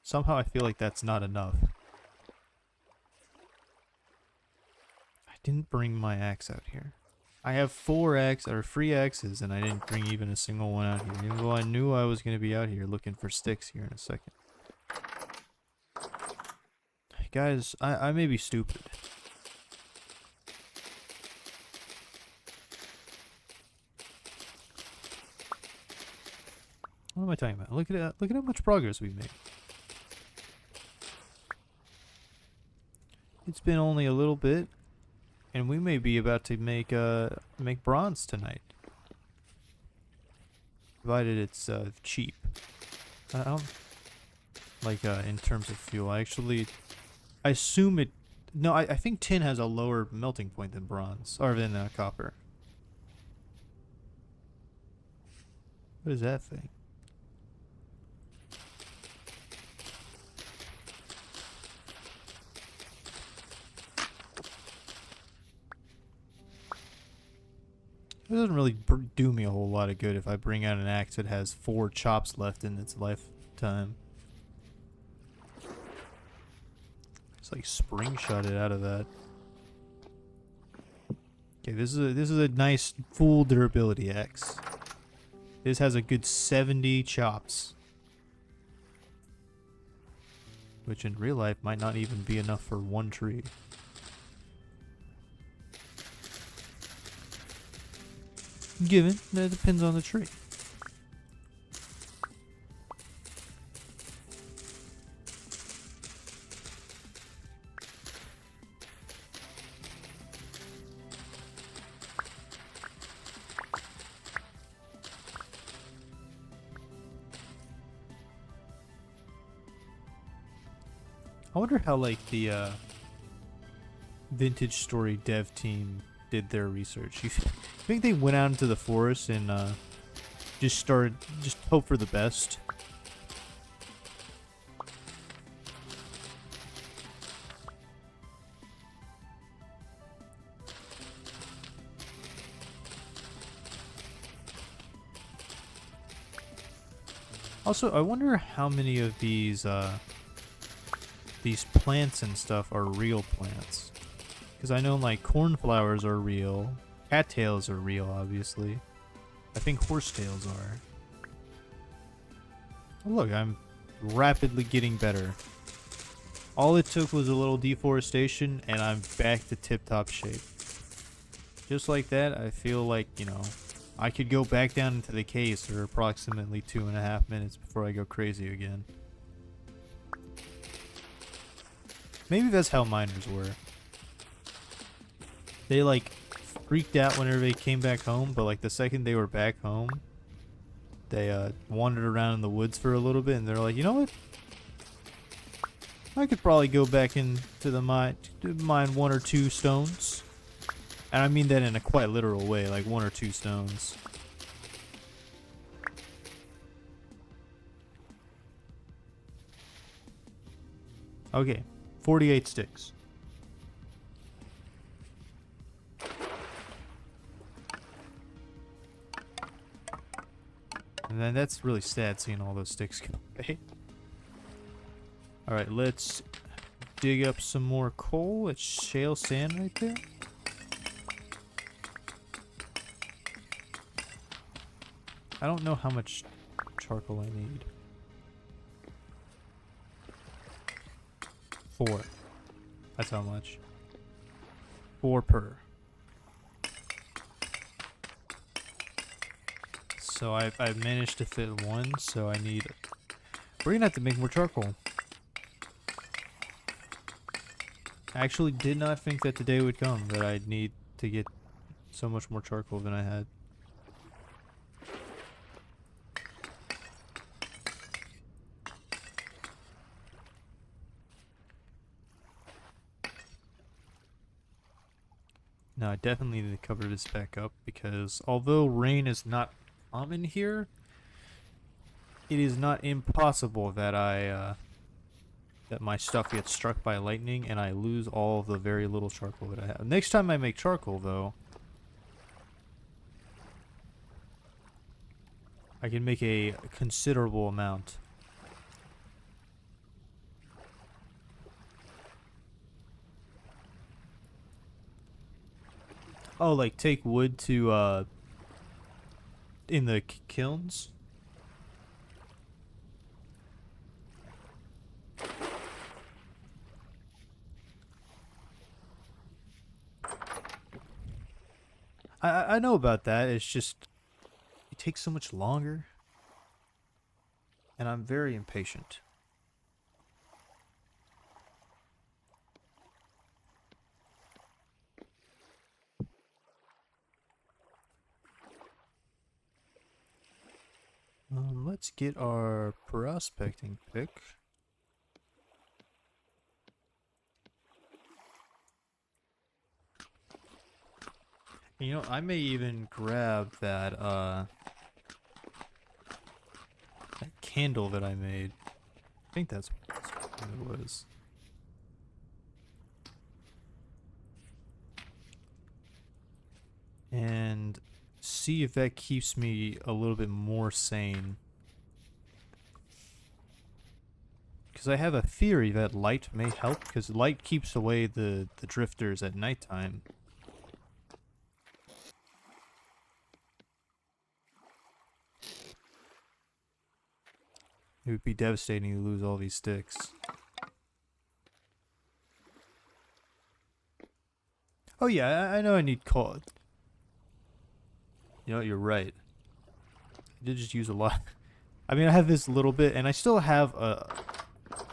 Somehow I feel like that's not enough. I didn't bring my axe out here. I have 4 free axes, and I didn't bring even a single one out here, even though I knew I was going to be out here looking for sticks here in a second. Guys, I may be stupid. What am I talking about? Look at how much progress we've made. It's been only a little bit, and we may be about to make bronze tonight, provided it's cheap. I don't like in terms of fuel. I assume it. No, I think tin has a lower melting point than bronze, or than copper. What is that thing? It doesn't really do me a whole lot of good if I bring out an axe that has 4 chops left in its lifetime. It's like spring shot it out of that. Okay, this is a nice full durability axe. This has a good 70 chops, which in real life might not even be enough for 1 tree. Given that it depends on the tree. I wonder how like the Vintage Story dev team did their research. You think they went out into the forest and just hope for the best? Also, I wonder how many of these plants and stuff are real plants. Because I know like cornflowers are real, cattails are real, obviously. I think horsetails are. Oh, look, I'm rapidly getting better. All it took was a little deforestation, and I'm back to tip-top shape. Just like that, I feel like, you know, I could go back down into the caves for approximately 2.5 minutes before I go crazy again. Maybe that's how miners were. They like freaked out whenever they came back home, but like the second they were back home, they wandered around in the woods for a little bit, and they're like, you know what? I could probably go back into the mine to mine 1 or 2 stones. And I mean that in a quite literal way, like 1 or 2 stones. Okay, 48 sticks. And then that's really sad seeing all those sticks go away. Alright, let's dig up some more coal. It's shale sand right there. I don't know how much charcoal I need. 4. That's how much. 4 per. So I've managed to fit 1, so I need... We're gonna have to make more charcoal. I actually did not think that the day would come that I'd need to get so much more charcoal than I had. Now I definitely need to cover this back up because although rain is not common here, it is not impossible that that my stuff gets struck by lightning and I lose all of the very little charcoal that I have. Next time I make charcoal, though, I can make a considerable amount. Oh, like take wood to, in the kilns? I know about that. It's just it takes so much longer, and I'm very impatient. Let's get our prospecting pick. You know, I may even grab that that candle that I made. I think that's what it was. And see if that keeps me a little bit more sane. Because I have a theory that light may help, because light keeps away the drifters at nighttime. It would be devastating to lose all these sticks. Oh yeah, I know I need coal. You know, you're right. I did just use a lot. I mean, I have this little bit, and I still have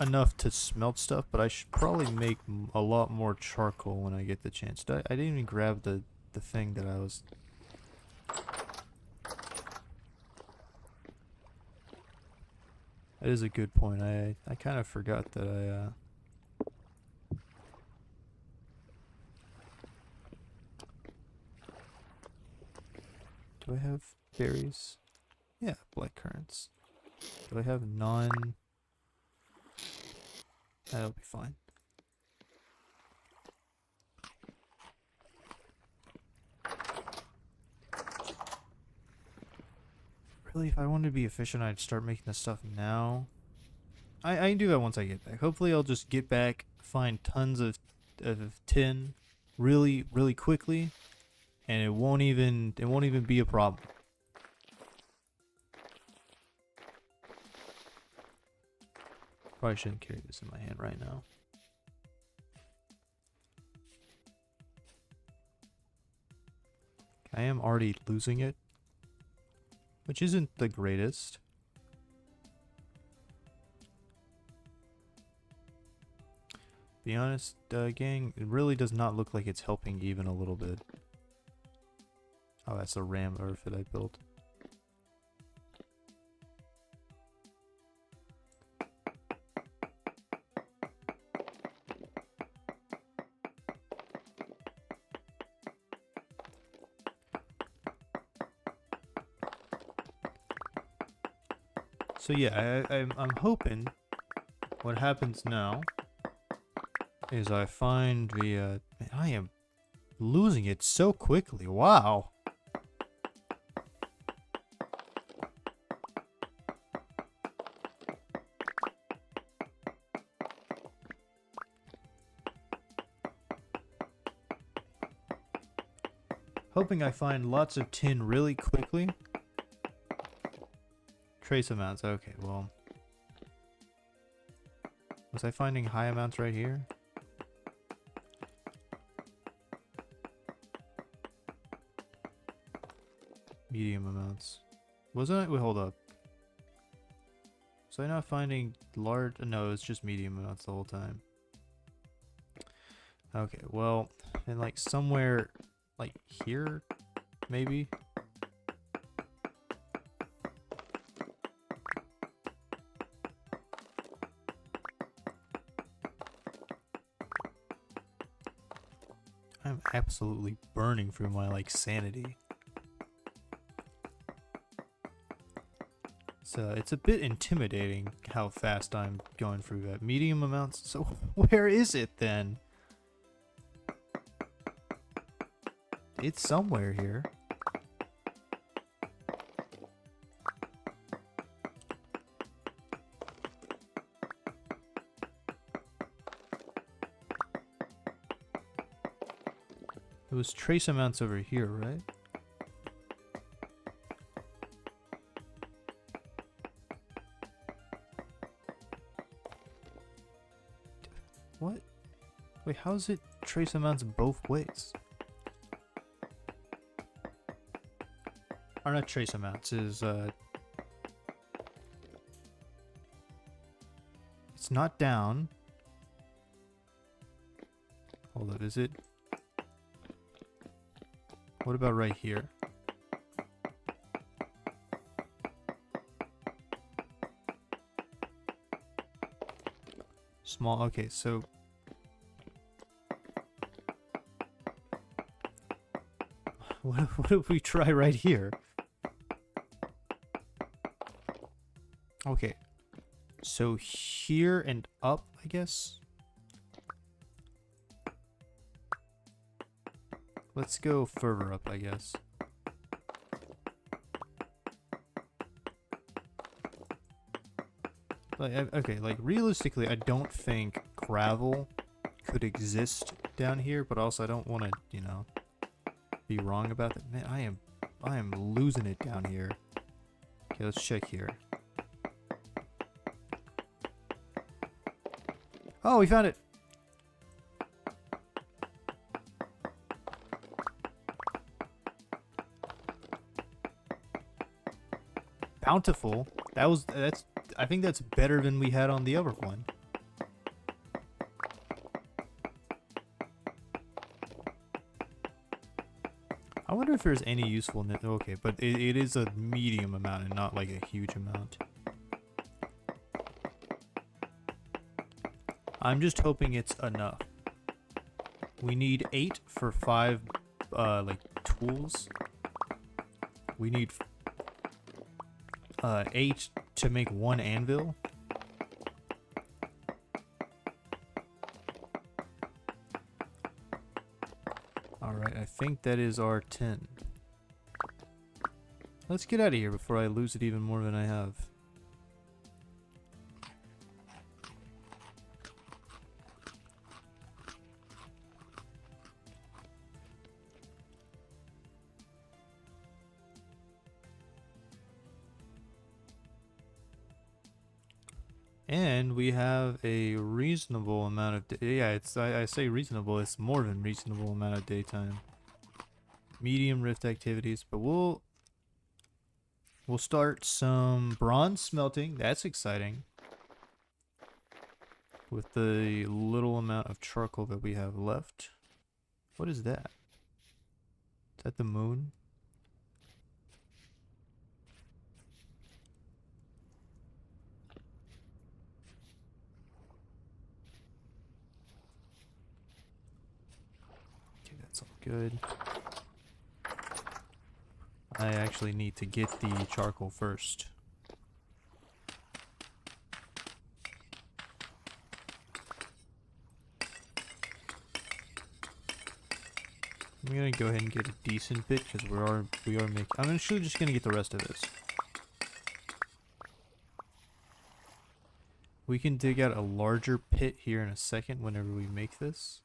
enough to smelt stuff, but I should probably make a lot more charcoal when I get the chance. I didn't even grab the thing that I was... That is a good point. I kind of forgot that Do I have berries? Yeah, black currants. Do I have none? That'll be fine. Really, if I wanted to be efficient, I'd start making this stuff now. I can do that once I get back. Hopefully I'll just get back, find tons of tin really quickly, and it won't even be a problem. Probably shouldn't carry this in my hand right now. I am already losing it, which isn't the greatest. Be honest, gang, it really does not look like it's helping even a little bit. Oh, that's a ram earth that I built. So yeah, I'm hoping what happens now is I find the man, I am losing it so quickly. Wow. Hoping I find lots of tin really quickly. Trace amounts. Okay, well. Was I finding high amounts right here? Medium amounts. Wasn't I? Wait, hold up. Was I not finding large? No, it's just medium amounts the whole time. Okay, well, and like somewhere like here, maybe? I'm absolutely burning through my like sanity. It's a bit intimidating how fast I'm going through that. Medium amounts. So where is it then? It's somewhere here. It was trace amounts over here, right? What? Wait, how is it trace amounts both ways? Or not trace amounts, is it's not down. Hold up, is it? What about right here? Small, okay, so what if we try right here? Okay, so here and up, I guess. Let's go further up, I guess. Like, okay, like realistically, I don't think gravel could exist down here, but also I don't want to, you know, be wrong about that. Man, I am losing it down here. Okay, let's check here. Oh, we found it. Bountiful. That's I think that's better than we had on the other one. I wonder if there's any usefulness. Okay, but it is a medium amount and not like a huge amount. I'm just hoping it's enough. We need 8 for 5 like tools. We need 8 to make 1 anvil. Alright, I think that is our 10. Let's get out of here before I lose it even more than I have. And we have a reasonable amount of yeah, it's I say reasonable, it's more than reasonable amount of daytime. Medium rift activities, but we'll start some bronze smelting. That's exciting. With the little amount of charcoal that we have left. What is that? Is that the moon? Okay, that's all good. I actually need to get the charcoal first. I'm gonna go ahead and get a decent bit because we are making. I'm actually just gonna get the rest of this. We can dig out a larger pit here in a second whenever we make this.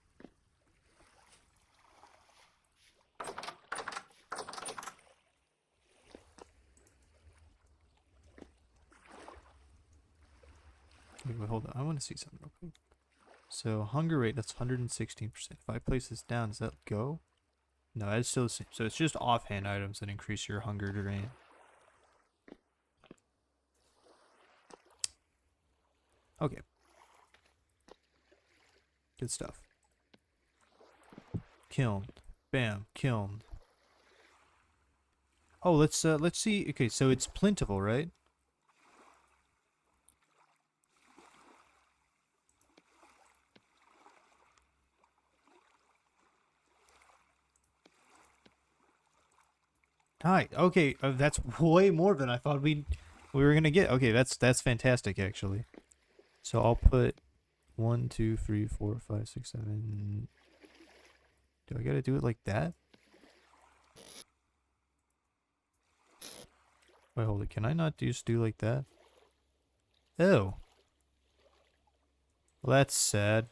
Wait, hold on. I want to see something real quick. So hunger rate, that's 116%. If I place this down, does that go? No, it's still the same. So it's just offhand items that increase your hunger drain. Okay. Good stuff. Kiln. Bam. Kiln. Oh, let's see. Okay, so it's plentiful, right? Hi. Okay, that's way more than I thought we'd we were gonna get. Okay, that's fantastic actually. So I'll put 1, 2, 3, 4, 5, 6, 7. Do I gotta do it like that? Wait, hold it. Can I not just do like that? Oh. Well, that's sad.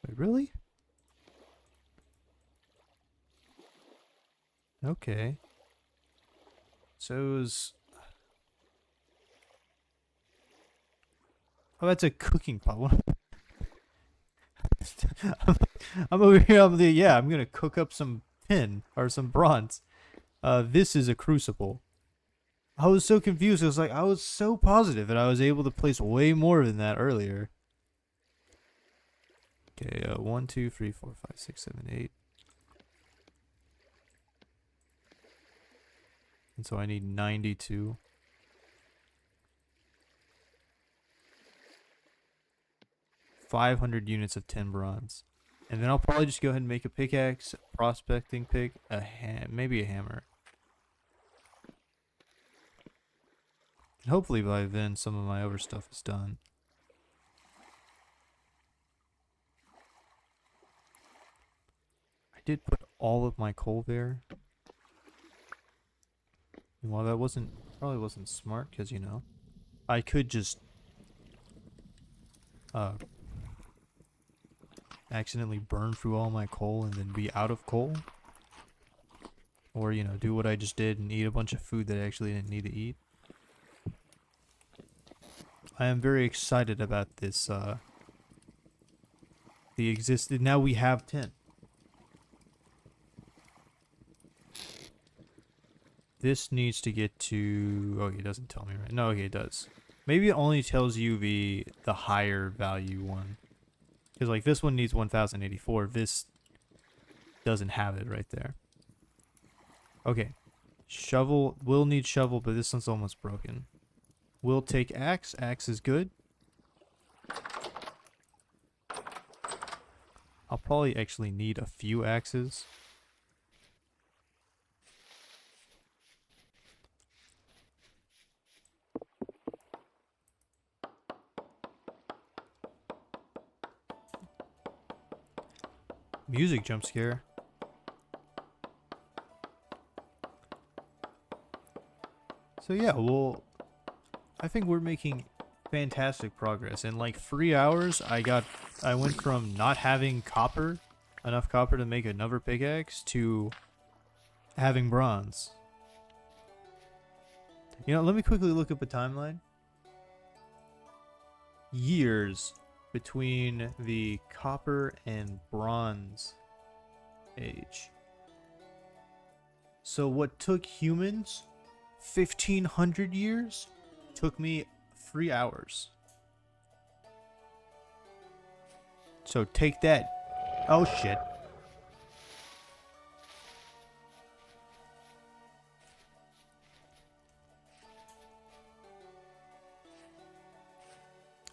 Wait, really? Okay. So it was... Oh, that's a cooking pot. I'm, I'm over here. I'm gonna cook up some tin or some bronze. This is a crucible. I was so confused. I was so positive that I was able to place way more than that earlier. Okay, 1, 2, 3, 4, 5, 6, 7, 8. And so I need 92. $500 units of tin bronze. And then I'll probably just go ahead and make a pickaxe, a prospecting pick, maybe a hammer. And hopefully by then some of my other stuff is done. I did put all of my coal there. And while that probably wasn't smart, because, you know, I could just accidentally burn through all my coal and then be out of coal. Or, you know, do what I just did and eat a bunch of food that I actually didn't need to eat. I am very excited about this, now we have 10. This needs to get to, oh, it doesn't tell me right. No, okay, it does. Maybe it only tells you the higher value one. Because, like, this one needs 1084. This doesn't have it right there. Okay. Shovel. Will need shovel, but this one's almost broken. We'll take axe. Axe is good. I'll probably actually need a few axes. Music jump scare. So yeah, well, I think we're making fantastic progress. In like 3 hours, I went from not having enough copper to make another pickaxe, to having bronze. You know, let me quickly look up a timeline. Years between the copper and bronze age. So what took humans 1,500 years took me 3 hours. So take that. Oh shit.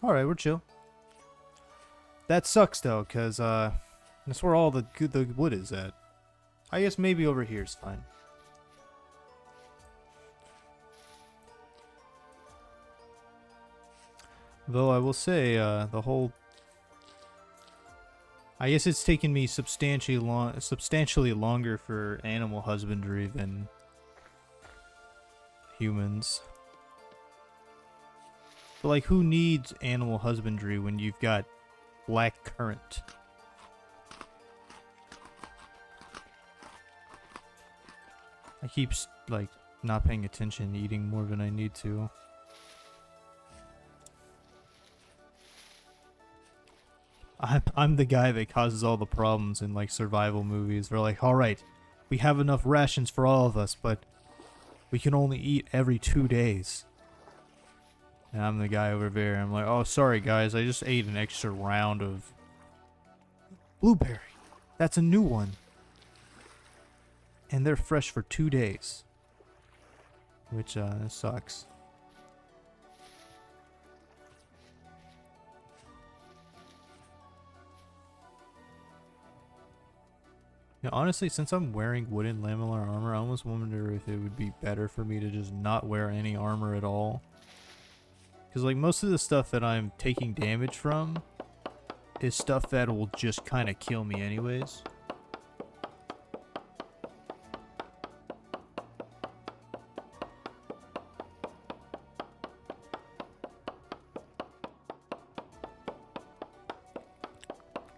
Alright, we're chill. That sucks though, cause that's where all the wood is at. I guess maybe over here is fine. Though I will say, I guess it's taken me substantially longer for animal husbandry than humans. But like, who needs animal husbandry when you've got black currant? I keep like not paying attention, eating more than I need to. I'm the guy that causes all the problems in like survival movies. They're like, all right, we have enough rations for all of us, but we can only eat every 2 days. And I'm the guy over there. I'm like, oh, sorry guys, I just ate an extra round of blueberry. That's a new one. And they're fresh for 2 days. Which sucks. Yeah, honestly, since I'm wearing wooden lamellar armor, I almost wonder if it would be better for me to just not wear any armor at all. Because, like, most of the stuff that I'm taking damage from is stuff that will just kind of kill me anyways.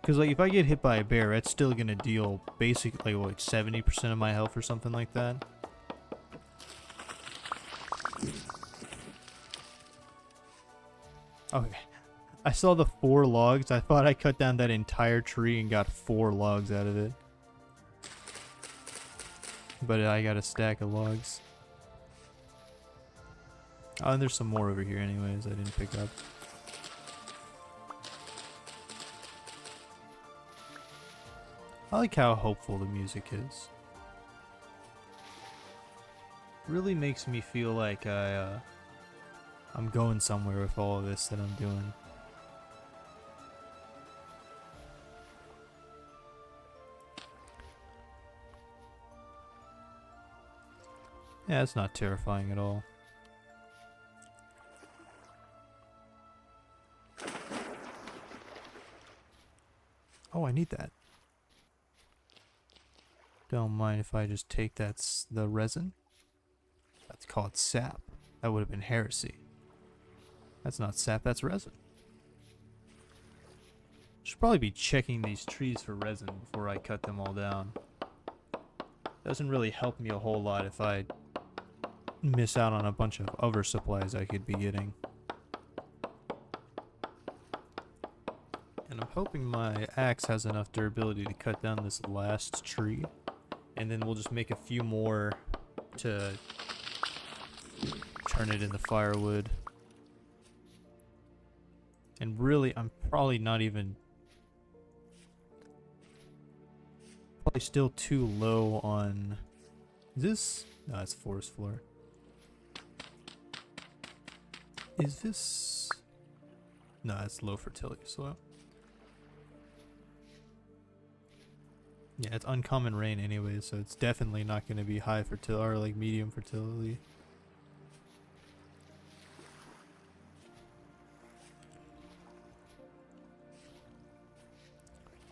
Because, like, if I get hit by a bear, it's still going to deal basically, like, 70% of my health or something like that. Okay. I saw the 4 logs. I thought I cut down that entire tree and got 4 logs out of it. But I got a stack of logs. Oh, and there's some more over here anyways I didn't pick up. I like how hopeful the music is. Really makes me feel like I'm going somewhere with all of this that I'm doing. Yeah, it's not terrifying at all. Oh, I need that. Don't mind if I just take the resin. That's called sap. That would have been heresy. That's not sap, that's resin. Should probably be checking these trees for resin before I cut them all down. Doesn't really help me a whole lot if I miss out on a bunch of other supplies I could be getting. And I'm hoping my axe has enough durability to cut down this last tree. And then we'll just make a few more to turn it into firewood. And really, I'm probably not even... Probably still too low on... Is this... No, it's forest floor. Is this... No, it's low fertility soil. Yeah, it's uncommon rain anyway, so it's definitely not going to be high fertility or like medium fertility.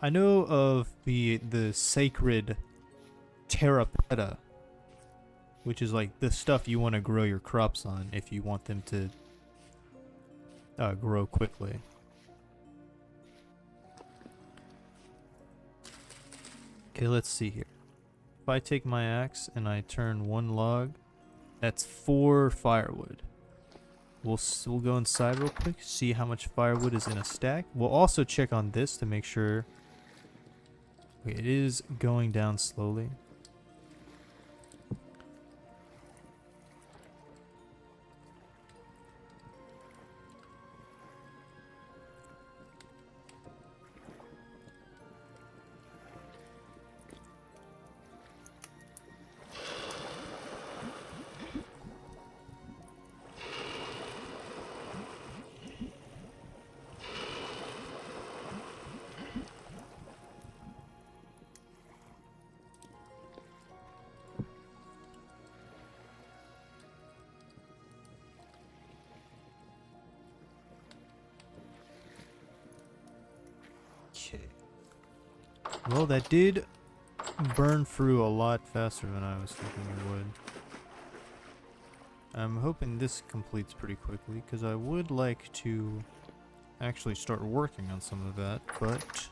I know of the sacred terra peta, which is like the stuff you want to grow your crops on if you want them to grow quickly. Okay, let's see here. If I take my axe and I turn 1 log, that's 4 firewood. We'll go inside real quick, see how much firewood is in a stack. We'll also check on this to make sure. Okay, it is going down slowly. Okay. Well, that did burn through a lot faster than I was thinking it would. I'm hoping this completes pretty quickly, because I would like to actually start working on some of that, but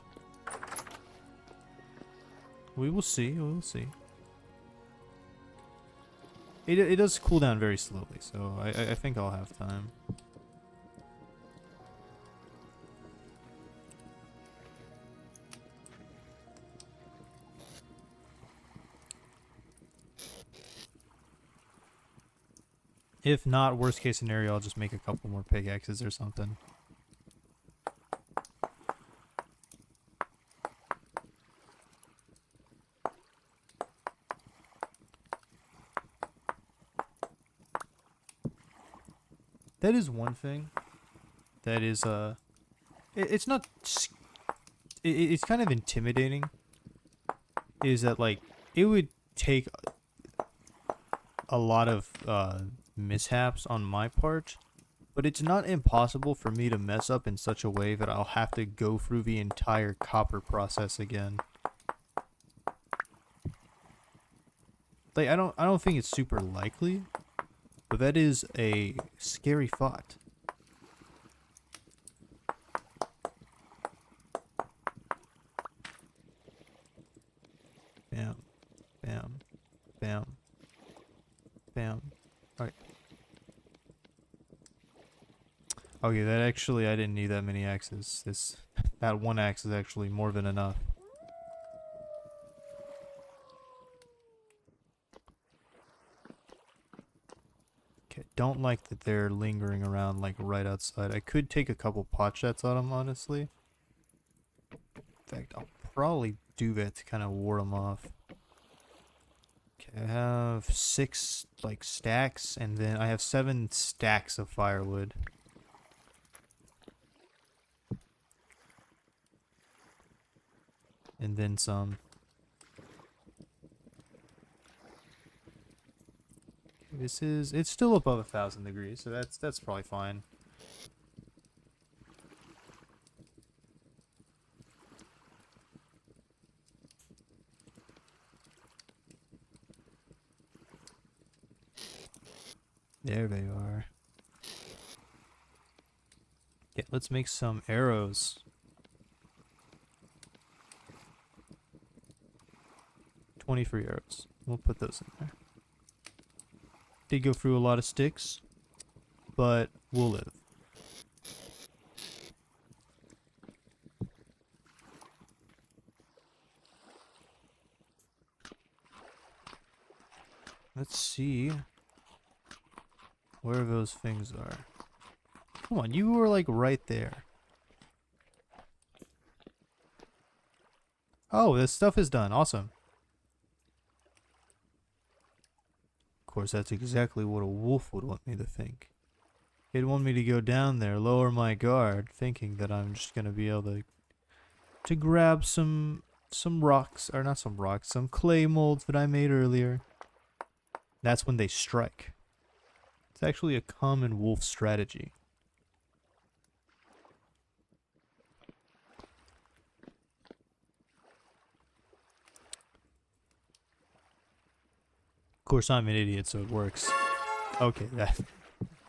we will see, we will see. It does cool down very slowly, so I think I'll have time. If not, worst case scenario, I'll just make a couple more pickaxes or something. That is one thing that is, it's not, it's kind of intimidating is that like it would take a lot of mishaps on my part, but it's not impossible for me to mess up in such a way that I'll have to go through the entire copper process again. Like I don't think it's super likely, but that is a scary thought. Bam, bam, bam, bam. Okay. Okay, that actually I didn't need that many axes. That one axe is actually more than enough. Okay, don't like that they're lingering around like right outside. I could take a couple pot shots on them, honestly. In fact, I'll probably do that to kind of ward them off. Okay, I have 6 like stacks, and then I have 7 stacks of firewood. And then some. It's still above 1,000 degrees, so that's probably fine. There they are. Yeah, let's make some arrows. 23 arrows. We'll put those in there. Did go through a lot of sticks, but we'll live. Let's see where those things are. Come on, you were like right there. Oh, this stuff is done. Awesome. Of course, that's exactly what a wolf would want me to think. He'd want me to go down there, lower my guard, thinking that I'm just gonna be able to grab some rocks, or not some rocks, some clay molds that I made earlier. That's when they strike. It's actually a common wolf strategy. Of course, I'm an idiot, so it works. Okay, that.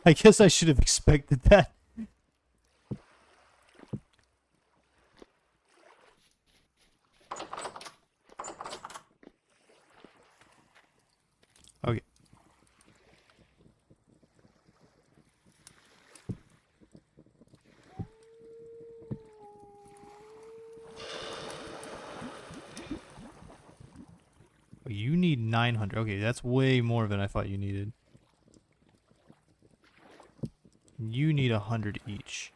I guess I should have expected that. Okay. You need 900. Okay, that's way more than I thought you needed. You need 100 each.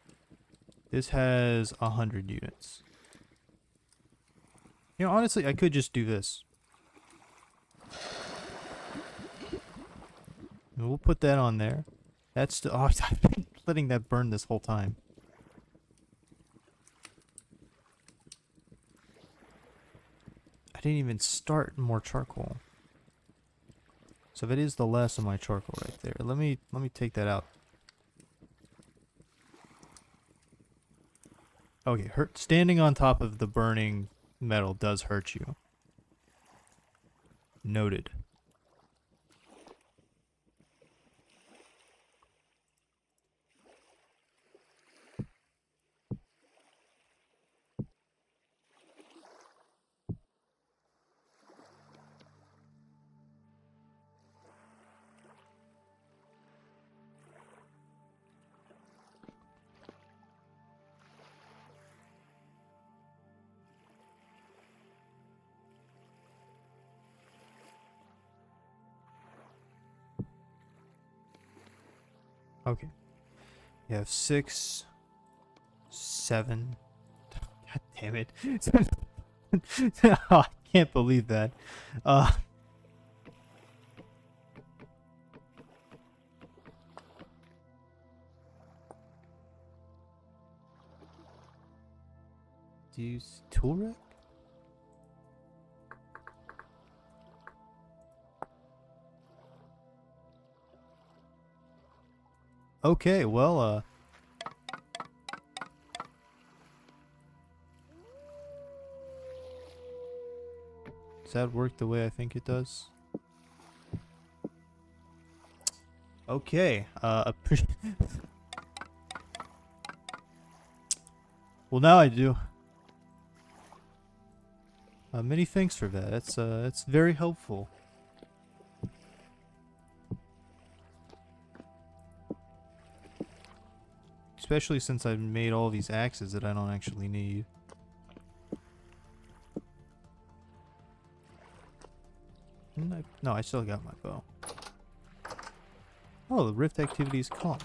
This has 100 units. You know, honestly, I could just do this. And we'll put that on there. That's still. Oh, I've been letting that burn this whole time. I didn't even start more charcoal. So that is the last of my charcoal right there. Let me take that out. Okay, standing on top of the burning metal does hurt you. Noted. Okay. You have 6, 7. God damn it. Oh, I can't believe that. Uh do you use tool rack? Okay, well, does that work the way I think it does? Okay, well, now I do. Many thanks for that. That's very helpful. Especially since I've made all these axes that I don't actually need. No, I still got my bow. Oh, the rift activity is calm.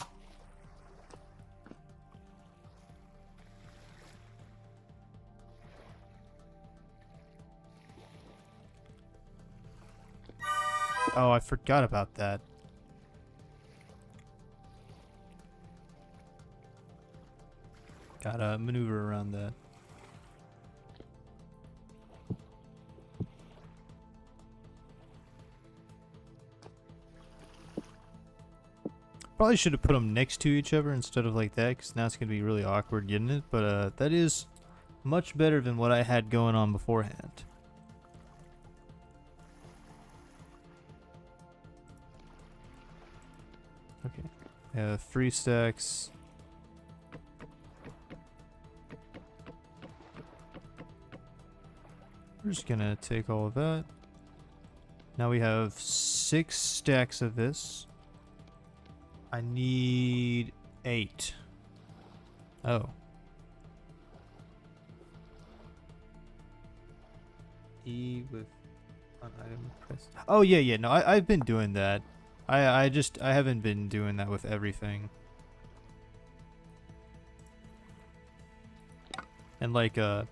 Oh, I forgot about that. Gotta maneuver around that. Probably should have put them next to each other instead of like that, because now it's going to be really awkward getting it. But that is much better than what I had going on beforehand. Okay. 3 stacks. We're just going to take all of that. Now we have 6 stacks of this. I need 8. Oh. E with an item press. Oh yeah, no, I've been doing that. I haven't been doing that with everything. And like a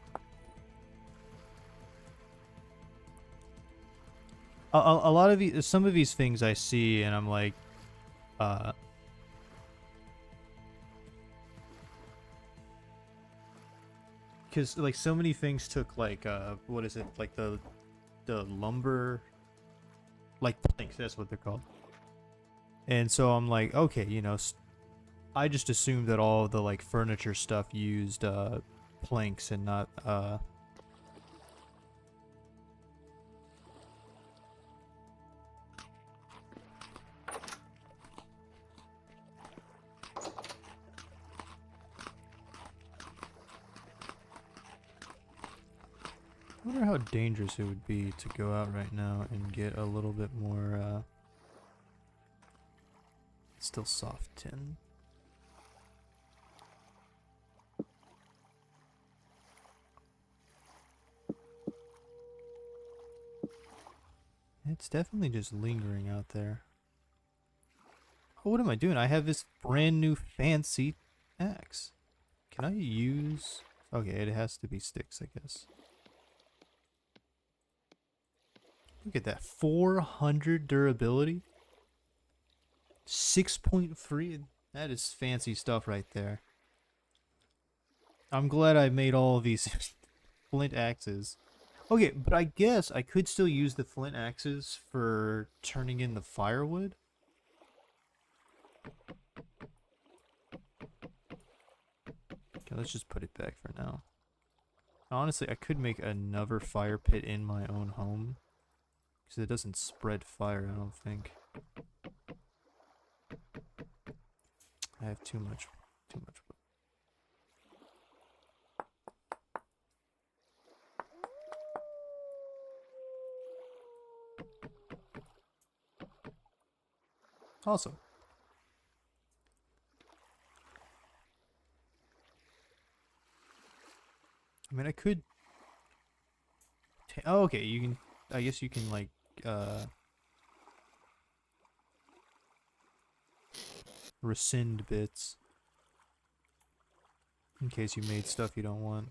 lot of these, some of these things I see and I'm like because like so many things took like what is it, like the lumber, like planks, that's what they're called. And so I'm like, okay, you know, I just assumed that all of the like furniture stuff used planks and not I wonder how dangerous it would be to go out right now and get a little bit more, still soft tin. It's definitely just lingering out there. Oh, what am I doing? I have this brand new fancy axe. Can I use... Okay, it has to be sticks, I guess. Look at that. 400 durability. 6.3. That is fancy stuff right there. I'm glad I made all of these flint axes. Okay, but I guess I could still use the flint axes for turning in the firewood. Okay, let's just put it back for now. Honestly, I could make another fire pit in my own home. Because it doesn't spread fire, I don't think. I have too much wood. Awesome. I mean, I could... Oh, okay, you can... I guess you can, like, rescind bits. In case you made stuff you don't want.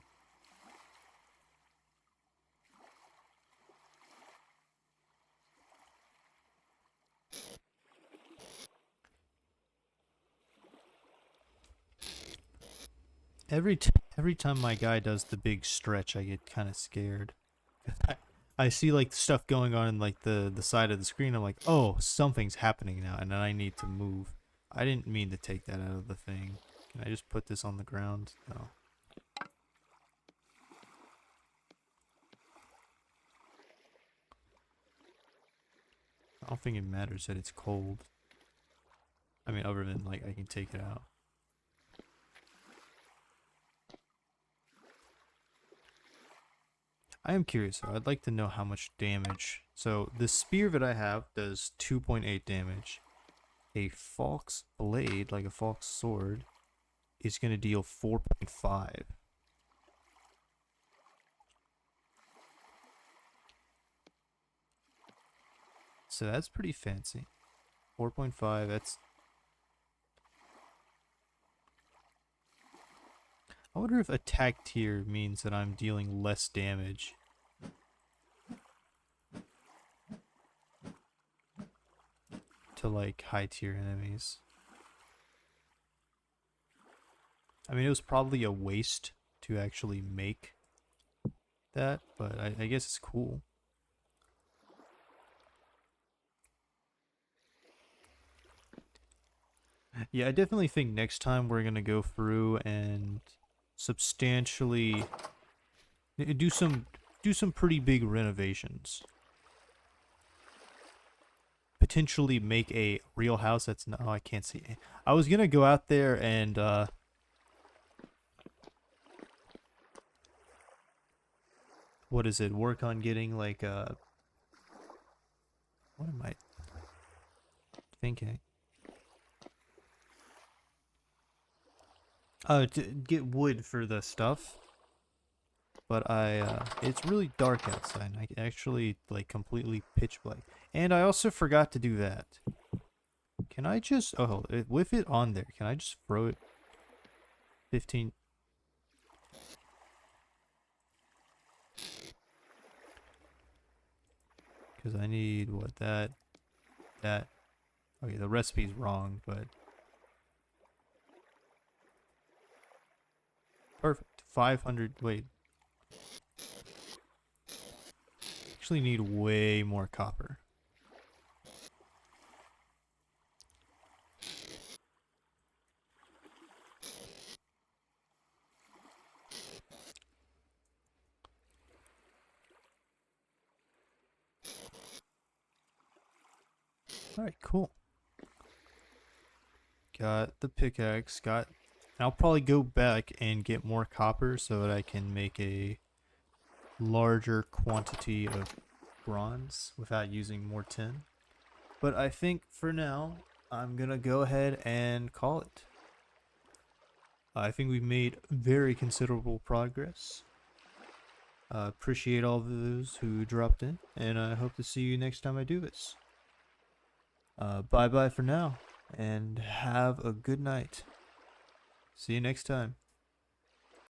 Every time my guy does the big stretch, I get kind of scared. I see like stuff going on in like the side of the screen. I'm like, oh, something's happening now, and then I need to move. I didn't mean to take that out of the thing. Can I just put this on the ground? No. I don't think it matters that it's cold. I mean, other than, like, I can take it out. I am curious, though. I'd like to know how much damage. So, the spear that I have does 2.8 damage. A Falk's blade, like a Falk's sword, is going to deal 4.5. So that's pretty fancy. 4.5, that's... I wonder if attack tier means that I'm dealing less damage. To, like, high tier enemies. I mean, it was probably a waste to actually make that, but I guess it's cool. Yeah, I definitely think next time we're gonna go through and substantially do some pretty big renovations. Potentially make a real house that's no, I can't see. I was gonna go out there and what is it? Work on getting like what am I thinking? To get wood for the stuff. But it's really dark outside. I actually, like, completely pitch black. And I also forgot to do that. Can I just, oh, with it on there, can I just throw it 15? Because I need, what, that. Okay, the recipe's wrong, but. Perfect. 500, wait. Actually need way more copper. Alright, cool. Got the pickaxe, I'll probably go back and get more copper so that I can make a larger quantity of bronze without using more tin. But I think for now, I'm gonna go ahead and call it. I think we've made very considerable progress. Appreciate all of those who dropped in, and I hope to see you next time I do this. Bye bye for now, and have a good night. See you next time.